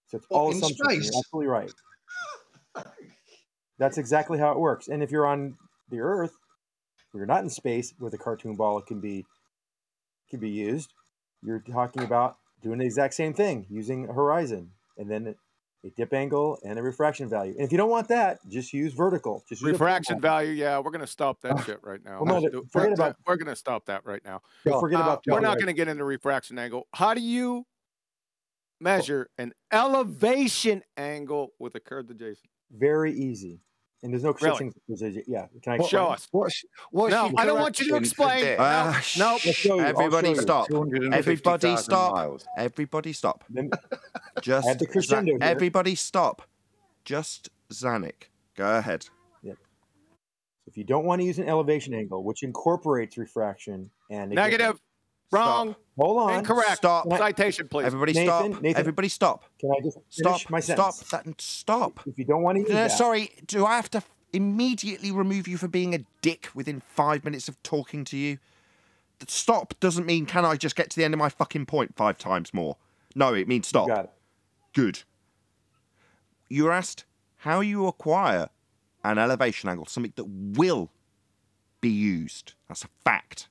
So it's all assumptions. You're absolutely right. That's exactly how it works. And if you're on the Earth, if you're not in space with a cartoon ball, it can be used. You're talking about doing the exact same thing, using a horizon, and then a dip angle and a refraction value. And if you don't want that, just use vertical. Just use
refraction value. Yeah, we're going to stop that shit right now.
Well, no,
we're going to stop that right now.
Forget about.
We're not going to get into refraction angle. How do you measure an elevation angle with a curved adjacent?
Very easy. And there's no such thing. Yeah, can I
show us? No, I don't want you to explain. No,
everybody stop. Everybody stop. Everybody stop. Just everybody stop. Just Zanuck. Go ahead.
Yeah. So if you don't want to use an elevation angle, which incorporates refraction and
negative, wrong,
hold on,
incorrect.
Stop.
Citation, please.
Everybody stop.
Nathan,
everybody stop.
Can I just finish my sentence?
Stop.
If you don't want to use that.
Sorry, do I have to immediately remove you for being a dick within 5 minutes of talking to you? Stop doesn't mean can I just get to the end of my fucking point 5 times more. No, it means stop.
You got it.
Good. You were asked how you acquire an elevation angle, something that will be used. That's a fact.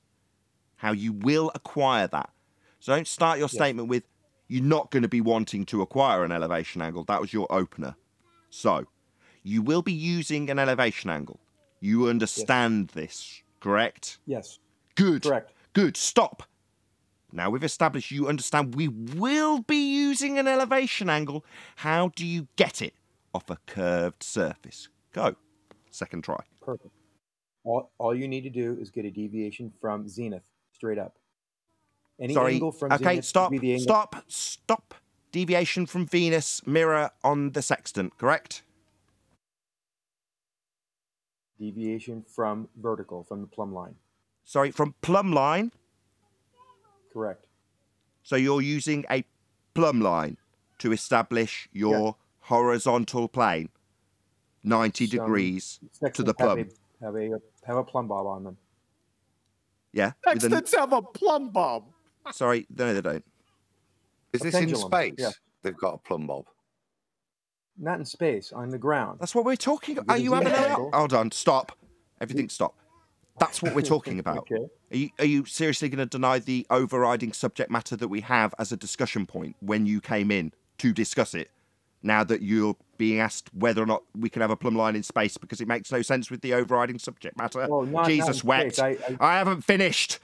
How you will acquire that. So don't start your statement with, you're not going to be wanting to acquire an elevation angle. That was your opener. So, you will be using an elevation angle. You understand this, correct?
Yes.
Good.
Correct.
Good. Stop. Now we've established you understand we will be using an elevation angle. How do you get it off a curved surface? Go. Second try.
Perfect. All you need to do is get a deviation from zenith straight up. Any
Sorry.
angle from
Okay,
Zenith
stop,
would be the angle.
stop. Deviation from Venus mirror on the sextant, correct?
Deviation from vertical, from the plumb line.
Sorry, from plumb line?
Correct.
So you're using a plumb line to establish your horizontal plane, 90 degrees to the plumb.
Have a plumb bob on them.
Yeah.
Sextants have a plumb bob.
Sorry, no, they don't.
Is this in space? Yeah. They've got a plumb bob.
Not in space, on the ground.
That's what we're talking about. Are you having a... Hold on, stop. Everything stop. That's what we're talking about. Okay. Are you seriously going to deny the overriding subject matter that we have as a discussion point when you came in to discuss it, now that you're being asked whether or not we can have a plumb line in space because it makes no sense with the overriding subject matter?
Well,
Jesus wept. I haven't finished.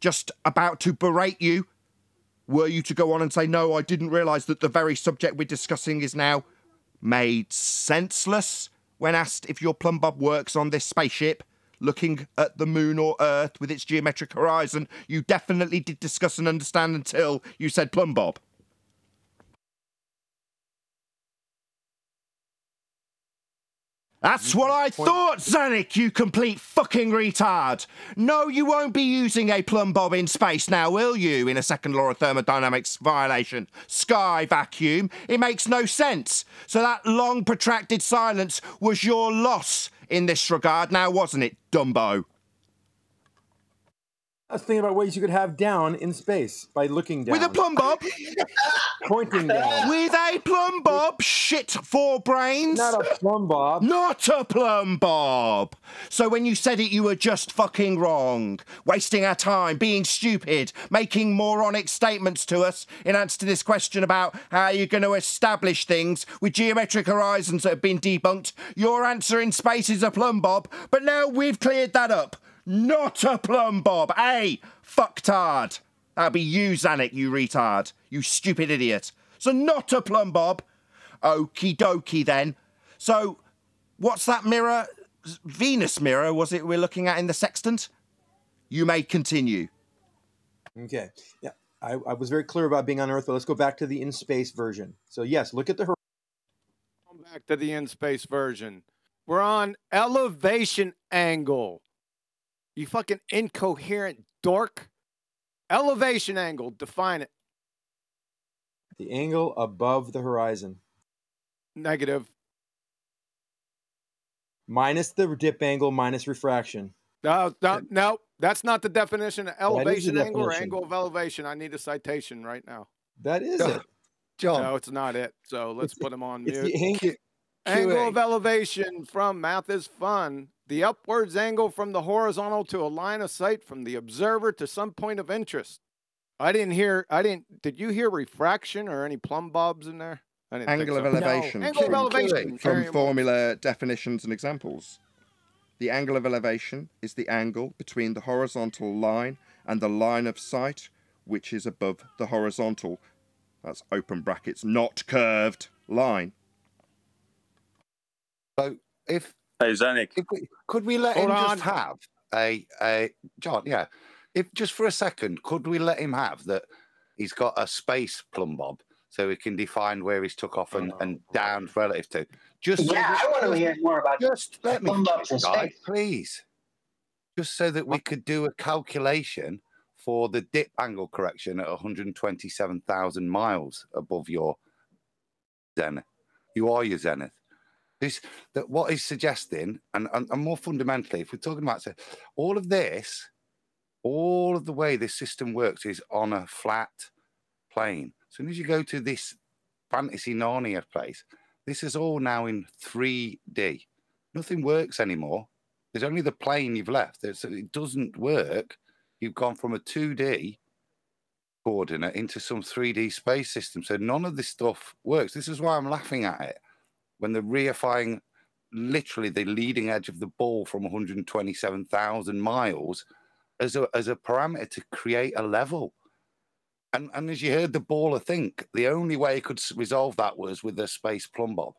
Just about to berate you. Were you to go on and say, no, I didn't realise that the very subject we're discussing is now made senseless when asked if your plumb bob works on this spaceship looking at the moon or Earth with its geometric horizon, you definitely did discuss and understand until you said plumb bob. That's what I thought, Zanik, you complete fucking retard. No, you won't be using a plumb bob in space now, will you, in a second law of thermodynamics violation? Sky vacuum. It makes no sense. So that long protracted silence was your loss in this regard now, wasn't it, Dumbo?
I was thinking about ways you could have down in space by looking down.
With a plumb bob?
Pointing down.
With a plumb bob? Shit for brains?
Not a plumb bob.
Not a plumb bob. So when you said it, you were just fucking wrong. Wasting our time, being stupid, making moronic statements to us in answer to this question about how you're going to establish things with geometric horizons that have been debunked. Your answer in space is a plumb bob, but now we've cleared that up. Not a plumb bob, eh? Fucktard. That'll be you, Zanik, you retard. You stupid idiot. So not a plumb bob. Okie dokie then. So what's that mirror? Venus mirror, was it we're looking at in the sextant? You may continue.
Okay. Yeah, I was very clear about being on Earth, but let's go back to the in-space version. So yes, look at the horizon.
Come back to the in-space version. We're on elevation angle. You fucking incoherent dork. Elevation angle, define it.
The angle above the horizon.
Negative.
Minus the dip angle, minus refraction.
No, that's not the definition of elevation angle or angle of elevation. I need a citation right now.
That is it.
John. No, it's not it. So let's put him on mute. Angle of elevation from math is fun. The upwards angle from the horizontal to a line of sight from the observer to some point of interest. Did you hear refraction or any plumb bobs in there?
Angle of elevation.
No. Angle of elevation.
From formula, definitions and examples. The angle of elevation is the angle between the horizontal line and the line of sight, which is above the horizontal. That's open brackets, not curved line.
So if...
Hey, Zanik.
Could we let him just have a John? Yeah. If just for a second, could we let him have that? He's got a space plumb bob, so he can define where he's took off and down relative to.
I want to hear more about.
Just let me, guys, please. Just so that we could do a calculation for the dip angle correction at 127,000 miles above your zenith. You are your zenith. That what he's suggesting, and more fundamentally, if we're talking about all of this, all of the way this system works is on a flat plane. As soon as you go to this fantasy Narnia place, this is all now in 3D. Nothing works anymore. There's only the plane you've left. It doesn't work. You've gone from a 2D coordinate into some 3D space system. So none of this stuff works. This is why I'm laughing at it. When they're reifying literally the leading edge of the ball from 127,000 miles as a parameter to create a level. And as you heard the baller think, the only way he could resolve that was with a space plumb bob.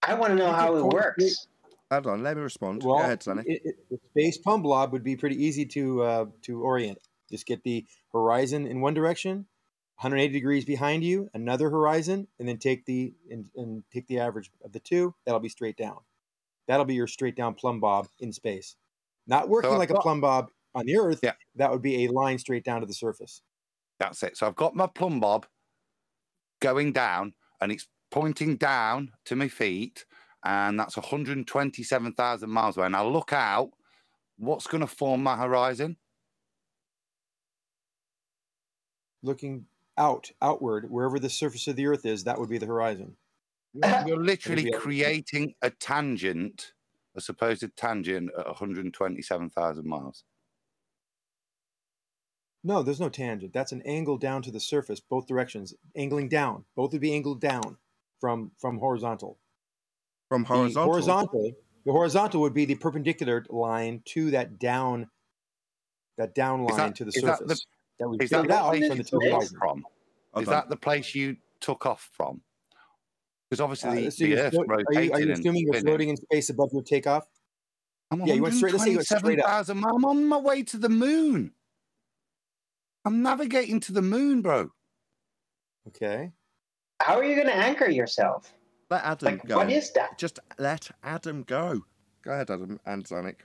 I want to know how it works.
Hold on, let me respond.
Well,
Go ahead, Sonny.
The space plumb bob would be pretty easy to orient. Just get the horizon in one direction, 180 degrees behind you, another horizon, and then take the and take the average of the two. That'll be straight down. That'll be your straight down plumb bob in space. Not working like a plumb bob on the Earth.
Yeah.
That would be a line straight down to the surface.
That's it. So I've got my plumb bob going down, and it's pointing down to my feet, and that's 127,000 miles away. And I look out, what's going to form my horizon?
Looking outward, wherever the surface of the Earth is, that would be the horizon.
You're literally creating a tangent, a supposed tangent at 127,000 miles.
No, there's no tangent. That's an angle down to the surface, both directions, angling down. Both would be angled down from horizontal.
From horizontal?
The horizontal would be the perpendicular line to that down line to the surface.
Is that the place you took off from? Is that the place you took off from? Because obviously the Earth's rotating.
Are you assuming you're floating in space above your takeoff?
Yeah, you went straight. Let's say you went straight up. I'm on my way to the moon. I'm navigating to the moon, bro.
Okay.
How are you going to anchor yourself?
Let Adam go.
What is that?
Just let Adam go. Go ahead, Adam and Zonic.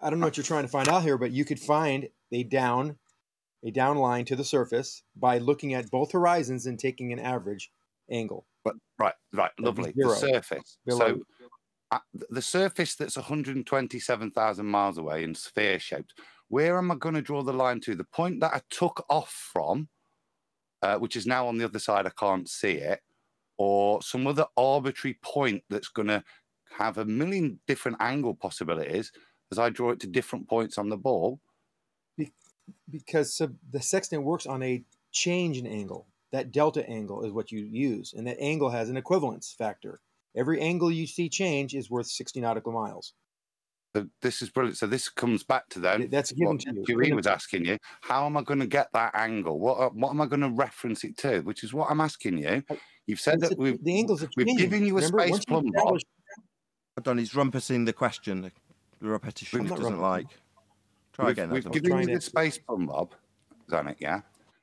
I don't know what you're trying to find out here, but you could find a down line to the surface by looking at both horizons and taking an average angle.
But right, lovely. The surface. So the surface that's 127,000 miles away and sphere-shaped. Where am I going to draw the line to? The point that I took off from, which is now on the other side, I can't see it, or some other arbitrary point that's going to have a million different angle possibilities as I draw it to different points on the ball.
Because the sextant works on a change in angle. That delta angle is what you use, and that angle has an equivalence factor. Every angle you see change is worth 60 nautical miles.
So this is brilliant. So this comes back to then.
That's given to you.
QE was asking you, how am I going to get that angle? What am I going to reference it to? Which is what I'm asking you. You've said that we've given you a space plumb bob.
Don, he's rumpusing the question. The repetition he doesn't like. Try again.
We've given you the space plumb bob, Zanik, yeah?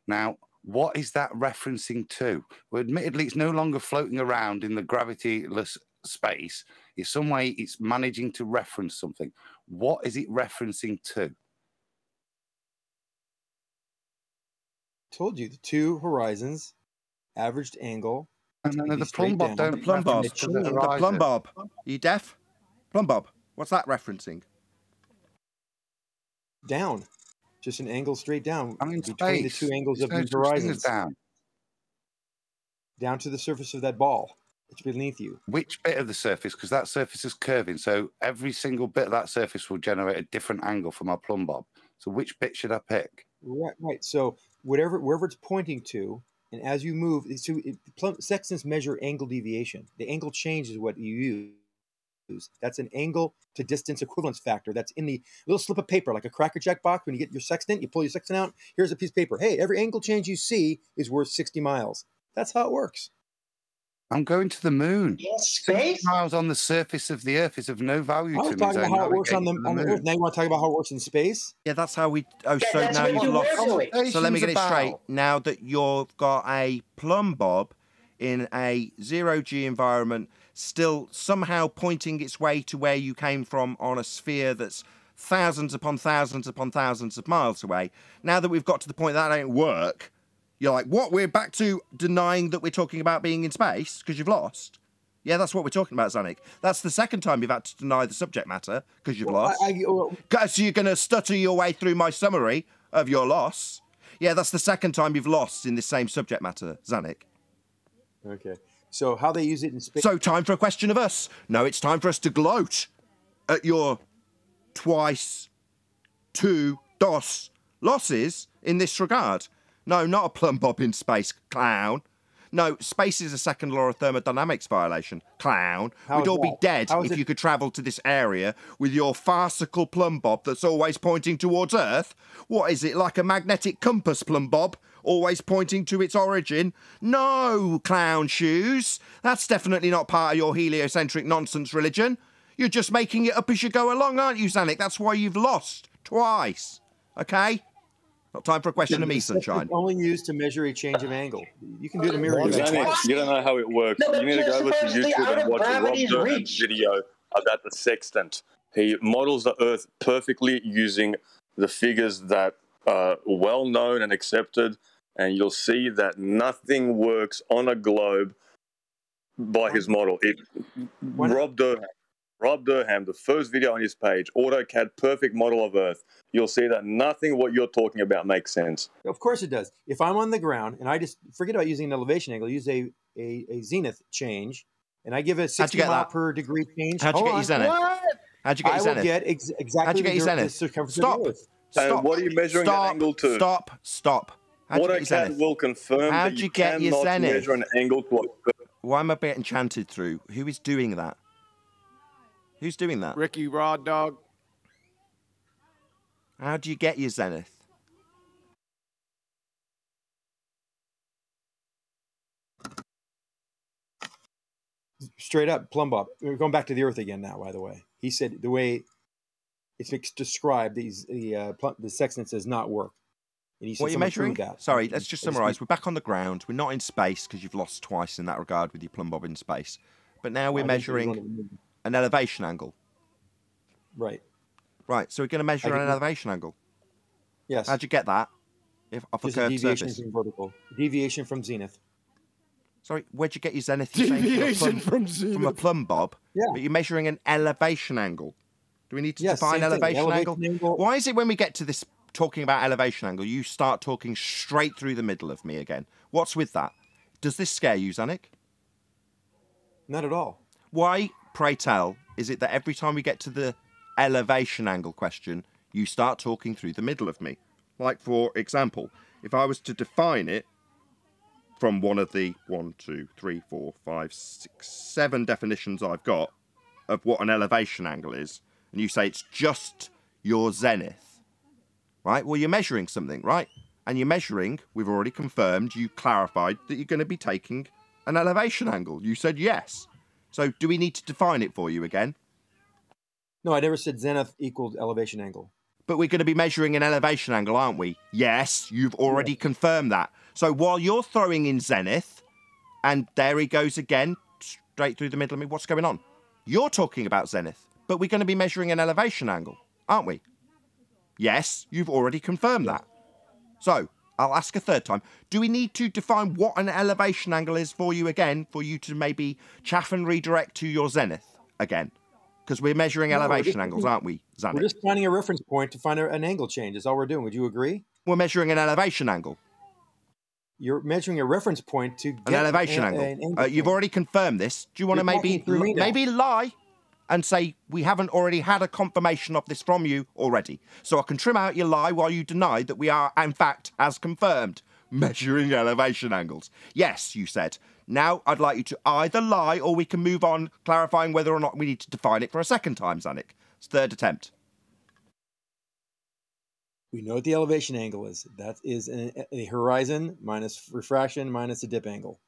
Now, what is that referencing to? Well, admittedly, it's no longer floating around in the gravity-less space. In some way, it's managing to reference something. What is it referencing to?
I told you, the two horizons, averaged angle.
No, the plumb bob don't.
The plumb bob. The plumb bob. Are you deaf? Plumb bob. What's that referencing?
Down. Just an angle straight down.
I'm in
between the two angles of these horizons. Down to the surface of that ball. It's beneath you.
Which bit of the surface? Because that surface is curving, so every single bit of that surface will generate a different angle for my plumb bob. So which bit should I pick?
Right. So wherever it's pointing to, and as you move, sextants measure angle deviation. The angle change is what you use. That's an angle to distance equivalence factor. That's in the little slip of paper, like a Cracker Jack box. When you get your sextant, you pull your sextant out. Here's a piece of paper. Hey, every angle change you see is worth 60 miles. That's how it works.
I'm going to the moon.
Space?
60 miles on the surface of the Earth is of no value to me.
I was talking about how it works on the Earth. Now you want to talk about how it works in space?
Yeah, that's how we... Oh, so now you've lost... So let me get it straight. Now that you've got a plumb bob in a zero-G environment, still somehow pointing its way to where you came from on a sphere that's thousands upon thousands upon thousands of miles away. Now that we've got to the point that don't work... You're like, what? We're back to denying that we're talking about being in space because you've lost? Yeah, that's what we're talking about, Zanik. That's the second time you've had to deny the subject matter because you've lost. So you're going to stutter your way through my summary of your loss. Yeah, that's the second time you've lost in this same subject matter, Zanik.
Okay. So how they use it in space...
So time for a question of us. No, it's time for us to gloat at your twice two DOS losses in this regard. No, not a plumb bob in space, clown. No, space is a second law of thermodynamics violation, clown. We'd all be dead if you could travel to this area with your farcical plumb bob that's always pointing towards Earth. What is it, like a magnetic compass plumb bob, always pointing to its origin? No, clown shoes. That's definitely not part of your heliocentric nonsense religion. You're just making it up as you go along, aren't you, Zanik? That's why you've lost twice. Okay? Not time for a question of me, sunshine.
It's only used to measure a change of angle. You can do it a mirror image.
You don't know how it works.
No,
You need to go over to YouTube and watch Rob Durham's video about the sextant. He models the Earth perfectly using the figures that are well known and accepted, and you'll see that nothing works on a globe by his model. Rob Durham, the first video on his page, AutoCAD perfect model of Earth. You'll see that nothing what you're talking about makes sense.
Of course it does. If I'm on the ground and I just forget about using an elevation angle, use a zenith change, and I give a 60 mile per degree change.
How'd you get your zenith? How'd you get your zenith?
I will get exactly
How'd you get your zenith?
Circumference of the Earth.
Stop.
What are you measuring an angle to?
Stop. How'd you get your zenith?
AutoCAD will confirm that you cannot measure an angle to a...
Why am I getting chanted through? Who is doing that? Who's doing that?
Ricky Rod Dog.
How do you get your zenith?
Straight up, plumb bob. We're going back to the Earth again now, by the way. He said the way it's described, the sextant does not work. And he said,
what are you measuring?
That.
Sorry, let's just summarise. We're back on the ground. We're not in space because you've lost twice in that regard with your plumb bob in space. But now we're measuring an elevation angle.
Right.
Right, so we're going to measure an elevation angle.
Yes.
How'd you get that? Off a curved
deviation
surface?
from vertical. Deviation from zenith.
Sorry, where'd you get your zenith?
Deviation from zenith.
From a plumb bob?
Yeah.
But you're measuring an elevation angle. Do we need to define elevation angle? Why is it when we get to this talking about elevation angle, you start talking straight through the middle of me again? What's with that? Does this scare you, Zanuck?
Not at all.
Why, pray tell, is it that every time we get to the elevation angle question, you start talking through the middle of me? Like, for example, if I was to define it from one of the 1, 2, 3, 4, 5, 6, 7 definitions I've got of what an elevation angle is, and you say it's just your zenith, right? Well, you're measuring something, right? And you're measuring, we've already confirmed, you clarified that you're going to be taking an elevation angle. You said yes. So do we need to define it for you again?
No, I never said zenith equals elevation angle.
But we're going to be measuring an elevation angle, aren't we? Yes, you've already confirmed that. So while you're throwing in zenith, and there he goes again, straight through the middle of me, what's going on? You're talking about zenith, but we're going to be measuring an elevation angle, aren't we? Yes, you've already confirmed that. So, I'll ask a third time. Do we need to define what an elevation angle is for you again, for you to maybe chaff and redirect to your zenith again? Because we're measuring elevation angles, aren't we, Zanuck?
We're just finding a reference point to find an angle change. That's all we're doing. Would you agree?
We're measuring an elevation angle.
You're measuring a reference point to get
an elevation angle. You've already confirmed this. Do you want to maybe lie and say we haven't already had a confirmation of this from you already? So I can trim out your lie while you deny that we are, in fact, as confirmed, measuring elevation angles. Yes, you said. Now I'd like you to either lie or we can move on, clarifying whether or not we need to define it for a second time, Zanuck. It's third attempt.
We know what the elevation angle is. That is a horizon minus refraction minus a dip angle.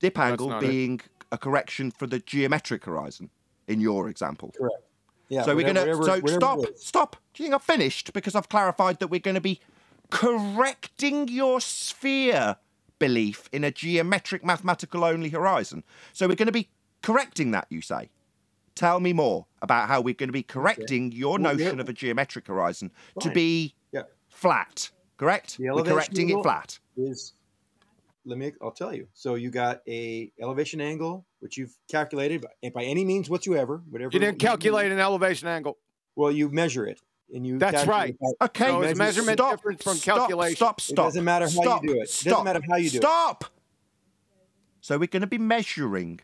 Dip angle being a correction for the geometric horizon, in your example.
Correct. Yeah.
So we're going to... Stop. Do you think I've finished? Because I've clarified that we're going to be correcting your sphere belief in a geometric mathematical only horizon. So we're going to be correcting that, you say? Tell me more about how we're going to be correcting your notion of a geometric horizon to be flat, correct? We're correcting it flat.
I'll tell you. So you got a elevation angle, which you've calculated by any means whatsoever. Whatever
you didn't calculate an elevation angle.
Well, you measure it. And
that's right.
Okay.
So is measurement different from calculation?
Stop.
It doesn't matter how you do it. It doesn't matter how you do it.
Stop. So we're going to be measuring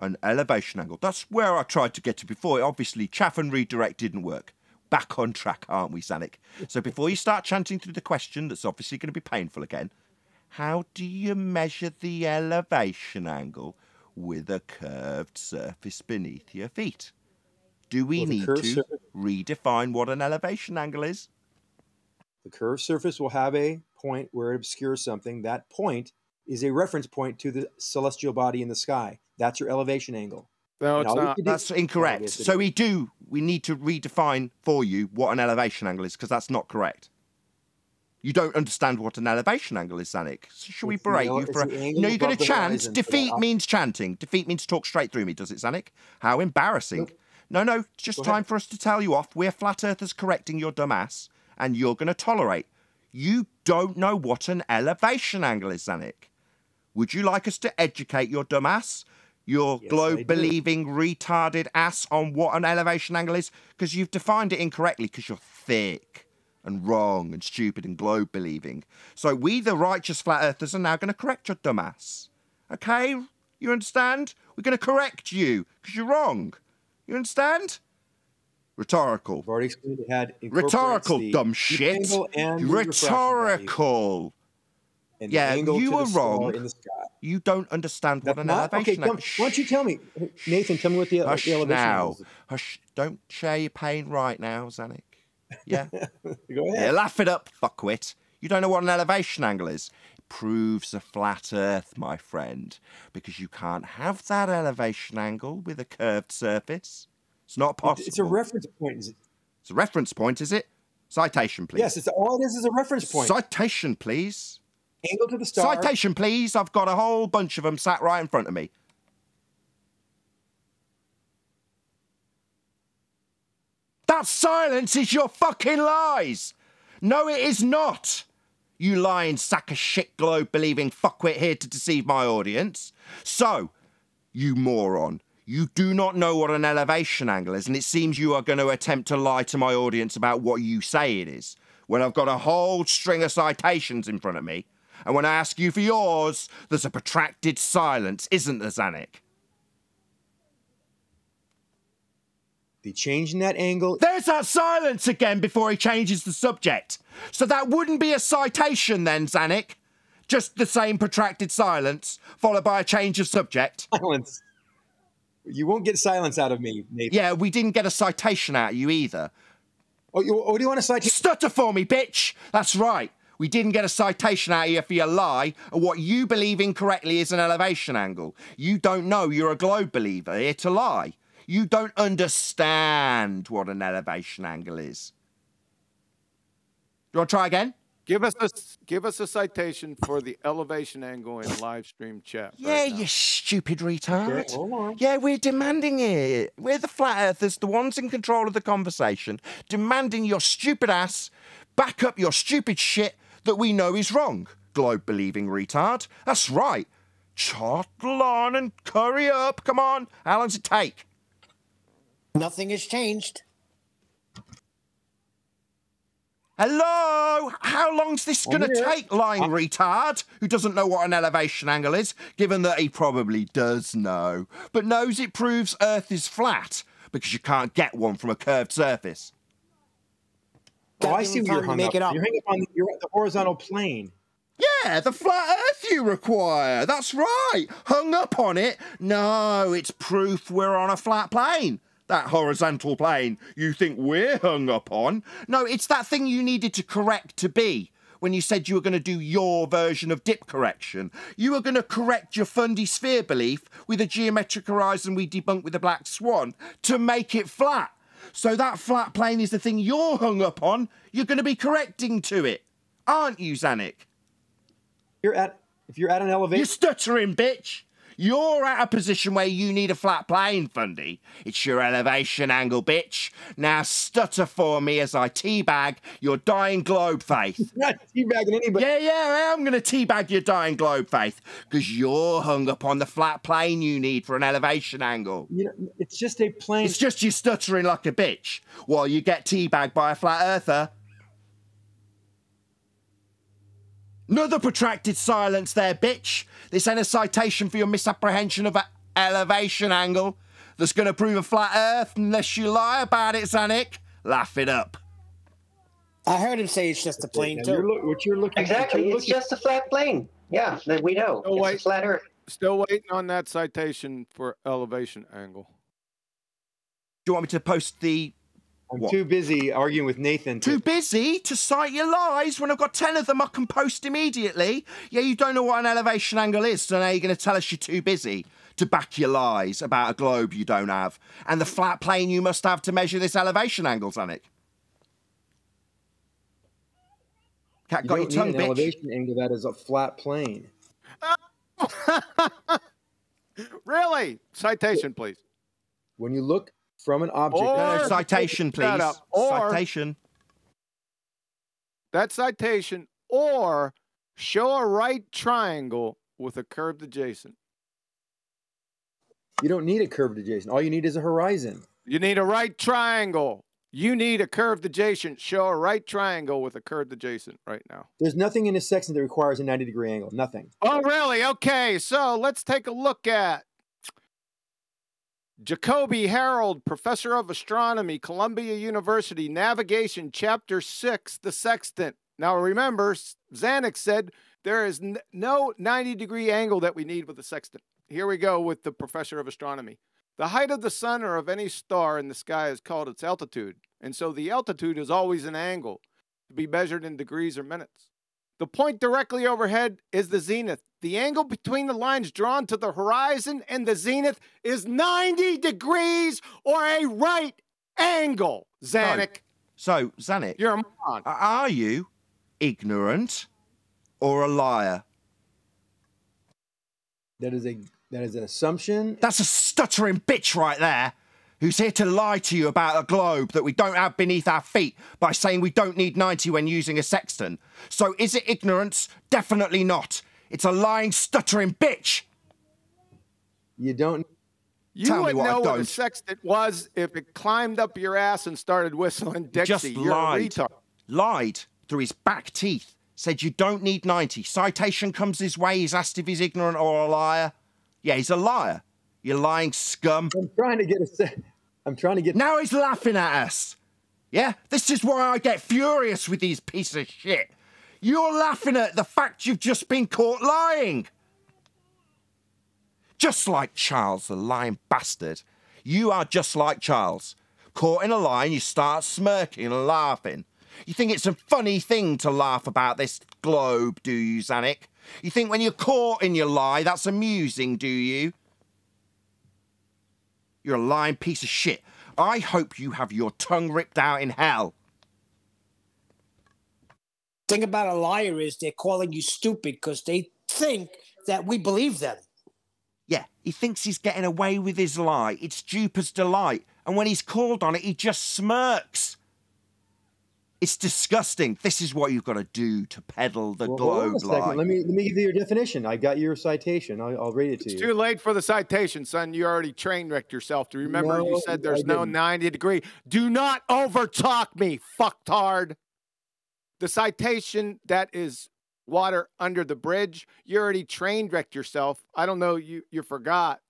an elevation angle. That's where I tried to get to before. Obviously, chaff and redirect didn't work. Back on track, aren't we, Zanuck? So before you start chanting through the question, that's obviously going to be painful again. How do you measure the elevation angle with a curved surface beneath your feet? Do we need to redefine what an elevation angle is?
The curved surface will have a point where it obscures something. That point is a reference point to the celestial body in the sky. That's your elevation angle.
No, it's not.
That's incorrect.
Yes, it
So we need to redefine for you what an elevation angle is, because that's not correct. You don't understand what an elevation angle is, Zanik. So should we berate you for No, you're going to chant. Defeat means chanting. Defeat means talk straight through me, does it, Zanik? How embarrassing. No, just time for us to tell you off. We're flat earthers correcting your dumb ass, and you're going to tolerate. You don't know what an elevation angle is, Zanik. Would you like us to educate your dumb ass? Your globe-believing, retarded ass on what an elevation angle is? Because you've defined it incorrectly because you're thick and wrong and stupid and globe-believing. So we, the righteous flat earthers, are now going to correct your dumb ass. Okay? You understand? We're going to correct you because you're wrong. You understand? Rhetorical.
I've already explained it had
rhetorical, dumb shit. Rhetorical.
And
yeah,
angle
you
to
were
the star
wrong.
in the sky.
You don't understand what an elevation
okay,
angle
is. Why don't you tell me, Nathan? Tell me what the elevation
now.
is.
Hush! Don't share your pain right now, Zanik. Yeah,
Go ahead.
Yeah, laugh it up, fuckwit. You don't know what an elevation angle is. It proves a flat Earth, my friend, because you can't have that elevation angle with a curved surface. It's not possible.
It's a reference point. Is it?
It's a reference point, is it? Citation, please.
Yes, it's all it is a reference point.
Citation, please.
Angle to the star.
Citation, please. I've got a whole bunch of them sat right in front of me. That silence is your fucking lies. No, it is not. You lying sack of shit globe-believing fuckwit here to deceive my audience. So, you moron, you do not know what an elevation angle is, and it seems you are going to attempt to lie to my audience about what you say it is, when I've got a whole string of citations in front of me. And when I ask you for yours, there's a protracted silence, isn't there, Zanik?
The change in that angle.
There's that silence again before he changes the subject. So that wouldn't be a citation then, Zanik. Just the same protracted silence, followed by a change of subject.
Silence. You won't get silence out of me, Nathan.
Yeah, we didn't get a citation out of you either.
Oh, do you want a citation?
Stutter for me, bitch! That's right. We didn't get a citation out of you for your lie, and what you believe incorrectly is an elevation angle. You don't know you're a globe believer here to lie. You don't understand what an elevation angle is. You want to try again?
Give us a citation for the elevation angle in live stream chat.
Yeah,
right now.
you stupid retard.
Okay, hold on.
Yeah, we're demanding it. We're the flat earthers, the ones in control of the conversation, demanding your stupid ass back up your stupid shit that we know is wrong. Globe-believing retard. That's right. Chottle on and curry up. Come on. How long does it take?
Nothing has changed.
Hello? How long's this going to take, lying retard, who doesn't know what an elevation angle is, given that he probably does know, but knows it proves Earth is flat, because you can't get one from a curved surface.
Oh, I see where you're hung up. You're hung up on you're at the horizontal plane.
Yeah, the flat Earth you require. That's right. Hung up on it? No, it's proof we're on a flat plane. That horizontal plane you think we're hung up on. No, it's that thing you needed to correct to be when you said you were going to do your version of dip correction. You were going to correct your fundy sphere belief with a geometric horizon we debunked with a black swan to make it flat. So that flat plane is the thing you're hung up on. You're going to be correcting to it, aren't you, Zanik?
If you're at an elevation...
You're stuttering, bitch. You're at a position where you need a flat plane, Fundy. It's your elevation angle, bitch. Now stutter for me as I teabag your dying globe faith.
You're not teabagging anybody.
Yeah, I am going to teabag your dying globe faith because you're hung up on the flat plane you need for an elevation angle.
You know, it's just a plane.
It's just you stuttering like a bitch while you get teabagged by a flat earther. Another protracted silence there, bitch. This ain't a citation for your misapprehension of an elevation angle that's going to prove a flat Earth unless you lie about it, Zanik. Laugh it up.
I heard him say it's just a plane, too.
What you're looking
Exactly, it's just a flat plane. Yeah, that we know. It's a flat Earth.
Still waiting on that citation for elevation angle.
Do you want me to post the...
I'm too busy arguing with Nathan.
Too busy to cite your lies when I've got 10 of them I can post immediately? Yeah, you don't know what an elevation angle is, so now you're going to tell us you're too busy to back your lies about a globe you don't have, and the flat plane you must have to measure this elevation angle, Zanuck. Cat got your tongue,
bitch.
Elevation
angle that is a flat plane.
Really? Citation, please.
When you look from an object...
No, citation, please.
Or,
citation.
That citation, or show a right triangle with a curved adjacent.
You don't need a curved adjacent. All you need is a horizon.
You need a right triangle. You need a curved adjacent. Show a right triangle with a curved adjacent right now.
There's nothing in a sextant that requires a 90-degree angle. Nothing.
Oh, really? Okay, so let's take a look at Jacoby Harold, professor of astronomy, Columbia University, navigation, chapter 6, the sextant. Now remember, Zanuck said there is no 90-degree angle that we need with the sextant. Here we go with the professor of astronomy. The height of the sun or of any star in the sky is called its altitude, and so the altitude is always an angle to be measured in degrees or minutes. The point directly overhead is the zenith. The angle between the lines drawn to the horizon and the zenith is 90 degrees or a right angle, Zanuck.
So, Zanuck,
you're a moron.
Are you ignorant or a liar?
That is an assumption.
That's a stuttering bitch right there, who's here to lie to you about a globe that we don't have beneath our feet by saying we don't need 90 when using a sextant. So is it ignorance? Definitely not. It's a lying, stuttering bitch.
You don't...
You would know what a sextant was if it climbed up your ass and started whistling Dixie.
Just
You're
lied.
a retard.
Lied through his back teeth. Said you don't need 90. Citation comes his way. He's asked if he's ignorant or a liar. Yeah, he's a liar. You lying scum.
I'm trying to get...
Now he's laughing at us. Yeah? This is why I get furious with these pieces of shit. You're laughing at the fact you've just been caught lying. Just like Charles, the lying bastard. You are just like Charles. Caught in a lie and you start smirking and laughing. You think it's a funny thing to laugh about this globe, do you, Zanuck? You think when you're caught in your lie, that's amusing, do you? You're a lying piece of shit. I hope you have your tongue ripped out in hell.
The thing about a liar is they're calling you stupid because they think that we believe them.
Yeah, he thinks he's getting away with his lie. It's duper's delight. And when he's called on it, he just smirks. It's disgusting. This is what you've got to do to peddle the globe lie.
Let me give you your definition. I got your citation. I'll read it to you.
It's too late for the citation, son. You already train wrecked yourself. Do you remember you said there's no 90 degree? Do not overtalk me, fucktard. The citation that is water under the bridge, you already train wrecked yourself. I don't know, you forgot.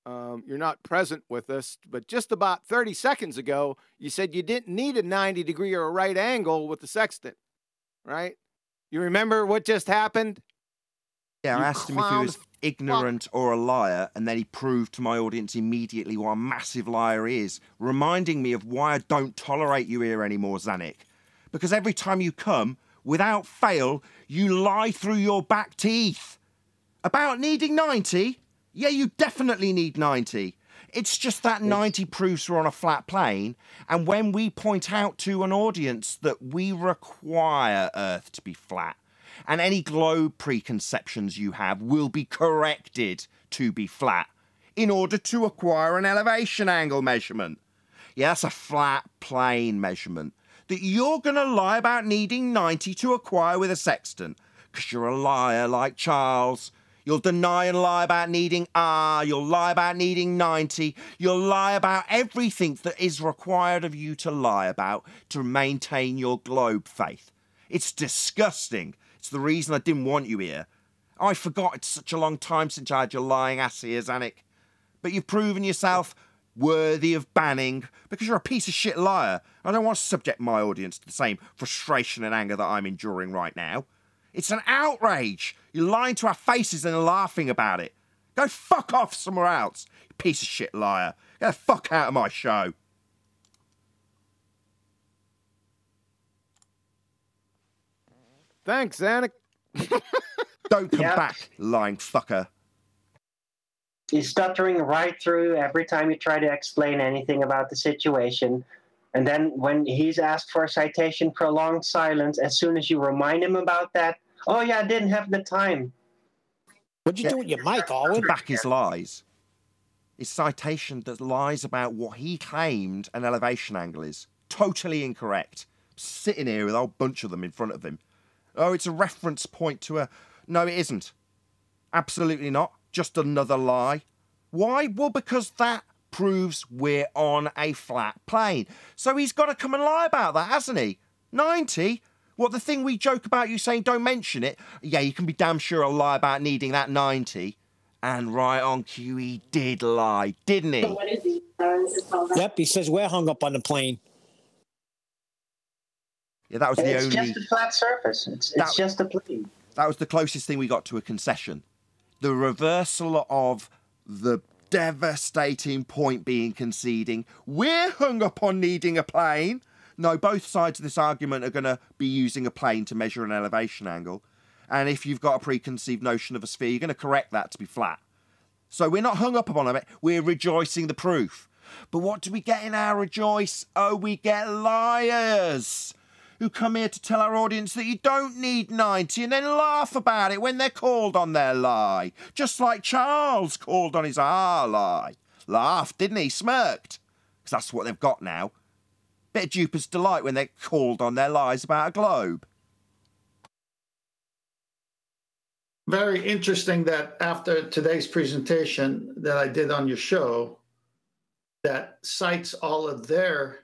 You're not present with us, but just about 30 seconds ago, you said you didn't need a 90 degree or a right angle with the sextant, right? You remember what just happened?
Yeah, I asked him if he was ignorant or a liar, and then he proved to my audience immediately what a massive liar he is, reminding me of why I don't tolerate you here anymore, Zanuck. Because every time you come, without fail, you lie through your back teeth. About needing 90? Yeah, you definitely need 90. It's just that 90 proves we're on a flat plane, and when we point out to an audience that we require Earth to be flat, and any globe preconceptions you have will be corrected to be flat in order to acquire an elevation angle measurement. Yeah, that's a flat plane measurement that you're going to lie about needing 90 to acquire with a sextant, because you're a liar like Charles. You'll deny and lie about needing R. You'll lie about needing 90. You'll lie about everything that is required of you to lie about to maintain your globe faith. It's disgusting. It's the reason I didn't want you here. I forgot it's such a long time since I had your lying ass here, Zanuck. But you've proven yourself worthy of banning because you're a piece of shit liar. I don't want to subject my audience to the same frustration and anger that I'm enduring right now. It's an outrage. You're lying to our faces and laughing about it. Go fuck off somewhere else, you piece of shit liar. Get the fuck out of my show.
Thanks, Zanuck.
Don't come back, lying fucker.
stuttering right through every time you try to explain anything about the situation. And then when he's asked for a citation, prolonged silence. As soon as you remind him about that, oh yeah, I didn't have the time.
What'd you do with your mic, Owen?
To back his lies. His citation that lies about what he claimed an elevation angle is. Totally incorrect. Sitting here with a whole bunch of them in front of him. Oh, it's a reference point to a... No, it isn't. Absolutely not. Just another lie. Why? Well, because that proves we're on a flat plane. So he's got to come and lie about that, hasn't he? 90? What, the thing we joke about you saying don't mention it? Yeah, you can be damn sure I'll lie about needing that 90. And right on cue, he did lie, didn't he?
What is he?
Yep, he says we're hung up on the plane.
Yeah, that was the only...
It's just a flat surface. It's just a plane.
That was the closest thing we got to a concession. The reversal of the devastating point being conceding. We're hung up on needing a plane. No, both sides of this argument are going to be using a plane to measure an elevation angle. And if you've got a preconceived notion of a sphere, you're going to correct that to be flat. So we're not hung up upon it. We're rejoicing the proof. But what do we get in our rejoice? Oh, we get liars who come here to tell our audience that you don't need 90 and then laugh about it when they're called on their lie. Just like Charles called on his lie. Laughed, didn't he? Smirked. Because that's what they've got now. Bit of duper's delight when they're called on their lies about a globe.
Very interesting that after today's presentation that I did on your show, that cites all of their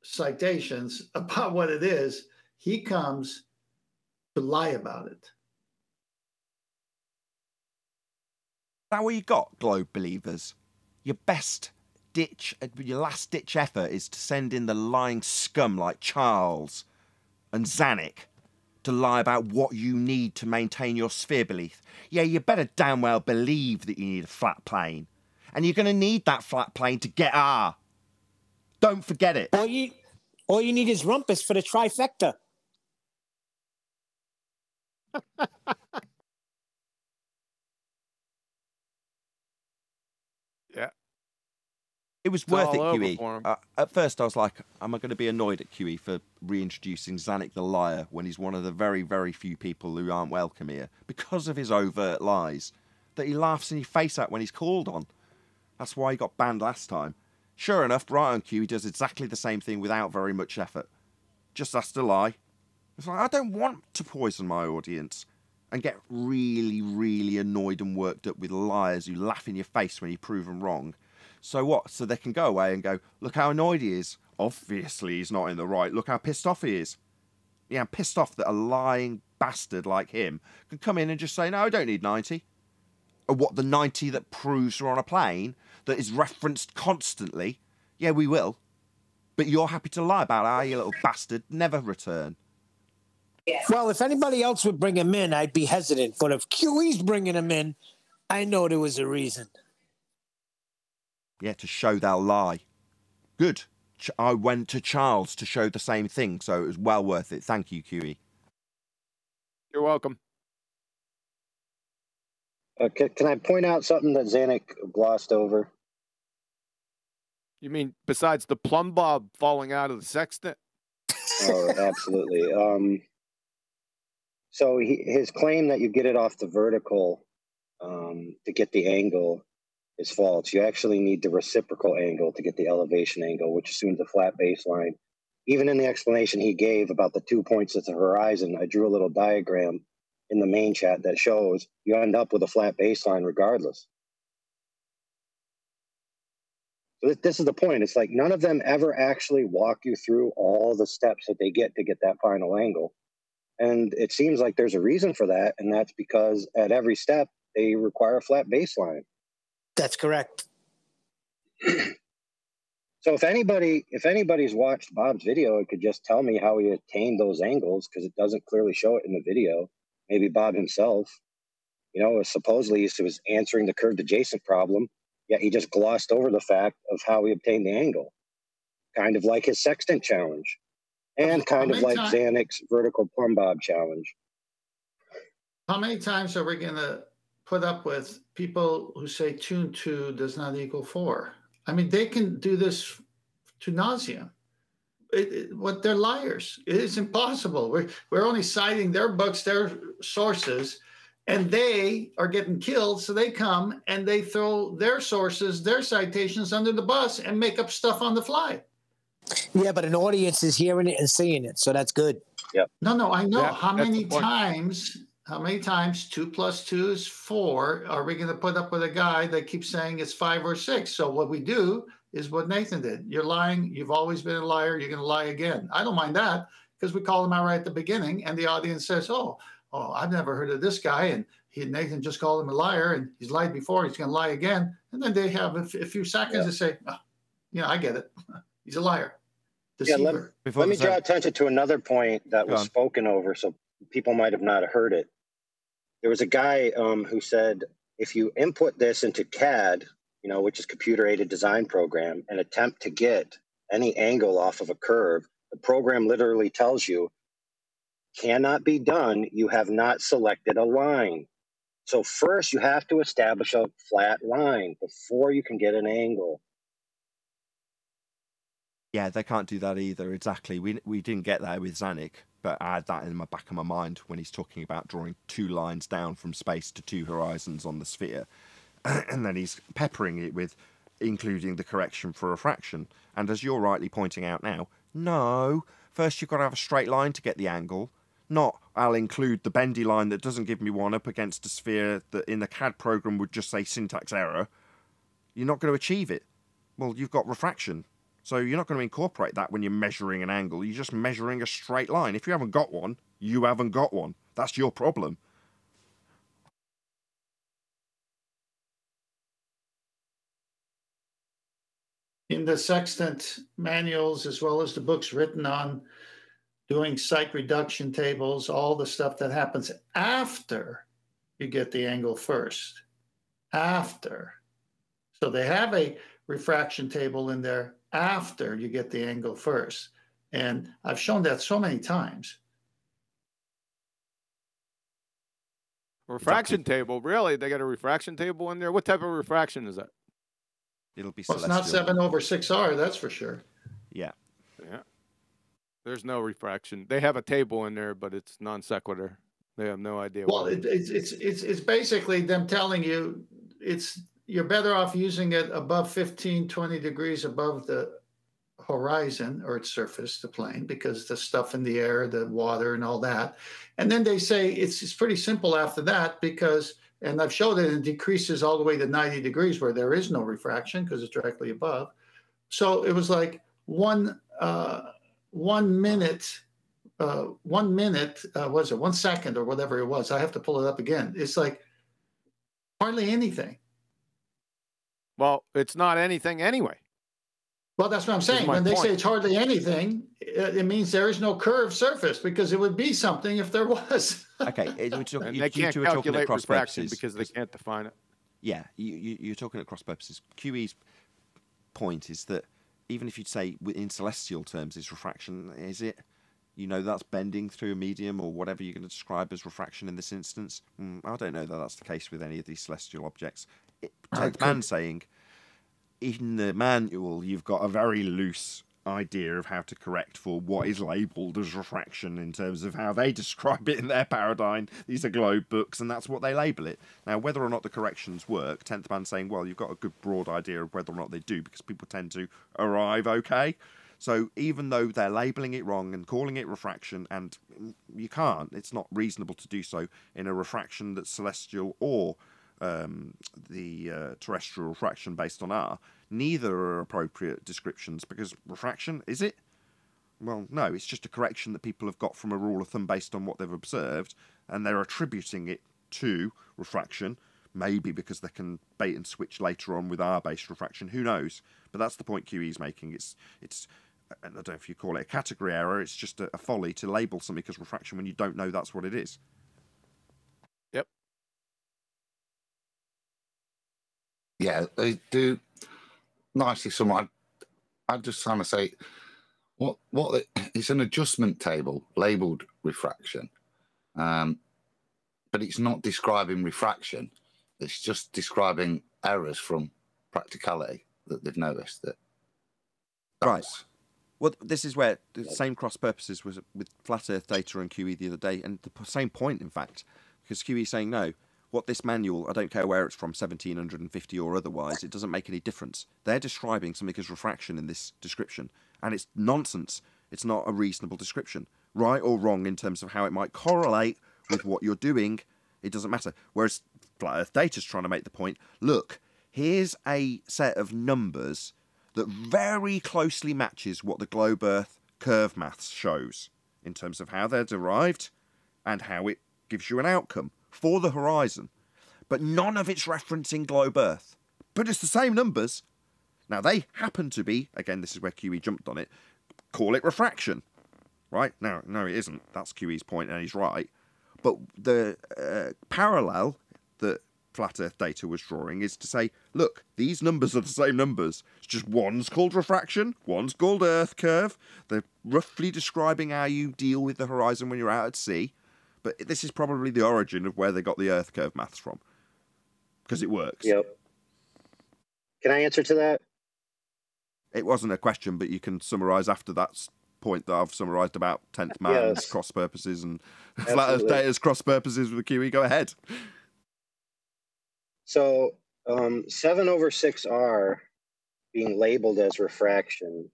citations about what it is, he comes to lie about it.
That what you got, globe believers? Your best ditch, your last ditch effort is to send in the lying scum like Charles and Zanuck to lie about what you need to maintain your sphere belief. Yeah, you better damn well believe that you need a flat plane. And you're going to need that flat plane to get R. Don't forget it.
All you need is rumpus for the trifecta.
Yeah.
It was worth it, QE. At first, I was like, am I going to be annoyed at QE for reintroducing Zanuck the liar when he's one of the very, very few people who aren't welcome here because of his overt lies that he laughs in your face at when he's called on. That's why he got banned last time. Sure enough, right on cue, he does exactly the same thing without very much effort. Just has to lie. It's like, I don't want to poison my audience and get really, really annoyed and worked up with liars who laugh in your face when you prove them wrong. So what? So they can go away and go, look how annoyed he is. Obviously he's not in the right. Look how pissed off he is. Yeah, I'm pissed off that a lying bastard like him can come in and just say, no, I don't need 90. Or what, the 90 that proves we're on a plane that is referenced constantly? Yeah, we will. But you're happy to lie about it, you little bastard. Never return.
Well, if anybody else would bring him in, I'd be hesitant. But if QE's bringing him in, I know there was a reason.
Yeah, to show they'll lie. Good. I went to Charles to show the same thing, so it was well worth it. Thank you, QE.
You're welcome.
Can I point out something that Zanuck glossed over?
You mean besides the plumb bob falling out of the sextant?
Oh, absolutely. So his claim that you get it off the vertical to get the angle is false. You actually need the reciprocal angle to get the elevation angle, which assumes a flat baseline. Even in the explanation he gave about the 2 points at the horizon, I drew a little diagram in the main chat that shows you end up with a flat baseline regardless. So this is the point. It's like none of them ever actually walk you through all the steps that they get to get that final angle. And it seems like there's a reason for that, and that's because at every step, they require a flat baseline.
That's correct.
So if anybody's watched Bob's video, it could just tell me how he attained those angles, because it doesn't clearly show it in the video. Maybe Bob himself, supposedly he was answering the curved adjacent problem, yet he just glossed over the fact of how he obtained the angle. Kind of like his sextant challenge, and kind of like Zanuck's vertical plumb bob challenge.
How many times are we going to put up with people who say 2 and 2 does not equal 4. I mean, they can do this to nauseam. What they're liars. It's impossible. We're only citing their books, their sources, and they are getting killed. So they come and they throw their sources, their citations under the bus and make up stuff on the fly.
Yeah, but an audience is hearing it and seeing it, so that's good.
Yep.
No, I know.
Yeah,
How many times 2 plus 2 is 4 are we going to put up with a guy that keeps saying it's 5 or 6? So what we do is what Nathan did. You're lying. You've always been a liar. You're going to lie again. I don't mind that because we call him out right at the beginning, and the audience says, "Oh, I've never heard of this guy," and Nathan just called him a liar, and he's lied before. He's going to lie again, and then they have a few seconds to say, I get it. He's a liar. Deceiver.
Yeah, let me draw attention to another point that was spoken over, so people might have not heard it. There was a guy who said, if you input this into CAD, which is computer-aided design program, and attempt to get any angle off of a curve, the program literally tells you, cannot be done. You have not selected a line. So first you have to establish a flat line before you can get an angle.
Yeah, they can't do that either. Exactly. We didn't get that with Zanuck, but I had that in the back of my mind when he's talking about drawing 2 lines down from space to 2 horizons on the sphere. And then he's peppering it with including the correction for refraction. And as you're rightly pointing out now, no, first you've got to have a straight line to get the angle. Not, I'll include the bendy line that doesn't give me one up against a sphere that in the CAD program would just say syntax error. You're not going to achieve it. Well, you've got refraction. So you're not going to incorporate that when you're measuring an angle. You're just measuring a straight line. If you haven't got one, you haven't got one. That's your problem.
In the Sextant manuals, as well as the books written on doing site reduction tables, all the stuff that happens after you get the angle first. After. So they have a refraction table in there after you get the angle first. And I've shown that so many times.
Refraction table, really? They got a refraction table in there? What type of refraction is that?
It'll be
celestial. It's not 7/6R, that's for sure.
Yeah.
Yeah. There's no refraction. They have a table in there, but it's non sequitur. They have no idea.
Well, it's basically them telling you you're better off using it above 15, 20 degrees above the horizon or its surface, the plane, because the stuff in the air, the water and all that. And then they say it's pretty simple after that because, and I've showed it decreases all the way to 90 degrees where there is no refraction because it's directly above. So it was like 1 minute, was it 1 second or whatever it was? I have to pull it up again. It's like hardly anything.
Well, it's not anything anyway.
Well, that's what I'm saying. When they say it's hardly anything, it means there is no curved surface because it would be something if there was.
Okay,
and they can't calculate refraction because they can't define it.
Yeah, you're talking at cross purposes. QE's point is that even if you'd say in celestial terms is refraction, is it? That's bending through a medium or whatever you're going to describe as refraction in this instance. I don't know that that's the case with any of these celestial objects. Man saying in the manual you've got a very loose idea of how to correct for what is labelled as refraction in terms of how they describe it in their paradigm. These are globe books and that's what they label it. Now whether or not the corrections work, 10th Man saying, well, you've got a good broad idea of whether or not they do because people tend to arrive okay. So even though they're labelling it wrong and calling it refraction, and you can't, it's not reasonable to do so in a refraction that's celestial or the terrestrial refraction based on R, neither are appropriate descriptions because refraction, is it? Well, no, it's just a correction that people have got from a rule of thumb based on what they've observed, and they're attributing it to refraction, maybe because they can bait and switch later on with R-based refraction, who knows? But that's the point QE's making. It's I don't know if you call it a category error, it's just a folly to label something as refraction when you don't know that's what it is.
Yep.
Yeah, they do nicely summarized. I'm just trying to say, it's an adjustment table labelled refraction, but it's not describing refraction. It's just describing errors from practicality that they've noticed.
Right. Well, this is where the same cross purposes was with flat Earth data and QE the other day, and the same point, in fact, because QE is saying no. What this manual, I don't care where it's from, 1750 or otherwise, it doesn't make any difference. They're describing something as refraction in this description, and it's nonsense. It's not a reasonable description. Right or wrong in terms of how it might correlate with what you're doing, it doesn't matter. Whereas flat Earth data's trying to make the point, look, here's a set of numbers that very closely matches what the globe Earth curve maths shows in terms of how they're derived and how it gives you an outcome for the horizon, but none of it's referencing globe Earth. But it's the same numbers. Now, they happen to be, again, this is where QE jumped on it, call it refraction, right? No, it isn't. That's QE's point, and he's right. But the parallel that flat Earth data was drawing is to say, look, these numbers are the same numbers. It's just one's called refraction, one's called Earth curve. They're roughly describing how you deal with the horizon when you're out at sea. But this is probably the origin of where they got the Earth curve maths from, because it works.
Yep. Can I answer to that?
It wasn't a question, but you can summarise after that point that I've summarised about 10th man's cross purposes and flat Earth data's cross purposes with the QE. Go ahead.
So 7/6R being labelled as refraction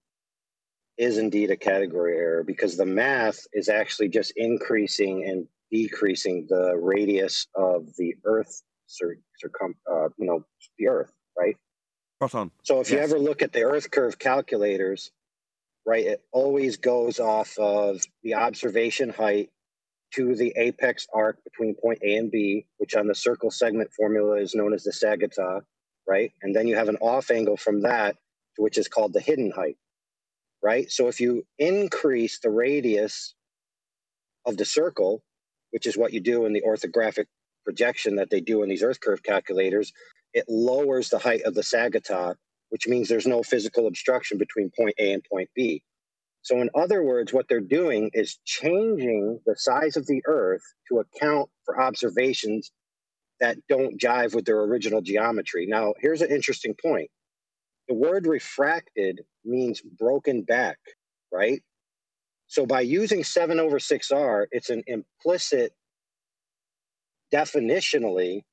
is indeed a category error, because the math is actually just increasing and decreasing the radius of the Earth, the Earth, right?
Spot on.
So if you ever look at the Earth curve calculators, right, it always goes off of the observation height to the apex arc between point A and B, which on the circle segment formula is known as the sagittah, right? And then you have an off angle from that, which is called the hidden height, right? So if you increase the radius of the circle, which is what you do in the orthographic projection that they do in these Earth curve calculators, it lowers the height of the sagittah, which means there's no physical obstruction between point A and point B. So in other words, what they're doing is changing the size of the Earth to account for observations that don't jive with their original geometry. Now, here's an interesting point. The word refracted means broken back, right? So by using 7/6R, it's an implicit definitionally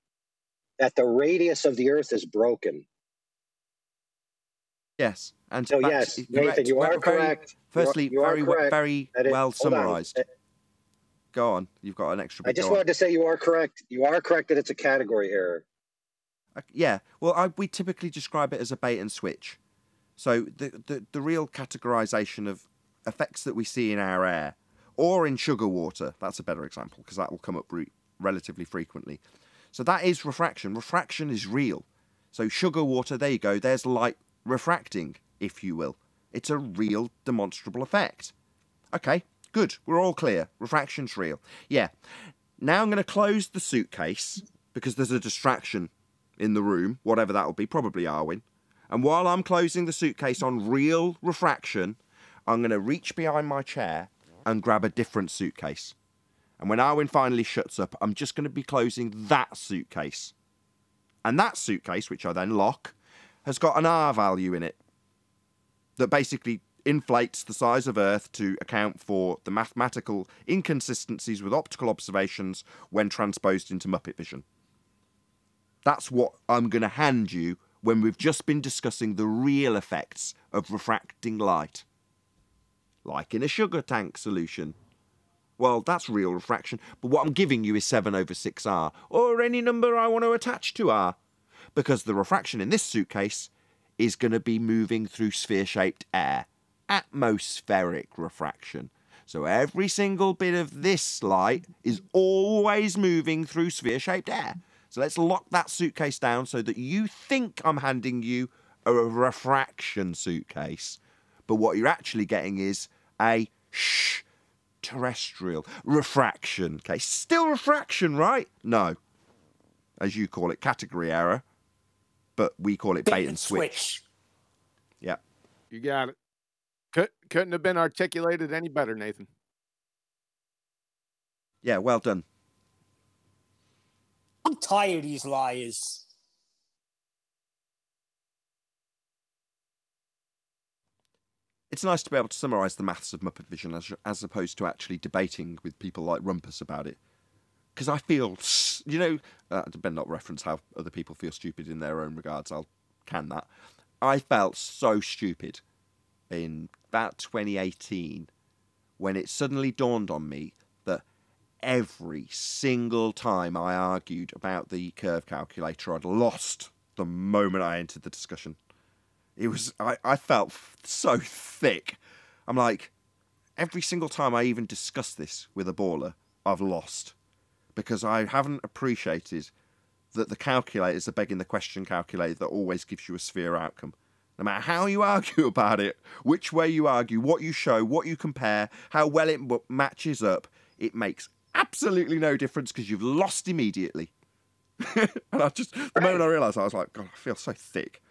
that the radius of the Earth is broken.
Yes. And
so yes, Nathan, you are correct.
Firstly,
you are correct.
very well summarized. Go on. You've got an extra bit.
I just wanted to say you are correct. You are correct that it's a category error.
Yeah. Well, we typically describe it as a bait and switch. So the real categorization of effects that we see in our air or in sugar water, that's a better example because that will come up relatively frequently. So that is refraction. Refraction is real. So sugar water, there you go. There's light refracting, if you will. It's a real demonstrable effect. Okay, good. We're all clear. Refraction's real. Yeah. Now I'm going to close the suitcase because there's a distraction in the room, whatever that will be, probably Arwen. And while I'm closing the suitcase on real refraction, I'm going to reach behind my chair and grab a different suitcase. And when Arwen finally shuts up, I'm just going to be closing that suitcase. And that suitcase, which I then lock, has got an R value in it that basically inflates the size of Earth to account for the mathematical inconsistencies with optical observations when transposed into Muppet vision. That's what I'm going to hand you when we've just been discussing the real effects of refracting light. Like in a sugar tank solution. Well, that's real refraction, but what I'm giving you is 7/6R, or any number I want to attach to R, because the refraction in this suitcase is going to be moving through sphere-shaped air. Atmospheric refraction. So every single bit of this light is always moving through sphere-shaped air. So let's lock that suitcase down so that you think I'm handing you a refraction suitcase. But what you're actually getting is a terrestrial refraction case. Still refraction, right? No. As you call it, category error. But we call it bait and switch. Yeah.
You got it. Couldn't have been articulated any better, Nathan.
Yeah, well done.
I'm tired of these liars.
It's nice to be able to summarise the maths of Muppet Vision as opposed to actually debating with people like Rumpus about it. Because I feel, you know, I better not reference how other people feel stupid in their own regards. I'll can that. I felt so stupid in about 2018 when it suddenly dawned on me that every single time I argued about the curve calculator, I'd lost the moment I entered the discussion. It was, I felt so thick. I'm like, every single time I even discuss this with a baller, I've lost. Because I haven't appreciated that the calculator is the begging the question calculator that always gives you a sphere outcome. No matter how you argue about it, which way you argue, what you show, what you compare, how well it matches up, it makes absolutely no difference because you've lost immediately. And the moment I realised, I was like, God, I feel so thick.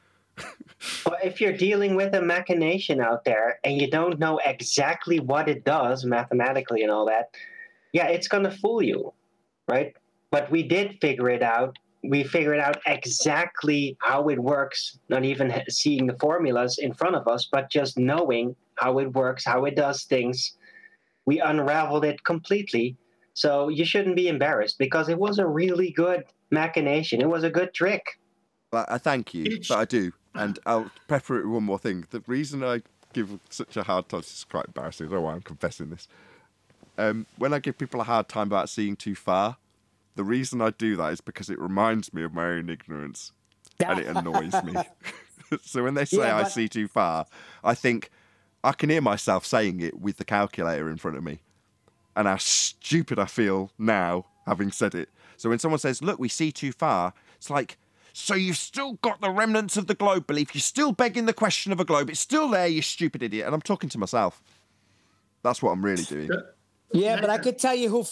Well, if you're dealing with a machination out there and you don't know exactly what it does mathematically and all that, yeah, it's going to fool you, right? But we did figure it out. We figured out exactly how it works, not even seeing the formulas in front of us, but just knowing how it works, how it does things. We unraveled it completely. So you shouldn't be embarrassed because it was a really good machination. It was a good trick.
Well, I thank you, but I do. And I'll pepper it with one more thing. The reason I give such a hard time, this is quite embarrassing, I don't know why I'm confessing this. When I give people a hard time about seeing too far, the reason I do that is because it reminds me of my own ignorance and it annoys me. So when they say I see too far, I think I can hear myself saying it with the calculator in front of me and how stupid I feel now having said it. So when someone says, look, we see too far, it's like, so you've still got the remnants of the globe belief. You're still begging the question of a globe. It's still there, you stupid idiot. And I'm talking to myself. That's what I'm really doing.
Yeah, but I could tell you who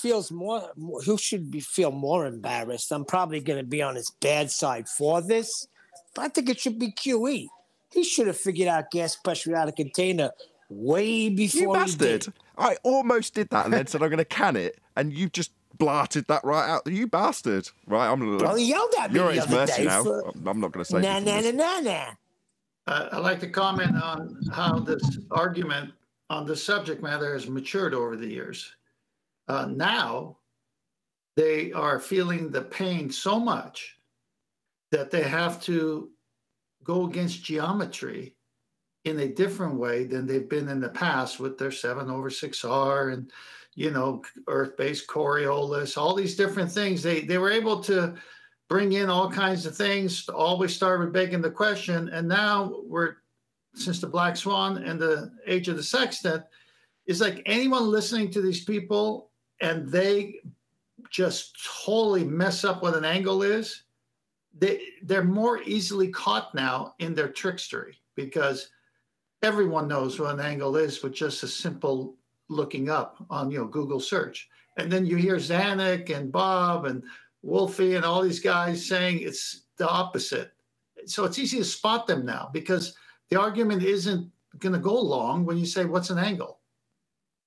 should feel more embarrassed. I'm probably going to be on his bad side for this, but I think it should be QE. He should have figured out gas pressure out of container way before
he did. I almost did that and then said I'm going to can it, and you just blarted that right out. You bastard. Right,
Well, he yelled at me
You're at
the
his
other
mercy
day
now.
for...
I'm not going to say
Nah.
I'd like to comment on how this argument on this subject matter has matured over the years. Now, they are feeling the pain so much that they have to go against geometry in a different way than they've been in the past with their 7/6R and, you know, Earth-based Coriolis, all these different things. They were able to bring in all kinds of things, always start with begging the question. And now since the Black Swan and the Age of the Sextant, it's like anyone listening to these people and they just totally mess up what an angle is, they're more easily caught now in their trickstery because everyone knows what an angle is with just a simple looking up on Google search. And then you hear Zanuck and Bob and Wolfie and all these guys saying it's the opposite. So it's easy to spot them now because the argument isn't going to go long when you say, what's an angle?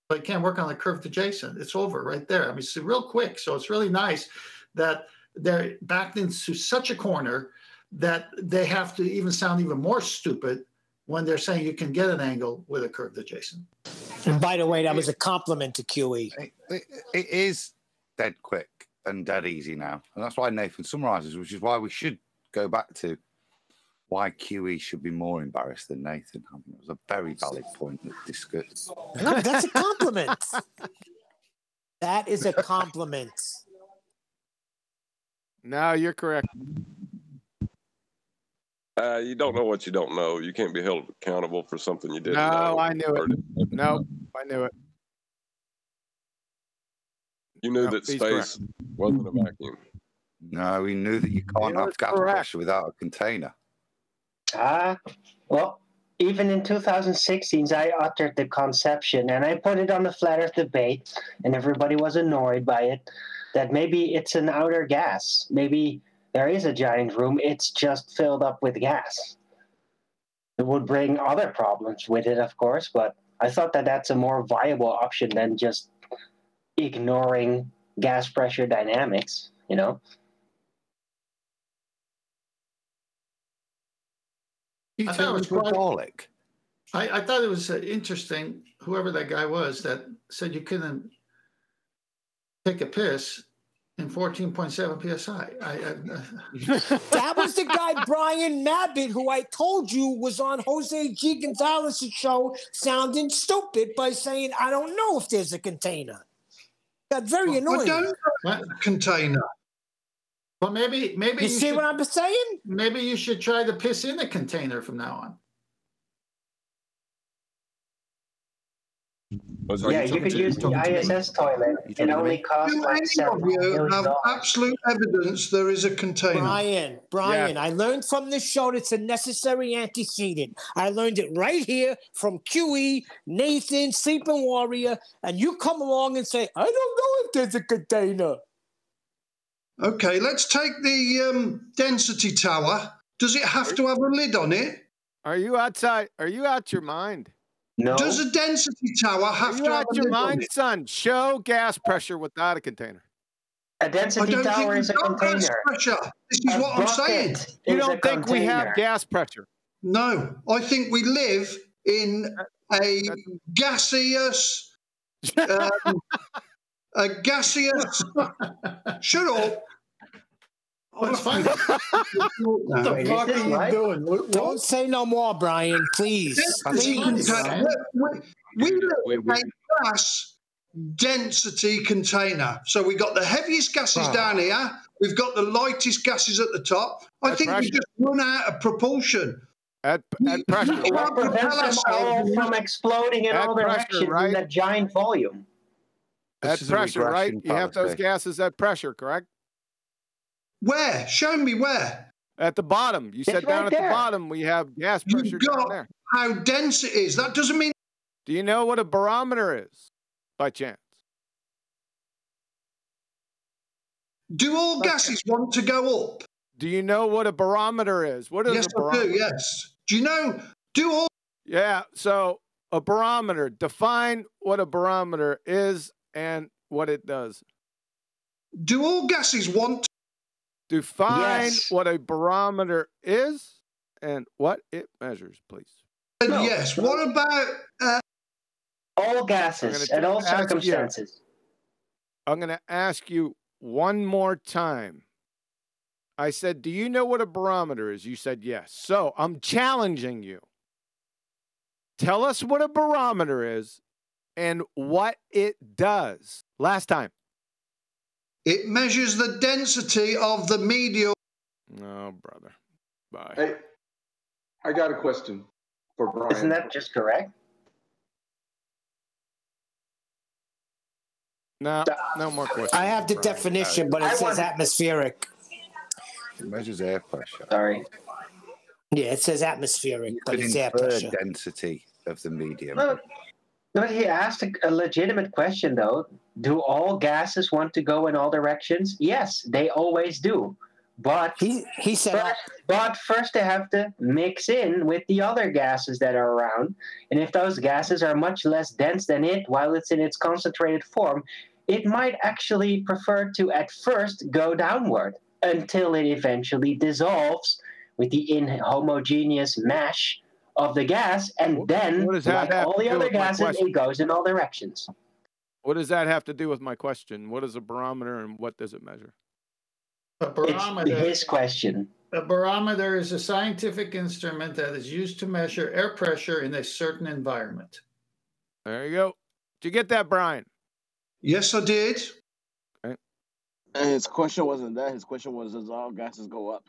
But it can't work on a curved adjacent. It's over right there. I mean, it's real quick. So it's really nice that they're backed into such a corner that they have to even sound even more stupid when they're saying you can get an angle with a curved adjacent.
And by the way, that was a compliment to QE.
It is dead quick and dead easy now. And that's why Nathan summarizes, which is why we should go back to why QE should be more embarrassed than Nathan. I mean, it was a very valid point that discussed.
No, that's a compliment. That is a compliment.
No, you're correct.
You don't know what you don't know. You can't be held accountable for something you didn't know.
No, I knew it. No, I knew it.
You knew that space wasn't a vacuum.
No, we knew that you can't have gas pressure without a container.
Well, even in 2016, I uttered the conception, and I put it on the Flat Earth debate, and everybody was annoyed by it, that maybe it's an outer gas. Maybe there is a giant room, it's just filled up with gas. It would bring other problems with it, of course, but I thought that that's a more viable option than just ignoring gas pressure dynamics, you know?
He turned into a Dalek.
I thought it was interesting, whoever that guy was, that said you couldn't take a piss in 14.7 psi.
That was the guy, Brian Mabbitt, who I told you was on Jose G. Gonzalez's show sounding stupid by saying, I don't know if there's a container. That's very annoying.
I don't know a container.
Well, maybe
you see what I'm saying?
Maybe you should try to piss in a container from now on.
Yeah, you could use the ISS toilet. It only costs like $7 million.
Have absolute evidence there is a container.
Brian, I learned from this show that it's a necessary antecedent. I learned it right here from QE, Nathan, Sleeping Warrior, and you come along and say, I don't know if there's a container.
Okay, let's take the density tower. Does it have to have a lid on it?
Are you outside? Are you out your mind?
No.
Does a density tower have to have a lid on it?
Son, show gas pressure without a container.
A density tower is a container.
This is what I'm saying.
You don't think we have gas pressure?
No, I think we live in a gaseous, shut up.
What's fine?
What the fuck are you doing? Don't say no more, Brian, please.
We live in a gas density container. So we got the heaviest gases down here. We've got the lightest gases at the top. I think we just run out of propulsion.
At pressure.
What prevents them all from exploding in all directions in that giant volume?
At pressure, right? You have those gases at pressure, correct?
Where? Show me where.
At the bottom. You said down at the bottom we have gas pressure down there.
How dense it is. That doesn't mean...
Do you know what a barometer is, by chance?
Do all gases want to go up?
Do you know what a barometer is? What is a barometer?
I do, yes. Do you know...
Yeah, so a barometer. Define what a barometer is and what it does.
Do all gases want...
Define what a barometer is and what it measures, please.
Yes. What about
all gases at all circumstances?
I'm going to ask you one more time. I said, do you know what a barometer is? You said yes. So I'm challenging you. Tell us what a barometer is and what it does. Last time.
It measures the density of the medium.
No, brother. Bye.
Hey, I got a question for Brian.
Isn't that just correct?
No, no more questions.
I have the definition, but it says atmospheric.
It measures air pressure.
Sorry.
Yeah, it says atmospheric, but it's air pressure.
Density of the medium.
But he asked a legitimate question, though. Do all gases want to go in all directions? Yes, they always do. But
he said,
but first they have to mix in with the other gases that are around. And if those gases are much less dense than it while it's in its concentrated form, it might actually prefer to at first go downward until it eventually dissolves with the inhomogeneous mash of the gas, and then, like all the other gases, it goes in all directions.
What does that have to do with my question? What is a barometer and what does it measure?
A barometer.
It's his question.
A barometer is a scientific instrument that is used to measure air pressure in a certain environment.
There you go. Did you get that, Brian?
Yes, I did.
Okay. And his question wasn't that. His question was, does all gases go up?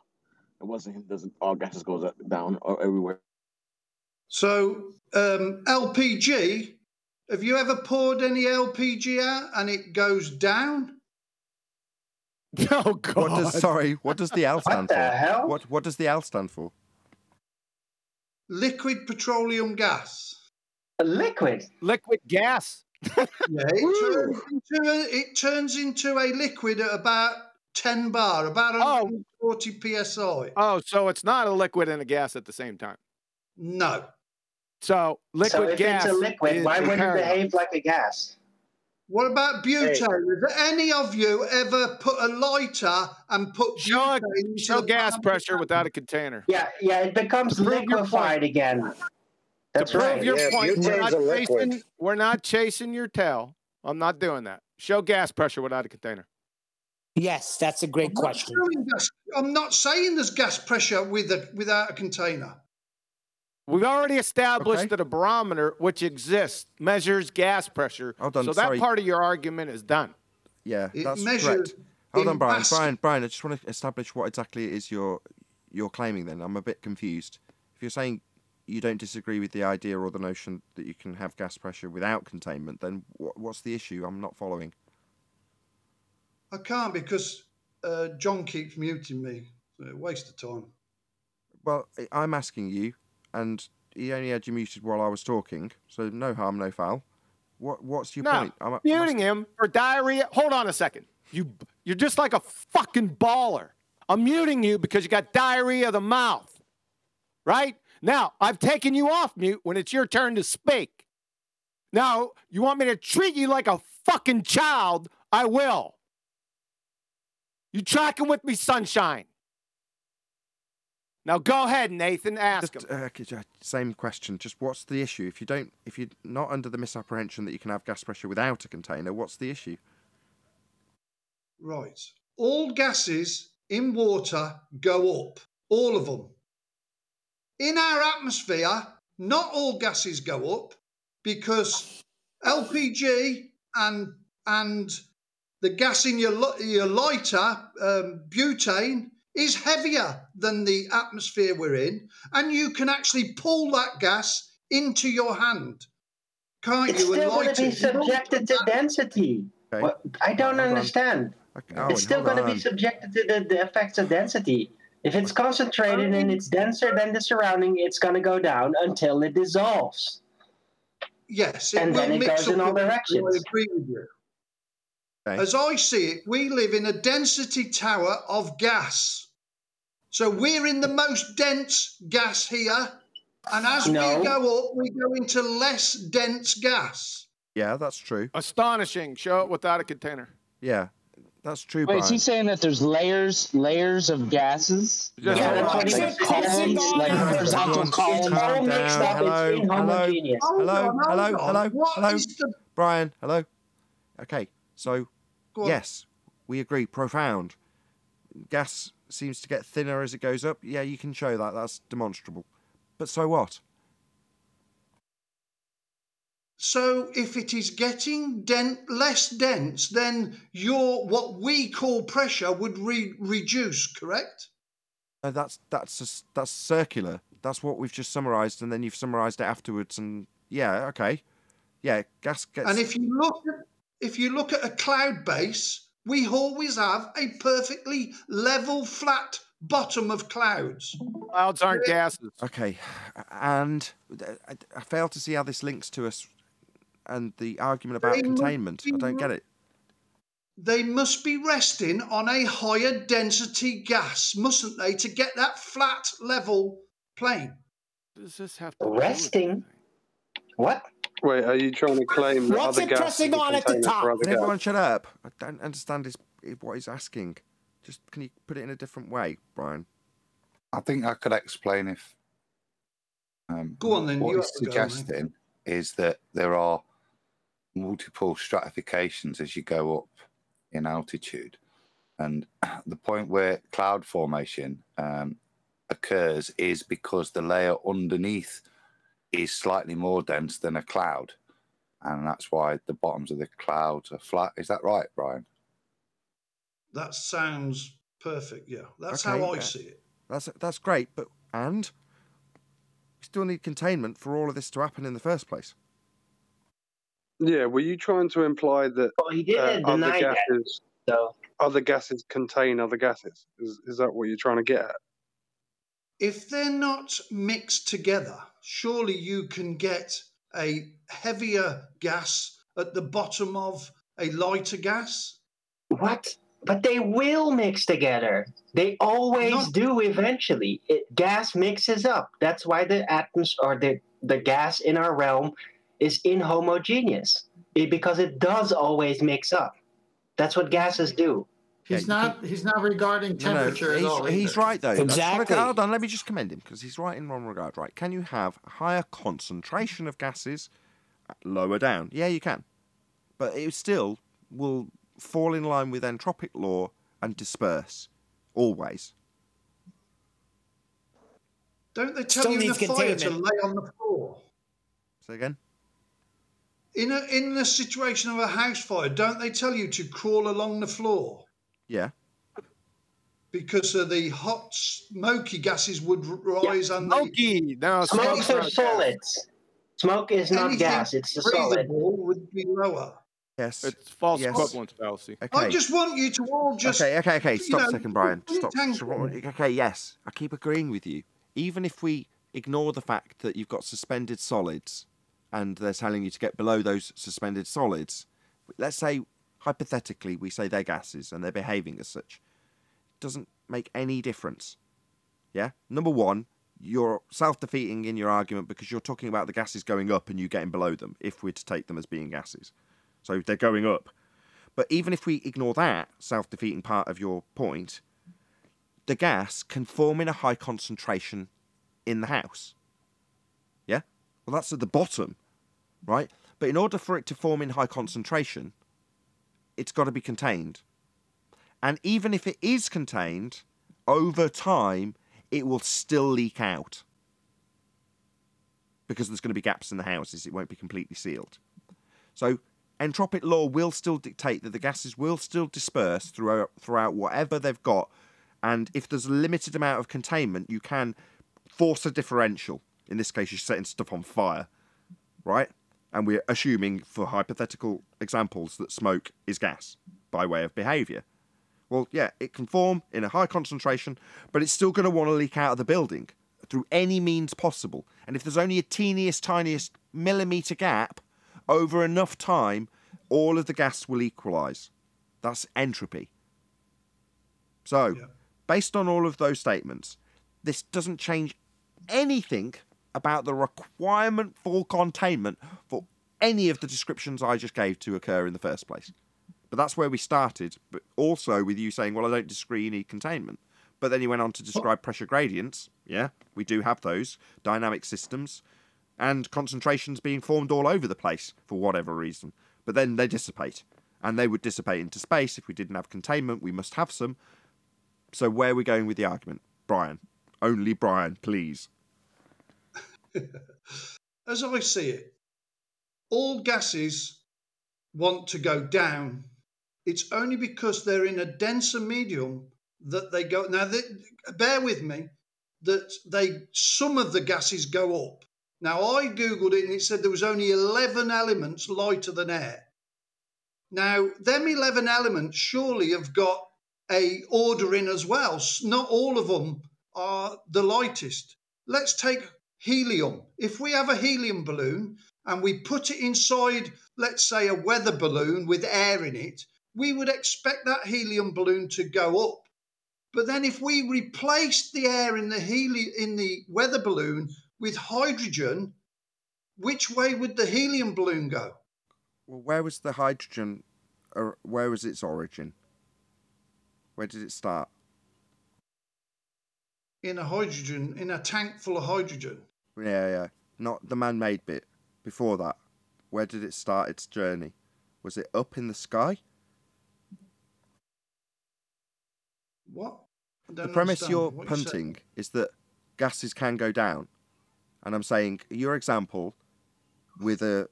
It wasn't, does all gases go up, down, or everywhere?
So, LPG, have you ever poured any LPG out and it goes down?
Oh, God.
What does the L stand for?
What the hell?
What does the L stand for?
Liquid petroleum gas.
A liquid?
Liquid gas.
Yeah, it turns into a liquid at about 10 bar, about 140 psi.
Oh, so it's not a liquid and a gas at the same time.
No.
So liquid gas.
So if it's a liquid, why wouldn't it behave like a gas?
What about butane? Has any of you ever put a lighter and put
show
butane
gas pressure without a container?
Yeah, it becomes liquefied again. That's
to prove
right.
your point, we're not chasing your tail. I'm not doing that. Show gas pressure without a container.
Yes, that's a great question.
I'm not saying there's gas pressure without a container.
We've already established that a barometer, which exists, measures gas pressure. So that part of your argument is done.
Yeah, that's correct. Hold on, Brian. Brian, I just want to establish what exactly it is you're claiming then. I'm a bit confused. If you're saying you don't disagree with the idea or the notion that you can have gas pressure without containment, then what's the issue? I'm not following.
I can't because John keeps muting me. It's a waste of time.
Well, I'm asking you, and he only had you muted while I was talking, so no harm, no foul. What's your point? I'm
muting him for diarrhea. Hold on a second. You're just like a fucking baller. I'm muting you because you got diarrhea of the mouth. Right? Now, I've taken you off mute when it's your turn to speak. Now, you want me to treat you like a fucking child? I will. You tracking with me, sunshine? Now go ahead, Nathan. Ask him.
Same question. Just what's the issue? If you're not under the misapprehension that you can have gas pressure without a container, what's the issue?
Right. All gases in water go up. All of them. In our atmosphere, not all gases go up because LPG and the gas in your lighter, butane, is heavier than the atmosphere we're in, and you can actually pull that gas into your hand, can't
it's
you?
It's still going to be subjected to density. Okay. Well, I don't understand. Okay. It's still going to be subjected to the effects of density. If it's concentrated and it's denser than the surrounding, it's going to go down until it dissolves.
Yes,
and then it goes in all directions.
I agree with you. Okay. As I see it, we live in a density tower of gas. So we're in the most dense gas here. And as we go up, we go into less dense gas.
Yeah, that's true.
Astonishing. Show it without a container.
Yeah, that's true.
Wait,
Brian.
is he saying that there's layers of gases?
Yeah, that's what he said.
Columns, like horizontal columns.
All mixed up. It's inhomogeneous.
Hello. Brian, hello. Okay, so yes, we agree. Profound. Gas seems to get thinner as it goes up. Yeah, you can show that. That's demonstrable. But so what?
So if it is getting less dense, then what we call pressure would reduce, correct?
No, that's circular. That's what we've just summarised, and then you've summarised it afterwards. And yeah, okay, yeah, gas gets.
And if you look at a cloud base, we always have a perfectly level, flat bottom of clouds.
Clouds aren't gases.
Okay, and I fail to see how this links to us and the argument about containment. I don't get it.
They must be resting on a higher density gas, mustn't they, to get that flat level plane?
Does this have to
resting? What?
Wait, are you trying to claim that
What's
other
it pressing on at the top?
Can everyone shut up? I don't understand what he's asking. Just can you put it in a different way, Brian?
I think I could explain if.
Go on then.
What he's suggesting is that there are multiple stratifications as you go up in altitude, and the point where cloud formation occurs is because the layer underneath is slightly more dense than a cloud, and that's why the bottoms of the clouds are flat. Is that right, Brian?
That sounds perfect. Yeah, that's how I see it.
That's great, but we still need containment for all of this to happen in the first place.
Yeah, were you trying to imply that other gases contain other gases? Is that what you're trying to get at?
If they're not mixed together, surely you can get a heavier gas at the bottom of a lighter gas.
What? But they will mix together. They always do eventually. Gas mixes up. That's why the atmosphere or the gas in our realm is inhomogeneous. because it does always mix up. That's what gases do.
He's not regarding temperature at all.
He's right though.
Exactly.
Hold on, let me just commend him because he's right in one regard. Right? Can you have a higher concentration of gases lower down? Yeah, you can, but it still will fall in line with entropic law and disperse always.
Don't they tell you in a fire to lay on the floor?
Say again.
In a situation of a house fire, don't they tell you to crawl along the floor?
Yeah.
Because of the hot, smoky gases would rise on
smoky. No,
smokes are solids. Smoke is not gas; it's a solid.
Would be lower.
Yes.
It's false equivalence fallacy.
Okay.
I just want you to all just.
Okay. Stop a second, Brian. Stop. Okay. Yes, I keep agreeing with you. Even if we ignore the fact that you've got suspended solids, and they're telling you to get below those suspended solids, let's say. Hypothetically, we say they're gases and they're behaving as such. It doesn't make any difference. Yeah? Number one, you're self-defeating in your argument because you're talking about the gases going up and you getting below them, if we're to take them as being gases. So they're going up. But even if we ignore that self-defeating part of your point, the gas can form in a high concentration in the house. Yeah? Well, that's at the bottom, right? But in order for it to form in high concentration, it's got to be contained. And even if it is contained, over time, it will still leak out. Because there's going to be gaps in the houses. It won't be completely sealed. So entropic law will still dictate that the gases will still disperse throughout whatever they've got. And if there's a limited amount of containment, you can force a differential. In this case, you're setting stuff on fire, right? And we're assuming, for hypothetical examples, that smoke is gas by way of behaviour. Well, yeah, it can form in a high concentration, but it's still going to want to leak out of the building through any means possible. And if there's only a tiniest millimetre gap, over enough time, all of the gas will equalise. That's entropy. So, based on all of those statements, this doesn't change anything about the requirement for containment for any of the descriptions I just gave to occur in the first place. But that's where we started, but also with you saying, well, I don't disagree, you need containment. But then you went on to describe pressure gradients. Yeah, we do have those, dynamic systems, and concentrations being formed all over the place for whatever reason. But then they dissipate, and they would dissipate into space. If we didn't have containment, we must have some. So where are we going with the argument? Brian. Only Brian, please.
As I see it, all gases want to go down. It's only because they're in a denser medium that they go. Now, bear with me, that some of the gases go up. Now, I Googled it and it said there was only 11 elements lighter than air. Now, them 11 elements surely have got a order in as well. Not all of them are the lightest. Let's take helium. If we have a helium balloon and we put it inside, let's say, a weather balloon with air in it, we would expect that helium balloon to go up. But then if we replaced the air in the weather balloon with hydrogen, which way would the helium balloon go?
Well, where was the hydrogen, or where was its origin? Where did it start?
In a tank full of hydrogen.
Yeah. Not the man-made bit. Before that, where did it start its journey? Was it up in the sky?
What?
The premise you're punting is that gases can go down. And I'm saying your example, with a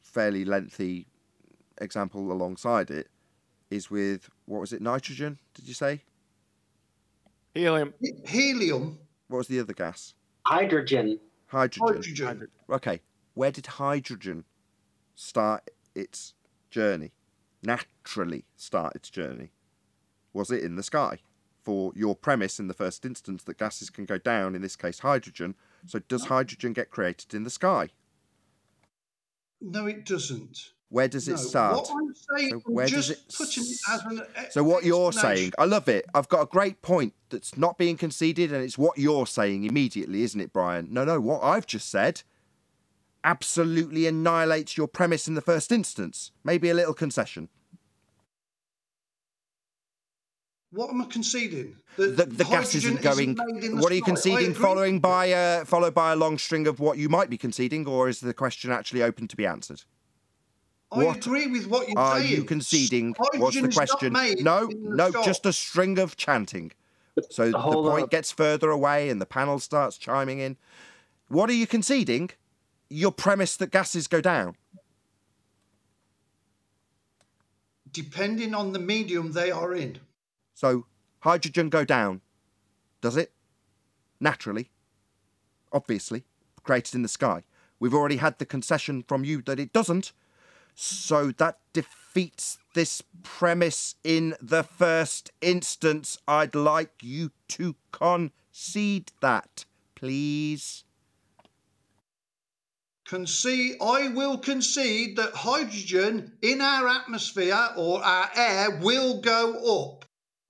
fairly lengthy example alongside it, is with, what was it, nitrogen, did you say?
Helium.
Helium.
What was the other gas?
Hydrogen.
Hydrogen.
Okay, where did hydrogen start its journey? Naturally start its journey? Was it in the sky? For your premise in the first instance that gases can go down, in this case hydrogen, so does hydrogen get created in the sky?
No, it doesn't.
Where does it start?
What I'm saying,
so where
just
does it...
putting it as an
So what you're saying, I love it. I've got a great point that's not being conceded, and it's what you're saying immediately, isn't it, Brian? No, what I've just said, absolutely annihilates your premise in the first instance. Maybe a little concession.
What am I conceding?
The gas isn't going. What are you conceding? Followed by a long string of what you might be conceding, or is the question actually open to be answered?
I agree with what you're saying.
Are you conceding? What's the
Hydrogen's not
question?
made
No,
in the
no,
shop.
just a string of chanting. So the point gets further away and the panel starts chiming in. What are you conceding? Your premise that gases go down.
Depending on the medium they are in.
So hydrogen go down. Does it? Naturally. Obviously. Created in the sky. We've already had the concession from you that it doesn't. So that defeats this premise in the first instance. I'd like you to concede that, please.
I will concede that hydrogen in our atmosphere or our air will go up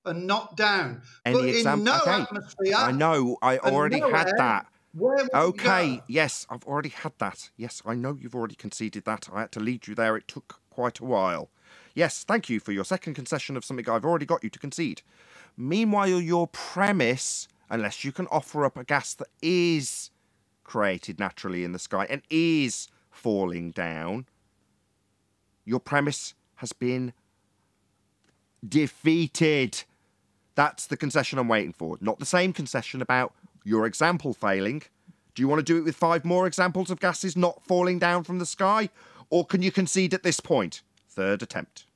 and not down. But in no atmosphere...
I know, I already had that.
Where
Okay, yes, I've already had that. Yes, I know you've already conceded that. I had to lead you there. It took quite a while. Yes, thank you for your second concession of something I've already got you to concede. Meanwhile, your premise, unless you can offer up a gas that is created naturally in the sky and is falling down, your premise has been defeated. That's the concession I'm waiting for. Not the same concession about your example failing. Do you want to do it with 5 more examples of gases not falling down from the sky? Or can you concede at this point? Third attempt.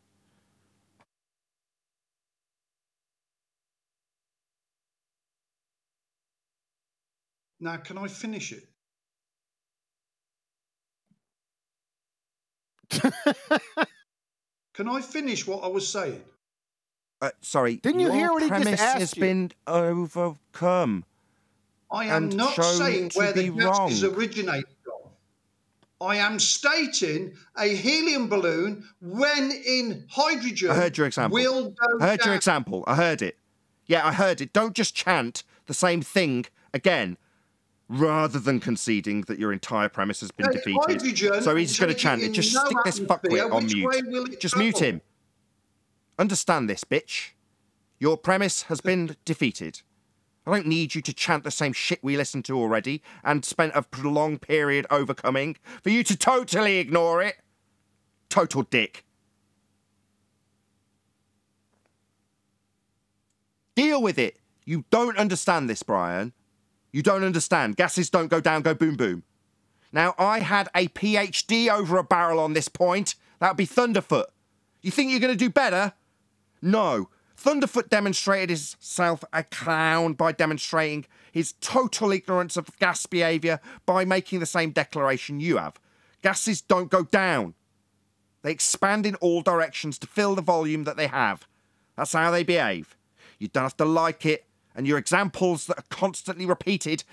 Now, can I finish it? Can I finish what I was saying?
Sorry,
Didn't you hear what he just
premise
asked
has
you?
been overcome.
I am not saying where the gases originate from. I am stating a helium balloon, when in hydrogen,
I heard your example.
will go
I heard
down.
your example. I heard it. Yeah, I heard it. Don't just chant the same thing again, rather than conceding that your entire premise has been defeated.
Hydrogen,
So he's going to chant it. Just stick this fuckwit on mute. Just mute him. Understand this, bitch. Your premise has been defeated. I don't need you to chant the same shit we listened to already and spent a prolonged period overcoming for you to totally ignore it. Total dick. Deal with it. You don't understand this, Brian. You don't understand. Gases don't go down, go boom, boom. Now, I had a PhD over a barrel on this point. That would be Thunderfoot. You think you're going to do better? No. Thunderfoot demonstrated himself a clown by demonstrating his total ignorance of gas behaviour by making the same declaration you have. Gases don't go down. They expand in all directions to fill the volume that they have. That's how they behave. You don't have to like it, and your examples that are constantly repeated,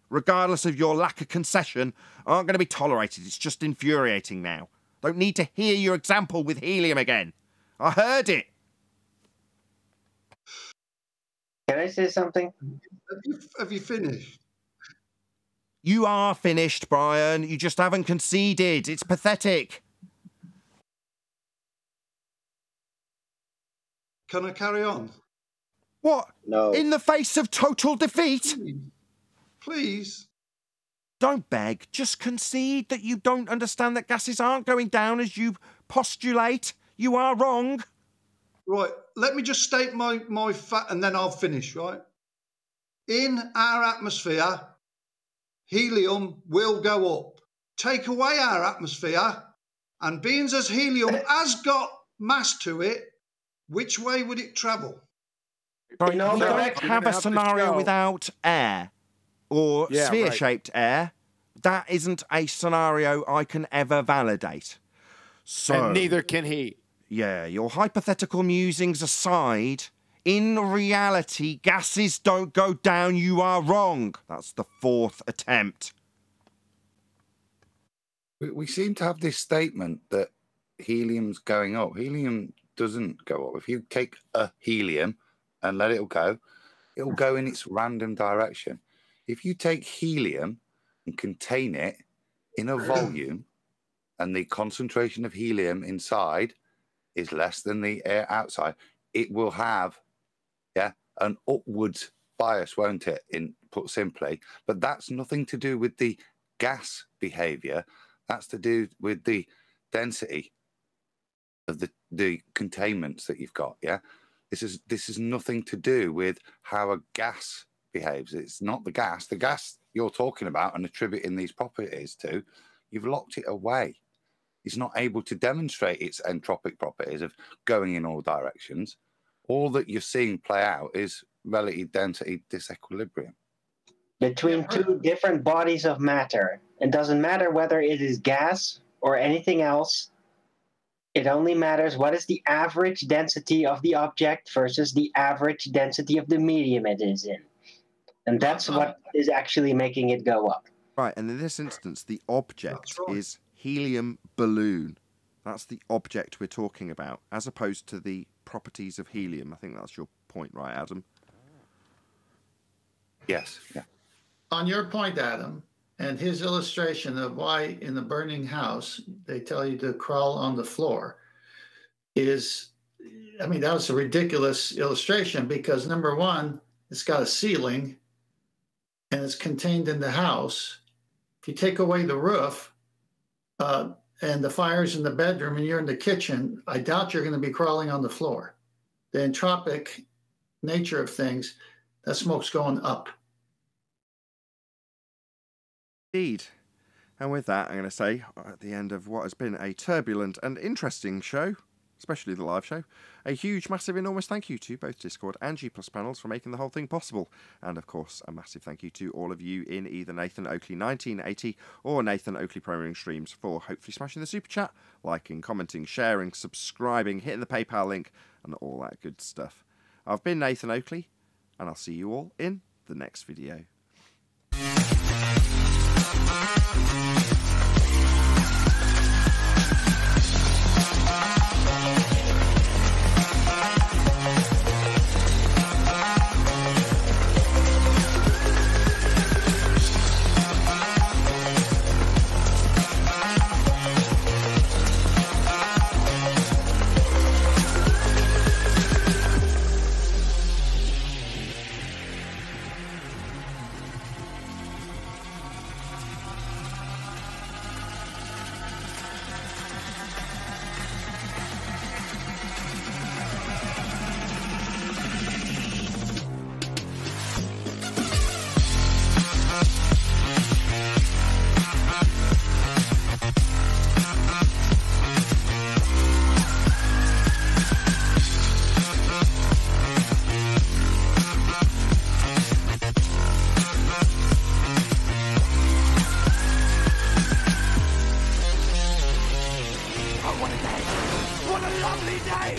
regardless of your lack of concession, aren't going to be tolerated. It's just infuriating now. Don't need to hear your example with helium again. I heard it.
Can I say something?
Have you finished?
You are finished, Brian. You just haven't conceded. It's pathetic.
Can I carry on?
What?
No.
In the face of total defeat?
Please.
Don't beg. Just concede that you don't understand that gases aren't going down as you postulate. You are wrong.
Right, let me just state my fact and then I'll finish, right? In our atmosphere, helium will go up. Take away our atmosphere, and being as helium has got mass to it, which way would it travel?
Sorry, we don't have a scenario without air or sphere-shaped air. That isn't a scenario I can ever validate. So,
and neither can he.
Yeah, your hypothetical musings aside, in reality, gases don't go down. You are wrong. That's the 4th attempt.
We seem to have this statement that helium's going up. Helium doesn't go up. If you take a helium and let it go in its random direction. If you take helium and contain it in a volume and the concentration of helium inside is less than the air outside, it will have, an upwards bias, won't it, put simply? But that's nothing to do with the gas behavior. That's to do with the density of the containments that you've got, This is nothing to do with how a gas behaves. It's not the gas. The gas you're talking about and attributing these properties to, you've locked it away. It's not able to demonstrate its entropic properties of going in all directions. All that you're seeing play out is relative density disequilibrium.
Between two different bodies of matter. It doesn't matter whether it is gas or anything else. It only matters what is the average density of the object versus the average density of the medium it is in. And that's what is actually making it go up.
Right, and in this instance, the object is helium balloon. That's the object we're talking about, as opposed to the properties of helium. I think that's your point, right, Adam?
Yes. Yeah.
On your point, Adam, and his illustration of why in the burning house they tell you to crawl on the floor is, I mean, that was a ridiculous illustration because, number one, it's got a ceiling and it's contained in the house. If you take away the roof and the fire's in the bedroom and you're in the kitchen, I doubt you're going to be crawling on the floor. The entropic nature of things, that smoke's going up.
Indeed. And with that, I'm going to say, at the end of what has been a turbulent and interesting show, especially the live show, a huge, massive, enormous thank you to both Discord and G+ panels for making the whole thing possible. And of course, a massive thank you to all of you in either Nathan Oakley 1980 or Nathan Oakley Programming Streams for hopefully smashing the super chat, liking, commenting, sharing, subscribing, hitting the PayPal link, and all that good stuff. I've been Nathan Oakley, and I'll see you all in the next video.
What a lovely day!